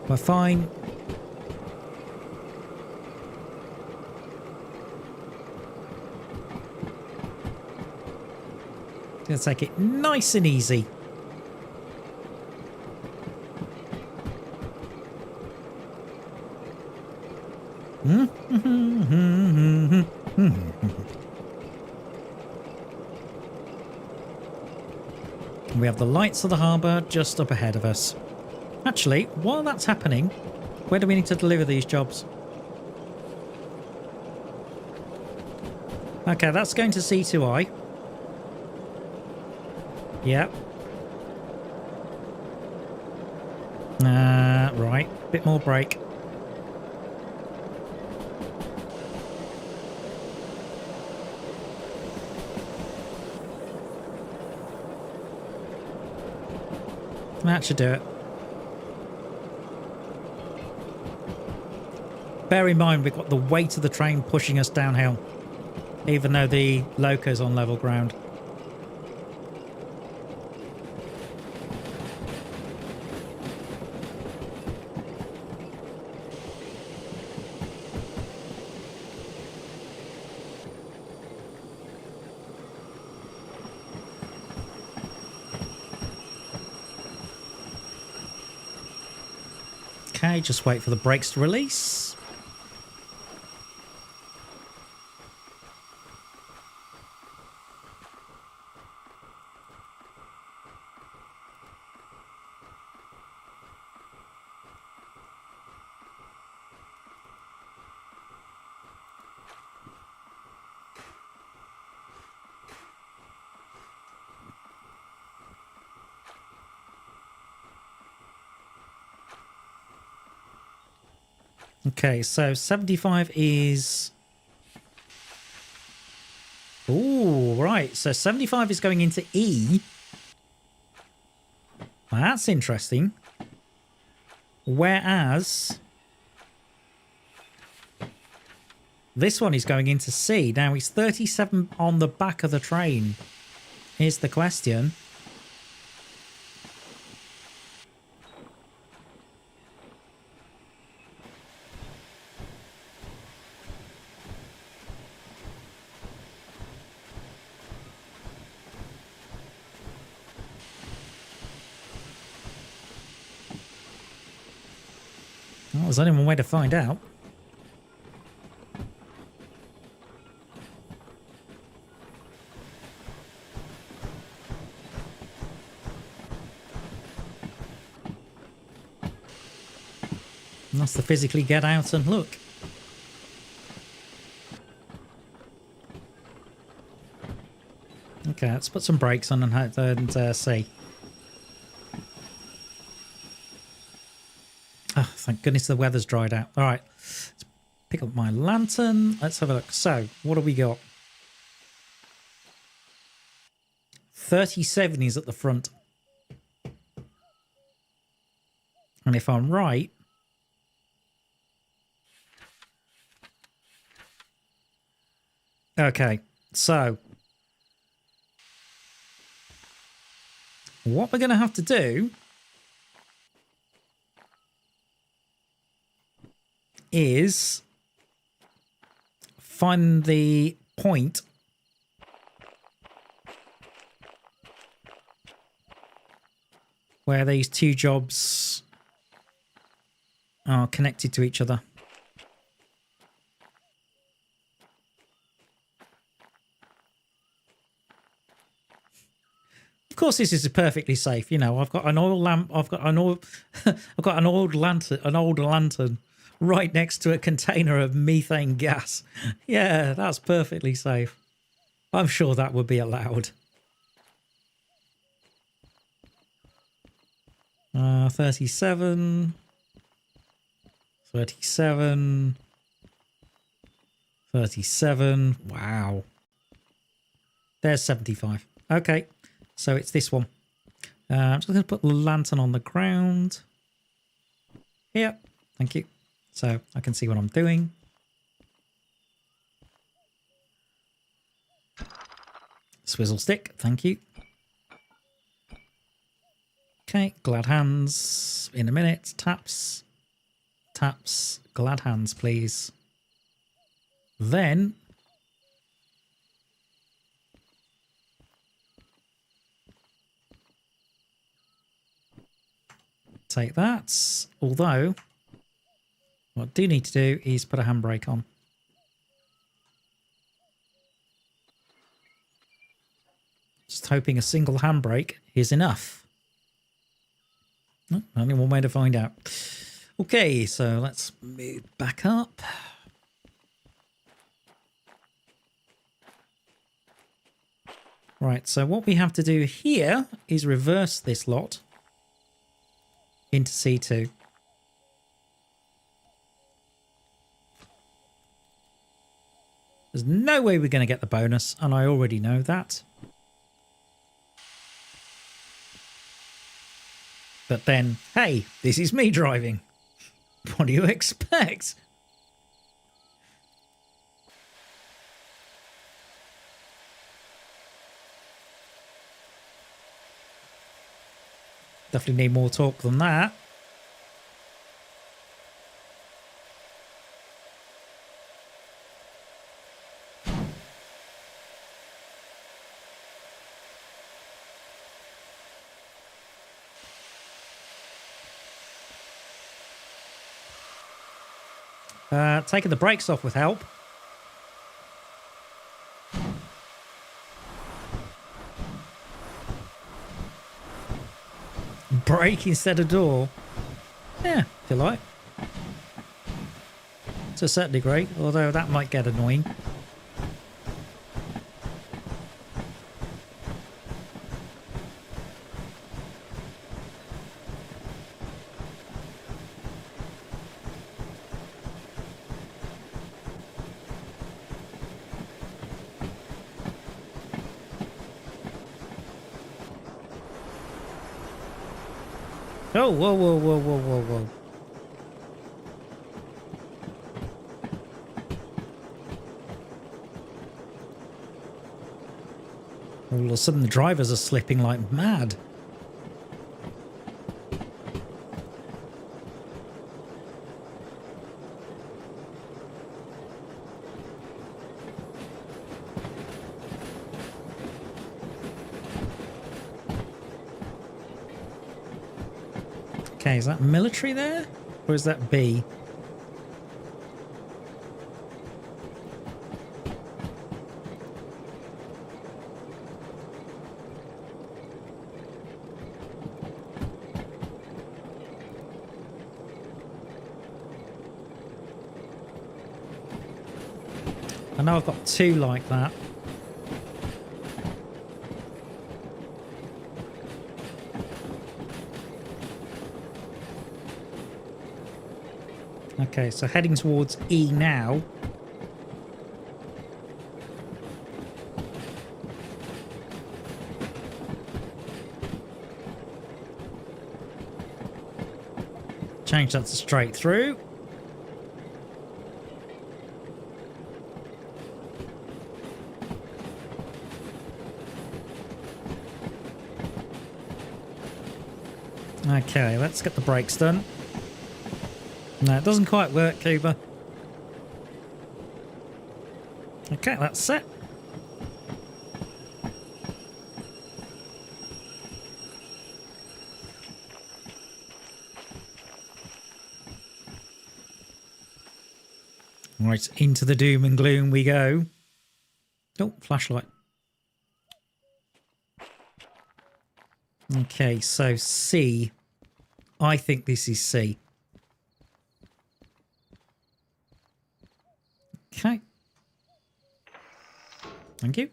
We're fine. Gonna take it nice and easy. We have the lights of the harbour just up ahead of us. Actually, while that's happening, where do we need to deliver these jobs? Okay, that's going to C2I. Yep. Right. Bit more brake. That should do it. Bear in mind, we've got the weight of the train pushing us downhill, even though the loco's on level ground. Okay, just wait for the brakes to release. Okay, so 75 is... Ooh, right. So 75 is going into E. Well, that's interesting. Whereas this one is going into C. Now, he's 37 on the back of the train. Here's the question. Well, there's only one way to find out. And that's to physically get out and look. Okay, let's put some brakes on and see. Oh, thank goodness the weather's dried out. All right, let's pick up my lantern. Let's have a look. So, what have we got? 37 is at the front. And if I'm right... Okay, so... what we're going to have to do... is... find the point... where these two jobs... are connected to each other. Of course, this is perfectly safe. You know, I've got an oil lamp. I've got an oil. I've got an old lantern. An old lantern right next to a container of methane gas. Yeah, that's perfectly safe. I'm sure that would be allowed. 37. 37. 37. Wow. There's 75. Okay. So it's this one. I'm just going to put the lantern on the ground. Yeah. Thank you. So I can see what I'm doing. Swizzle stick. Thank you. Okay. Glad hands. In a minute. Taps. Taps. Glad hands, please. Then take that. Although what I do need to do is put a handbrake on. Just hoping a single handbrake is enough. Oh, only one way to find out. Okay, so let's move back up. Right, so what we have to do here is reverse this lot into C2. There's no way we're going to get the bonus, and I already know that. But then, hey, this is me driving. What do you expect? Definitely need more torque than that. Taking the brakes off with help. Brake instead of door. Yeah, if you like. To a certain degree, although that might get annoying. Oh, whoa, whoa, whoa, whoa, whoa, whoa. All of a sudden the drivers are slipping like mad. Okay, is that military there? Or is that B? I know I've got two like that. Okay, so heading towards E now. Change that to straight through. Okay, let's get the brakes done. No, it doesn't quite work, Cuba. Okay, that's set. Right, into the doom and gloom we go. Oh, flashlight. Okay, so C. I think this is C. Okay. Thank you.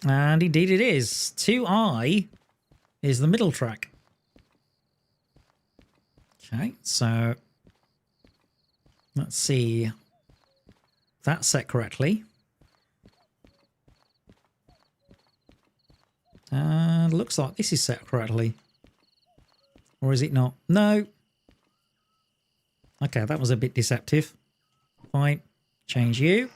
And indeed it is. 2I is the middle track. Okay, so let's see. That's set correctly. And looks like this is set correctly. Or is it not? No. Okay, that was a bit deceptive. Fine. Change you.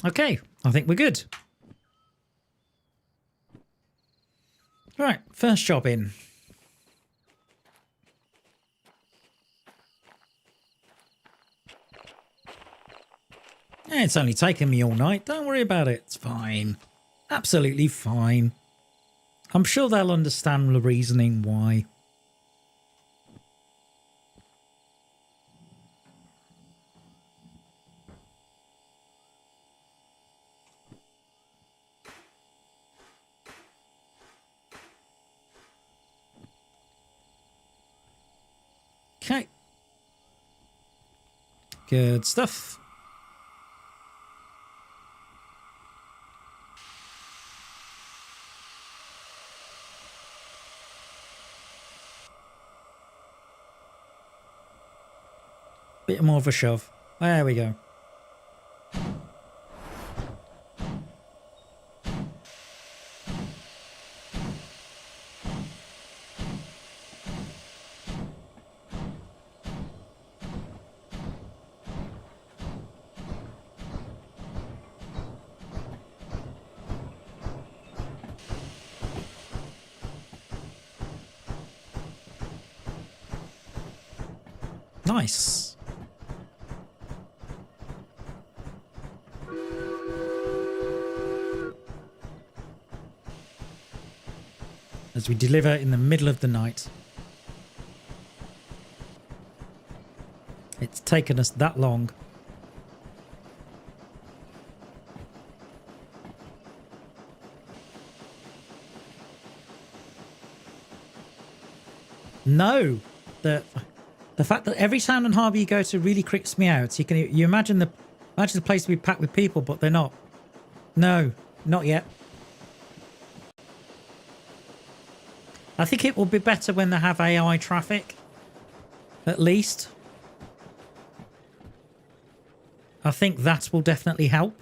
Okay, I think we're good. Right, first job in. Yeah, it's only taken me all night. Don't worry about it. It's fine. Absolutely fine. I'm sure they'll understand the reasoning why. Okay. Good stuff. Bit more of a shove. There we go. Nice. As we deliver in the middle of the night. It's taken us that long. No, the fact that every town and harbour you go to really creeps me out. You imagine the place to be packed with people, but they're not. No, not yet. I think it will be better when they have AI traffic. At least. I think that will definitely help.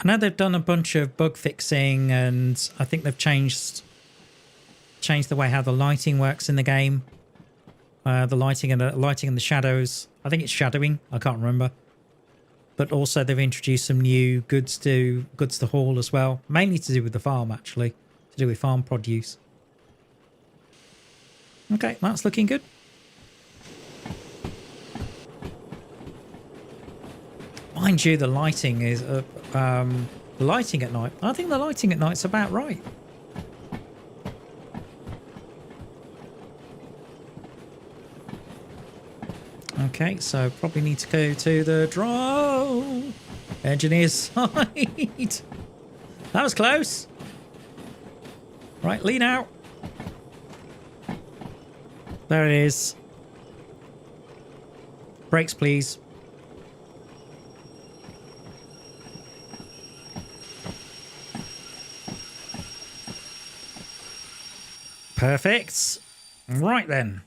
I know they've done a bunch of bug fixing, and I think they've changed the way how the lighting works in the game. The lighting and the shadows. I think it's shadowing. I can't remember. But also they've introduced some new goods to haul as well, mainly to do with the farm, actually, to do with farm produce. Okay, that's looking good. Mind you, the lighting is lighting at night. I think the lighting at night's about right. Okay, so probably need to go to the draw. Engineer's side. That was close. Right, lean out. There it is. Brakes, please. Perfect. Right then.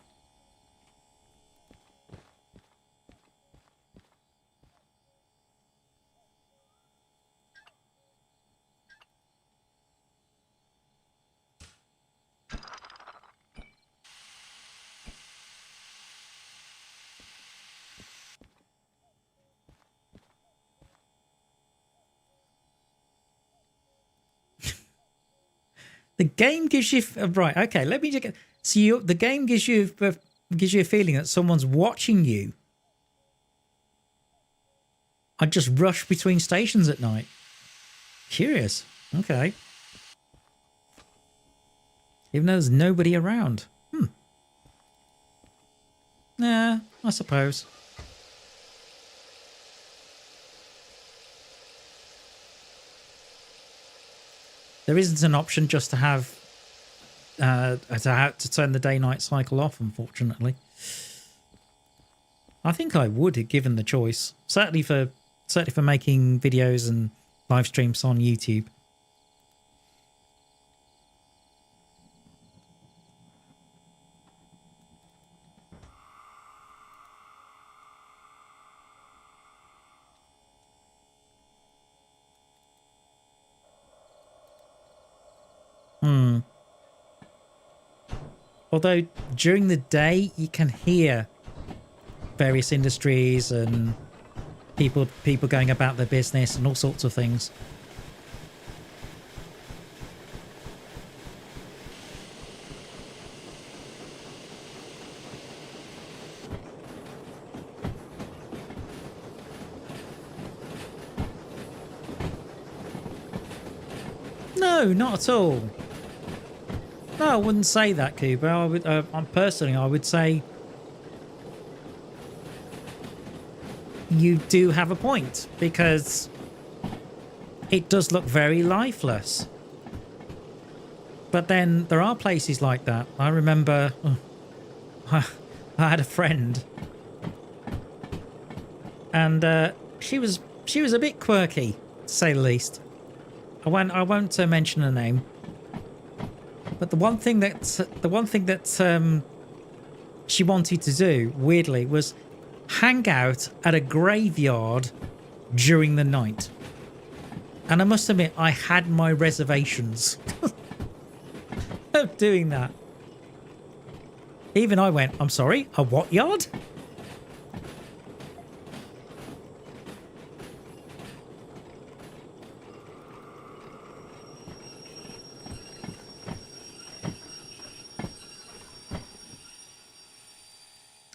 The game gives you right. Okay, let me just get. So the game gives you a feeling that someone's watching you. I just rush between stations at night. Curious. Okay. Even though there's nobody around. Yeah, I suppose. There isn't an option just to have to turn the day-night cycle off, unfortunately. I think I would, given the choice. Certainly for making videos and live streams on YouTube. Although during the day you can hear various industries and people going about their business and all sorts of things. No, not at all. No, I wouldn't say that, Cooper. I would, personally, I would say you do have a point, because it does look very lifeless. But then there are places like that. I remember I had a friend, and she was a bit quirky, to say the least. I won't mention her name. But the one thing that she wanted to do, weirdly, was hang out at a graveyard during the night. And I must admit, I had my reservations of doing that. Even I went, I'm sorry, a what yard?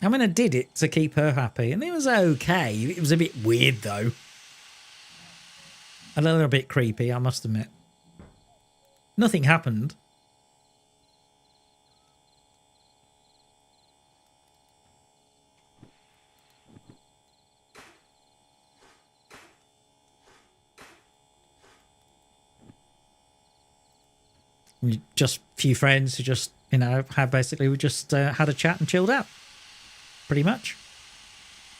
I mean, I did it to keep her happy, and it was okay. It was a bit weird, though. A little bit creepy, I must admit. Nothing happened. Just a few friends who just, you know, had basically we just had a chat and chilled out. Pretty much.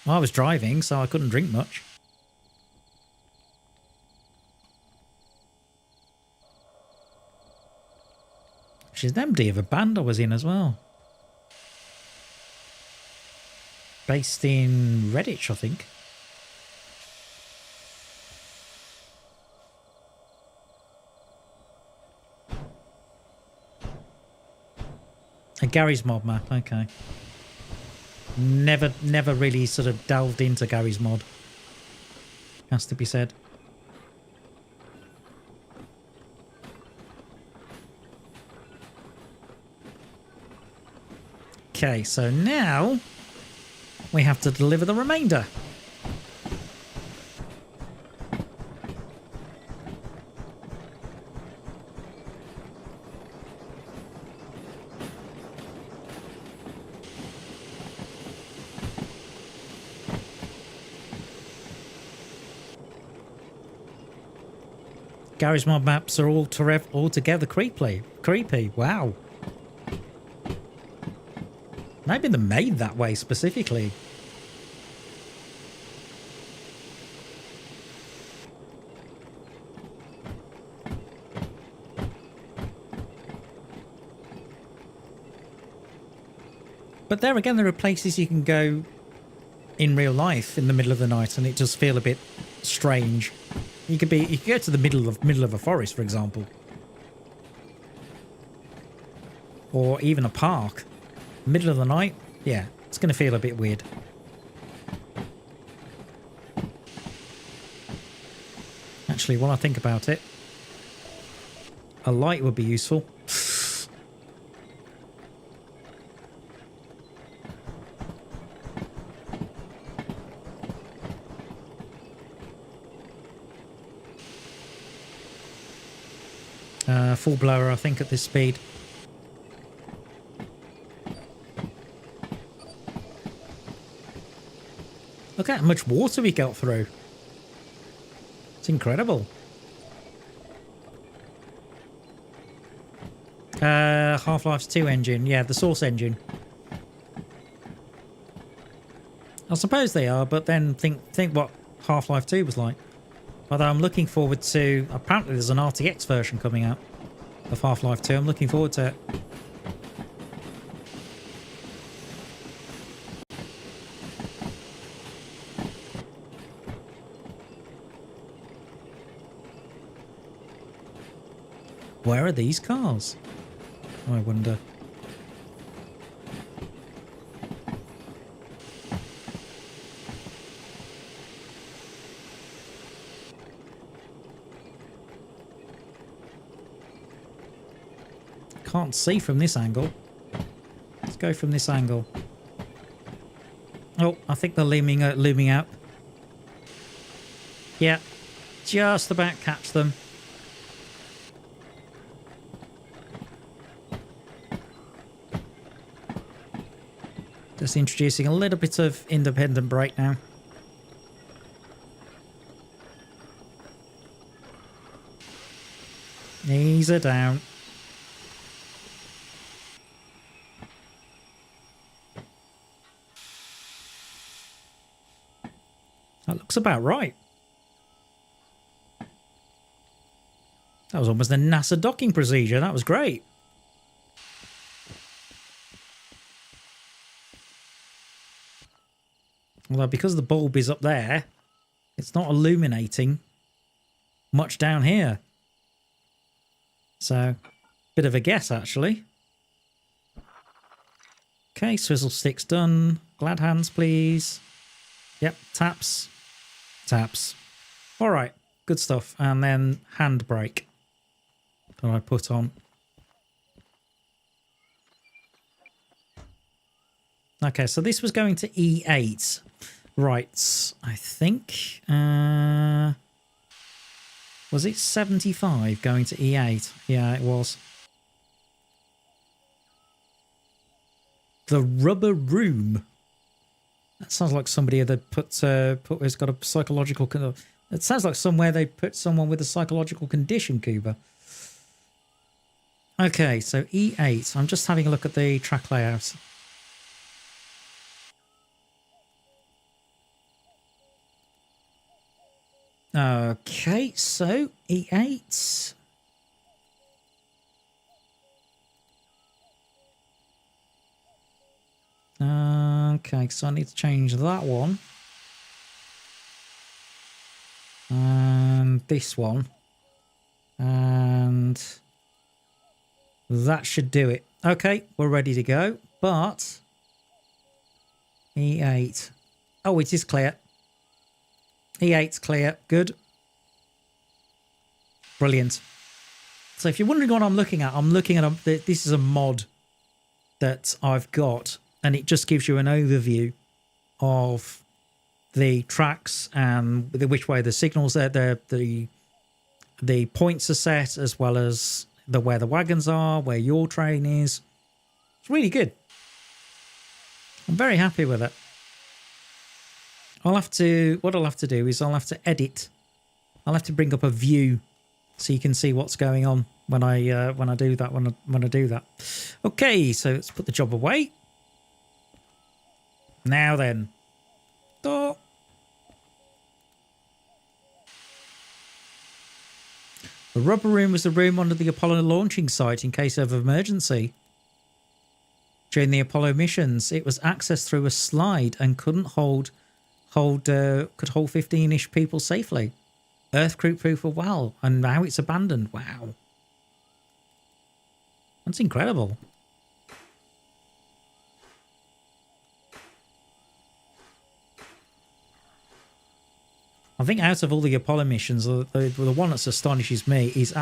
Well, I was driving, so I couldn't drink much. She's empty of a band I was in as well. Based in Redditch, I think. A Gary's Mod map, okay. Never really sort of delved into Gary's Mod. Has to be said. Okay, so now we have to deliver the remainder. Gary's Mod maps are altogether creepy. Wow. Maybe they're made that way specifically. But there again, there are places you can go in real life in the middle of the night and it does feel a bit strange. You could go to the middle of a forest, for example. Or even a park. Middle of the night, yeah, it's going to feel a bit weird. Actually, while I think about it, a light would be useful. Full blower, I think, at this speed. Look at how much water we got through. It's incredible. Half-Life 2 engine. Yeah, the source engine. I suppose they are, but then think what Half-Life 2 was like. Although I'm looking forward to... Apparently there's an RTX version coming out of Half-Life 2. I'm looking forward to it. Where are these cars? I wonder. Can't see from this angle. Let's go from this angle. Oh, I think they're looming out. Yeah, just about catch them. Just introducing a little bit of independent brake now. Ease her down. That looks about right. That was almost a NASA docking procedure. That was great. Although because the bulb is up there, it's not illuminating much down here. So, bit of a guess actually. Okay, swizzle sticks done. Glad hands, please. Yep, taps. Taps. All right, good stuff. And then handbrake that I put on. Okay, so this was going to E8. Right, I think. Was it 75 going to E8? Yeah, it was. The rubber room. That sounds like somebody that has got a psychological. It sounds like somewhere they put someone with a psychological condition, Cuba. Okay, so E8. I'm just having a look at the track layout. Okay, so E8. Okay, so I need to change that one. And this one. And that should do it. Okay, we're ready to go. But E8. Oh, it is clear. E8's clear. Good. Brilliant. So if you're wondering what I'm looking at, this is a mod that I've got, and it just gives you an overview of the tracks and which way the signals are, the points are set, as well as where the wagons are, where your train is. It's really good. I'm very happy with it. What I'll have to do is I'll have to edit. I'll have to bring up a view so you can see what's going on when I do that. Okay, so let's put the job away. Now then. Oh. The rubber room was the room under the Apollo launching site in case of emergency. During the Apollo missions, it was accessed through a slide and could hold 15-ish people safely. Earth crew proof of well, and now it's abandoned. Wow. That's incredible. I think out of all the Apollo missions, the one that astonishes me is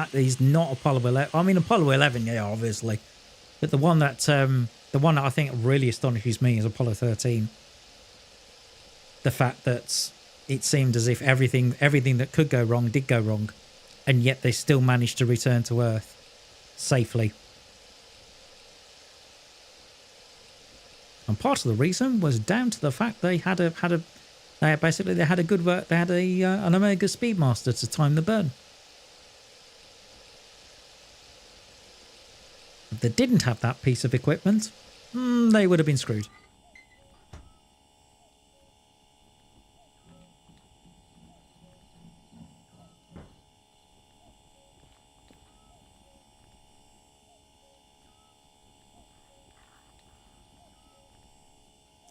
not Apollo 11. I mean, Apollo 11, yeah, obviously. But the one that I think really astonishes me is Apollo 13. The fact that it seemed as if everything that could go wrong did go wrong, and yet they still managed to return to Earth safely. And part of the reason was down to the fact they had an Omega Speedmaster to time the burn. If they didn't have that piece of equipment, they would have been screwed.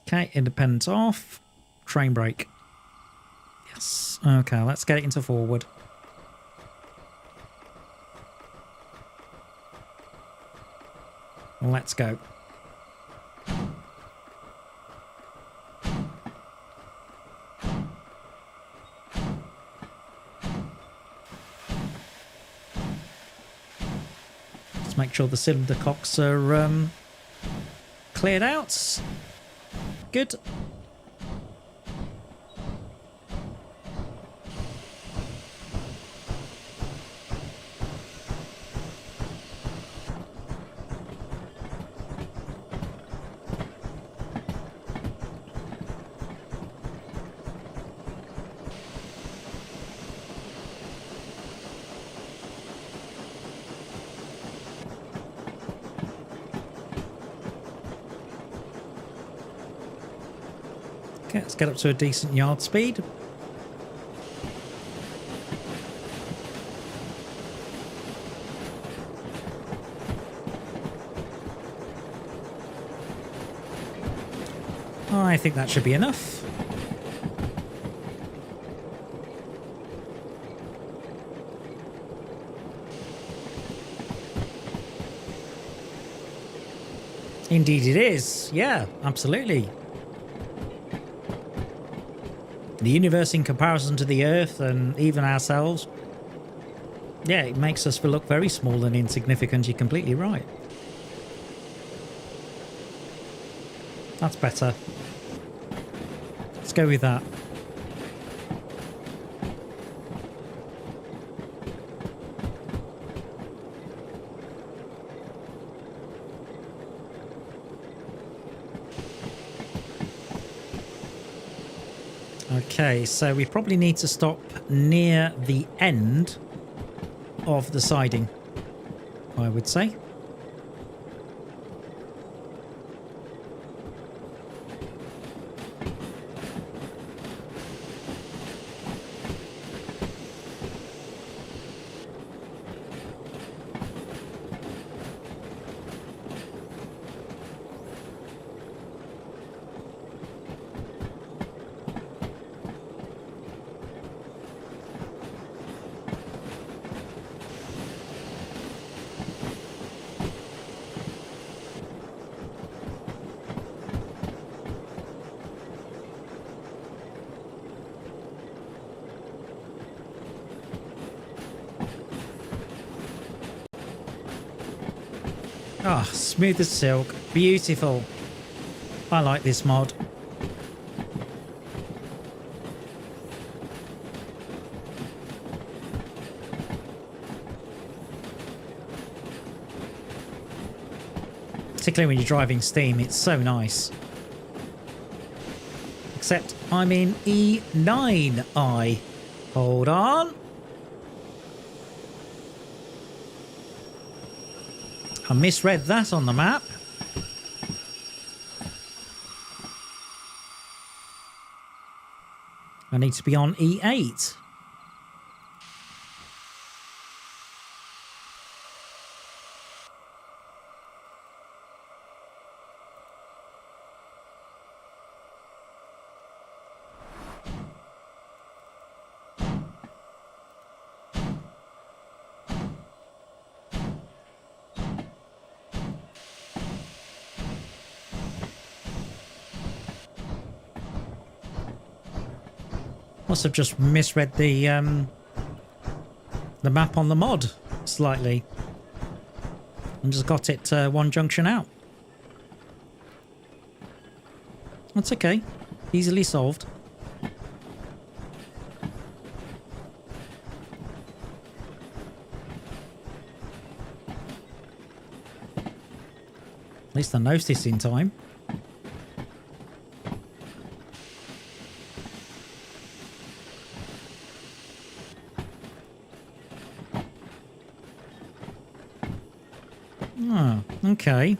Okay, independence off. Train brake. Yes. Okay, let's get it into forward. Let's go. Let's make sure the cylinder cocks are cleared out. Good. Okay, let's get up to a decent yard speed. I think that should be enough. Indeed it is. Yeah, absolutely. The universe in comparison to the Earth and even ourselves, yeah, it makes us look very small and insignificant. You're completely right. That's better. Let's go with that. Okay, so we probably need to stop near the end of the siding, I would say. Ah, oh, smooth as silk. Beautiful. I like this mod. Particularly when you're driving Steam, it's so nice. Except I'm in E9I. Hold on. I misread that on the map. I need to be on E8. Must have just misread the map on the mod slightly and just got it one junction out. That's okay. Easily solved. At least I noticed in time. Oh, okay.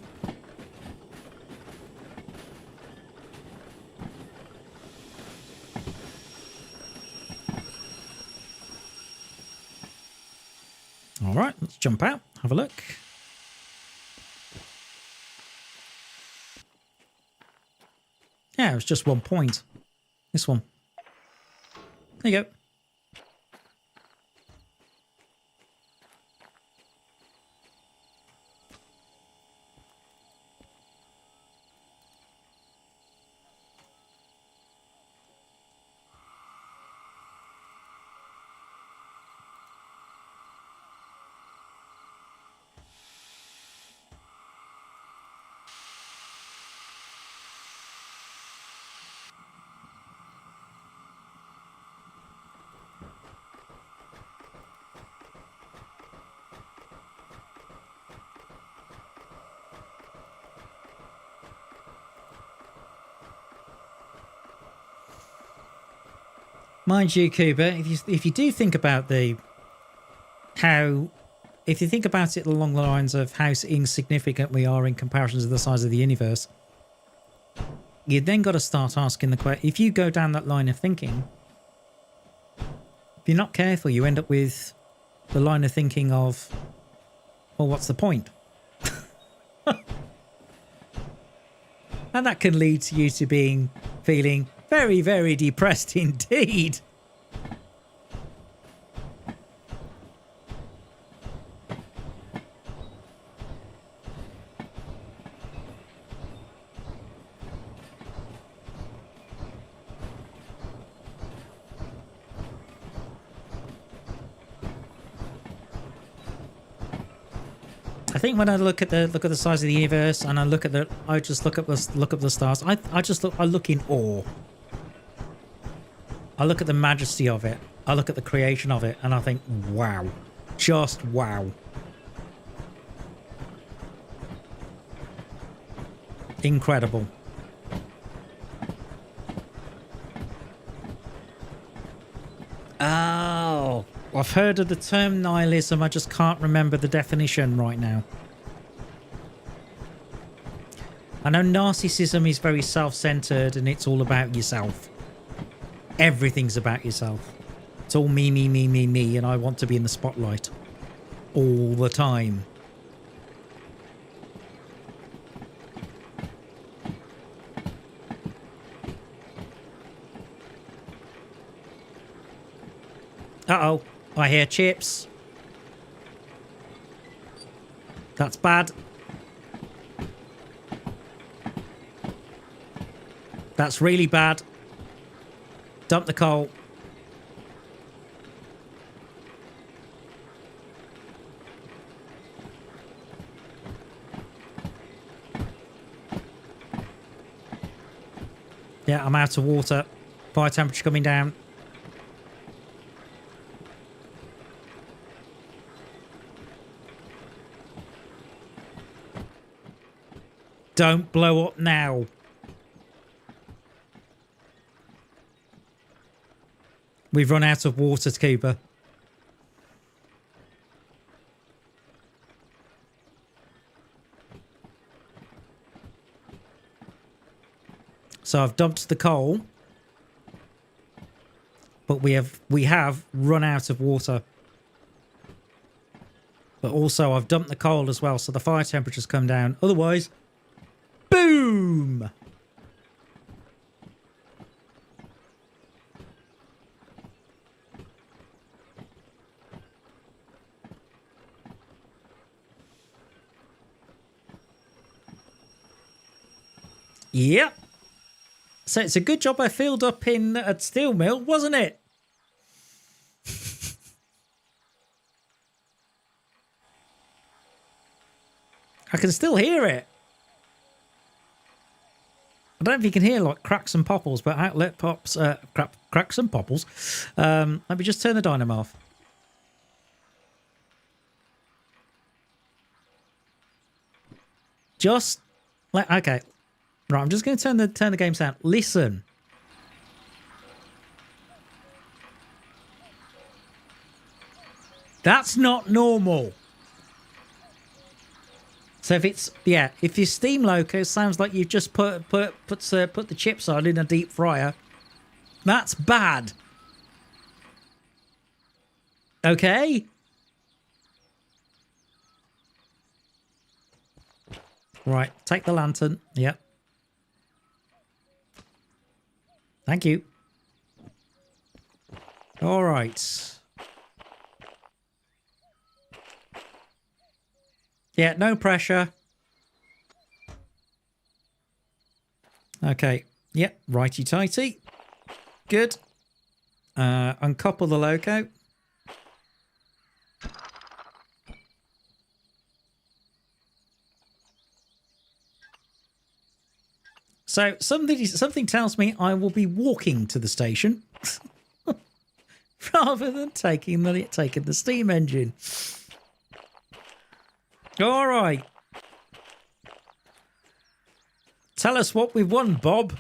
All right, let's jump out, have a look. Yeah, it was just 1 point. This one. There you go. Mind you, Cooper, if you do think about if you think about it along the lines of how insignificant we are in comparison to the size of the universe, you then got to start asking the question. If you go down that line of thinking, if you're not careful, you end up with the line of thinking of, well, what's the point? And that can lead to you to feeling very, very depressed indeed. think when I look at the size of the universe and I just look at the stars. I look in awe. I look at the majesty of it. I look at the creation of it, and I think, wow, just wow. Incredible. Oh, I've heard of the term nihilism. I just can't remember the definition right now. I know narcissism is very self-centered and it's all about yourself. Everything's about yourself. It's all me, me, me, me, me, and I want to be in the spotlight all the time. Uh-oh, I hear chips. That's bad. That's really bad. Dump the coal. Yeah, I'm out of water. Fire temperature coming down. Don't blow up now. We've run out of water, Cooper. So I've dumped the coal, but we have run out of water. But also I've dumped the coal as well, so the fire temperature's come down. Otherwise, boom! Yep. So it's a good job I filled up in at steel mill, wasn't it? I can still hear it. I don't know if you can hear like cracks and popples, but outlet pops, cracks and popples. Let me just turn the dynamo off. Okay. Right, I'm just going to turn the game sound. Listen. That's not normal. So if your steam loco sounds like you've just put the chips on in a deep fryer, that's bad. Okay? Right, take the lantern. Yep. Thank you. All right. Yeah, no pressure. Okay. Yep, righty-tighty. Good. Uncouple the loco. So something tells me I will be walking to the station rather than taking the steam engine. All right. Tell us what we've won, Bob.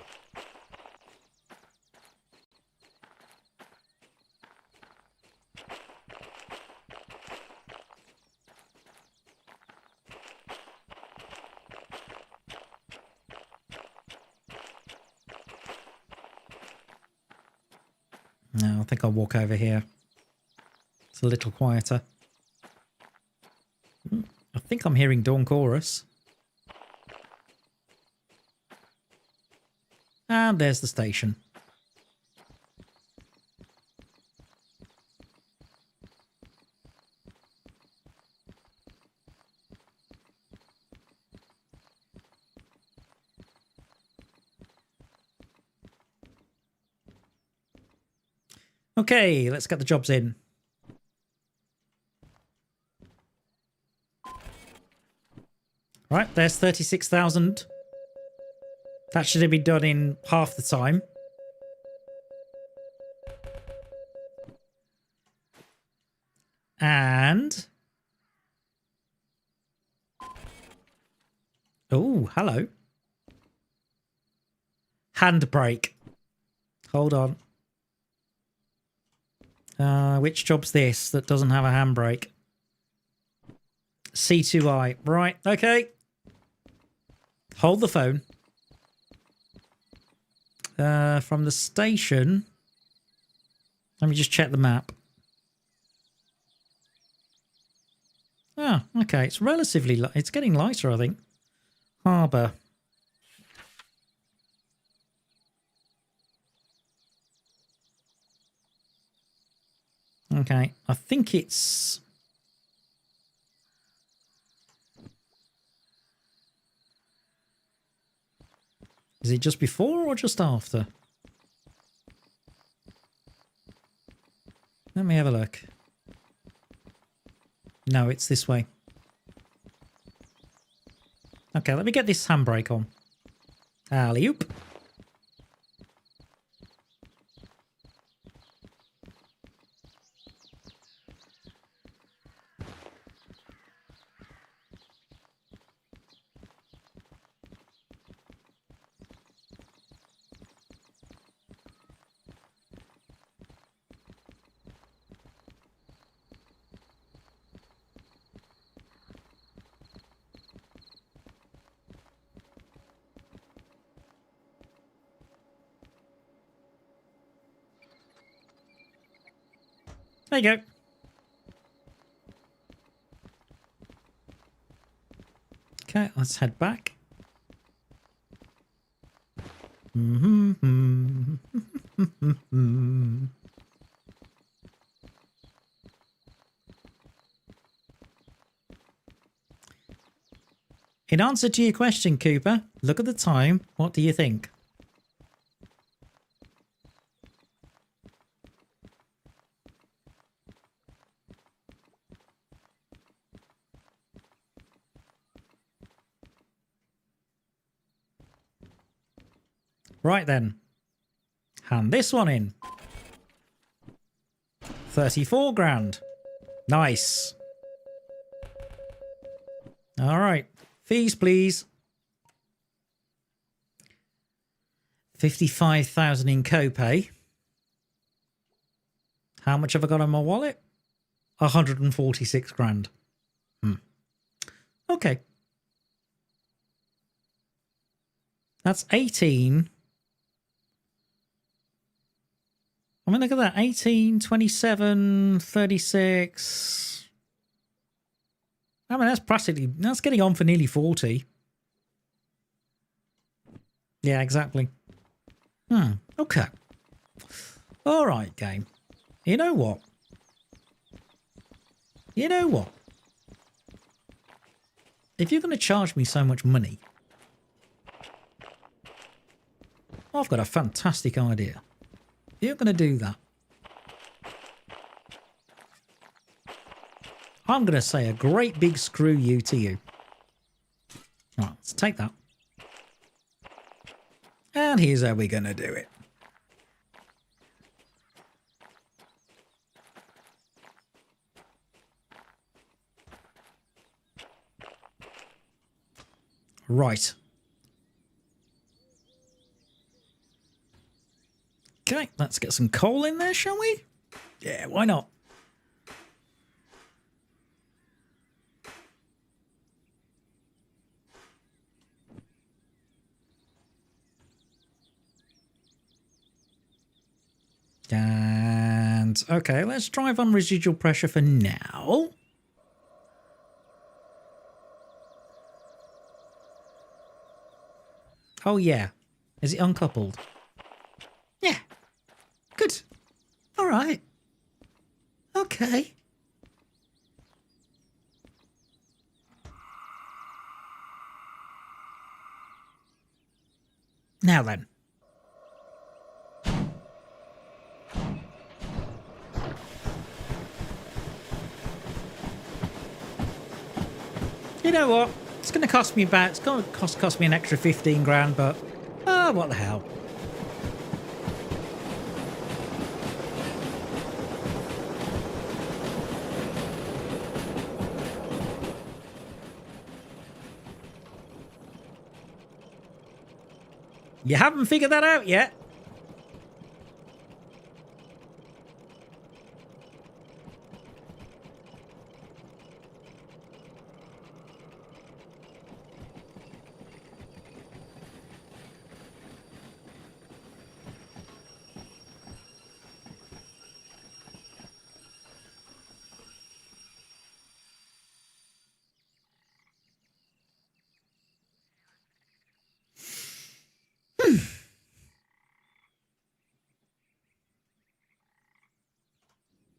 No, I think I'll walk over here. It's a little quieter. I think I'm hearing Dawn Chorus. And there's the station. Okay, let's get the jobs in. Right, there's 36,000. That should have been done in half the time. And... oh, hello. Handbrake. Hold on. Which job's this that doesn't have a handbrake? C2I. Right, okay. Hold the phone. From the station... let me just check the map. Ah, okay. It's relatively... it's getting lighter, I think. Harbour. Okay. I think it's... is it just before or just after? Let me have a look. No, it's this way. Okay, let me get this handbrake on. Alley-oop. There you go. Okay, let's head back. In answer to your question, Cooper, look at the time. What do you think? Right then. Hand this one in. 34 grand. Nice. All right. Fees, please. 55,000 in copay. How much have I got on my wallet? 146 grand. Okay. That's 18. I mean, look at that. 18, 27, 36. I mean, that's getting on for nearly 40. Yeah, exactly. Okay. All right, game. You know what? You know what? If you're going to charge me so much money, I've got a fantastic idea. If you're going to do that, I'm going to say a great big screw you to you. Right, let's take that. And here's how we're going to do it. Right. Okay, let's get some coal in there, shall we? Yeah, why not? And, okay, let's drive on residual pressure for now. Oh, yeah. Is it uncoupled? Yeah. Good. All right. Okay. Now then. You know what? It's going to cost me about, it's going to cost me an extra 15 grand, but what the hell. You haven't figured that out yet?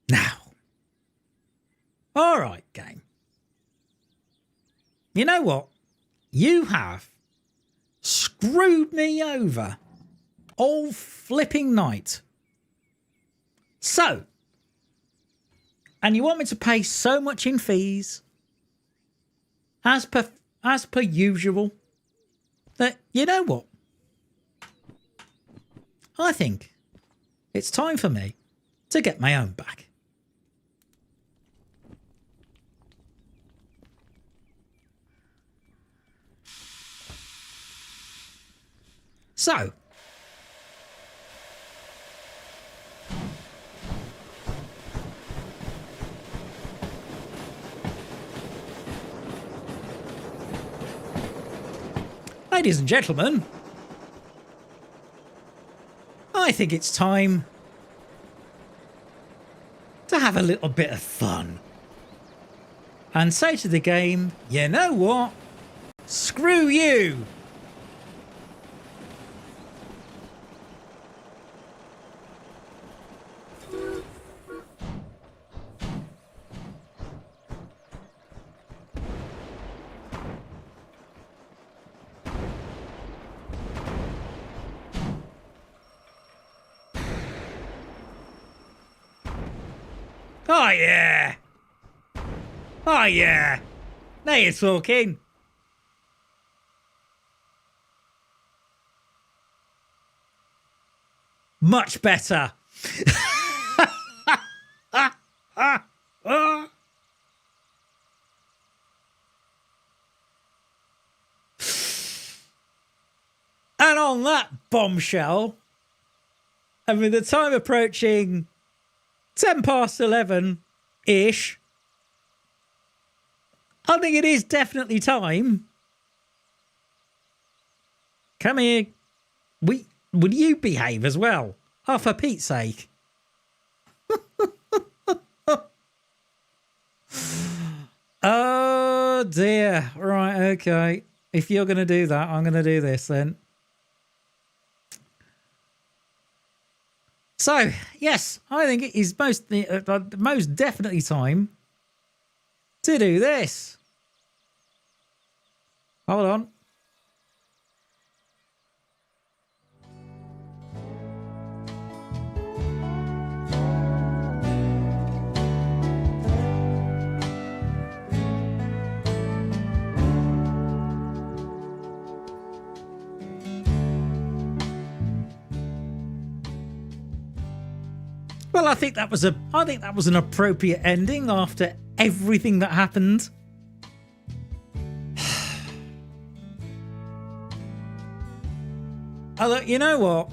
Now. All right, game. You know what? You have screwed me over all flipping night. So, and you want me to pay so much in fees, as per usual, that, you know what? I think it's time for me to get my own back. So, ladies and gentlemen, I think it's time to have a little bit of fun and say to the game, you know what? Screw you. Oh, yeah. Oh, yeah. Now you're talking. Much better. And on that bombshell, and with the time approaching 11:10-ish, I think it is definitely time. Come here. Would you behave as well? Oh, for Pete's sake. Oh, dear. Right, okay. If you're going to do that, I'm going to do this then. So, yes, I think it is most definitely time to do this. Hold on. Well, I think that was an appropriate ending after everything that happened. Oh, look, you know what?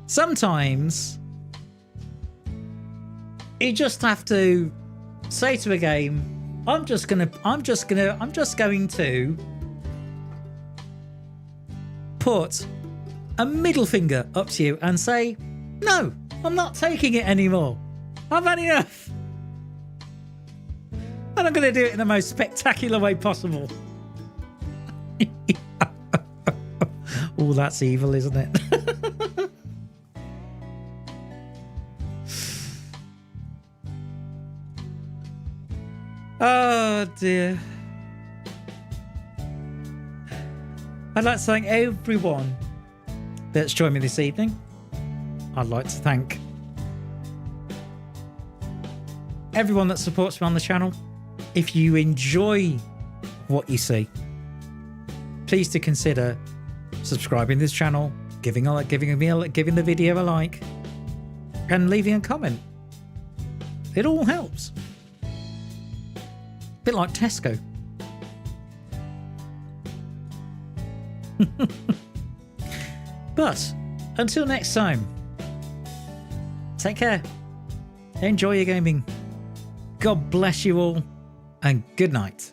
Sometimes you just have to say to a game, I'm just going to put a middle finger up to you and say, no, I'm not taking it anymore. I've had enough. And I'm going to do it in the most spectacular way possible. Oh, that's evil, isn't it? Oh, dear. I'd like to thank everyone that's joined me this evening. I'd like to thank everyone that supports me on the channel. if you enjoy what you see, please do consider subscribing to this channel, giving the video a like, and leaving a comment. It all helps. A bit like Tesco. But until next time, take care. Enjoy your gaming. God bless you all, and good night.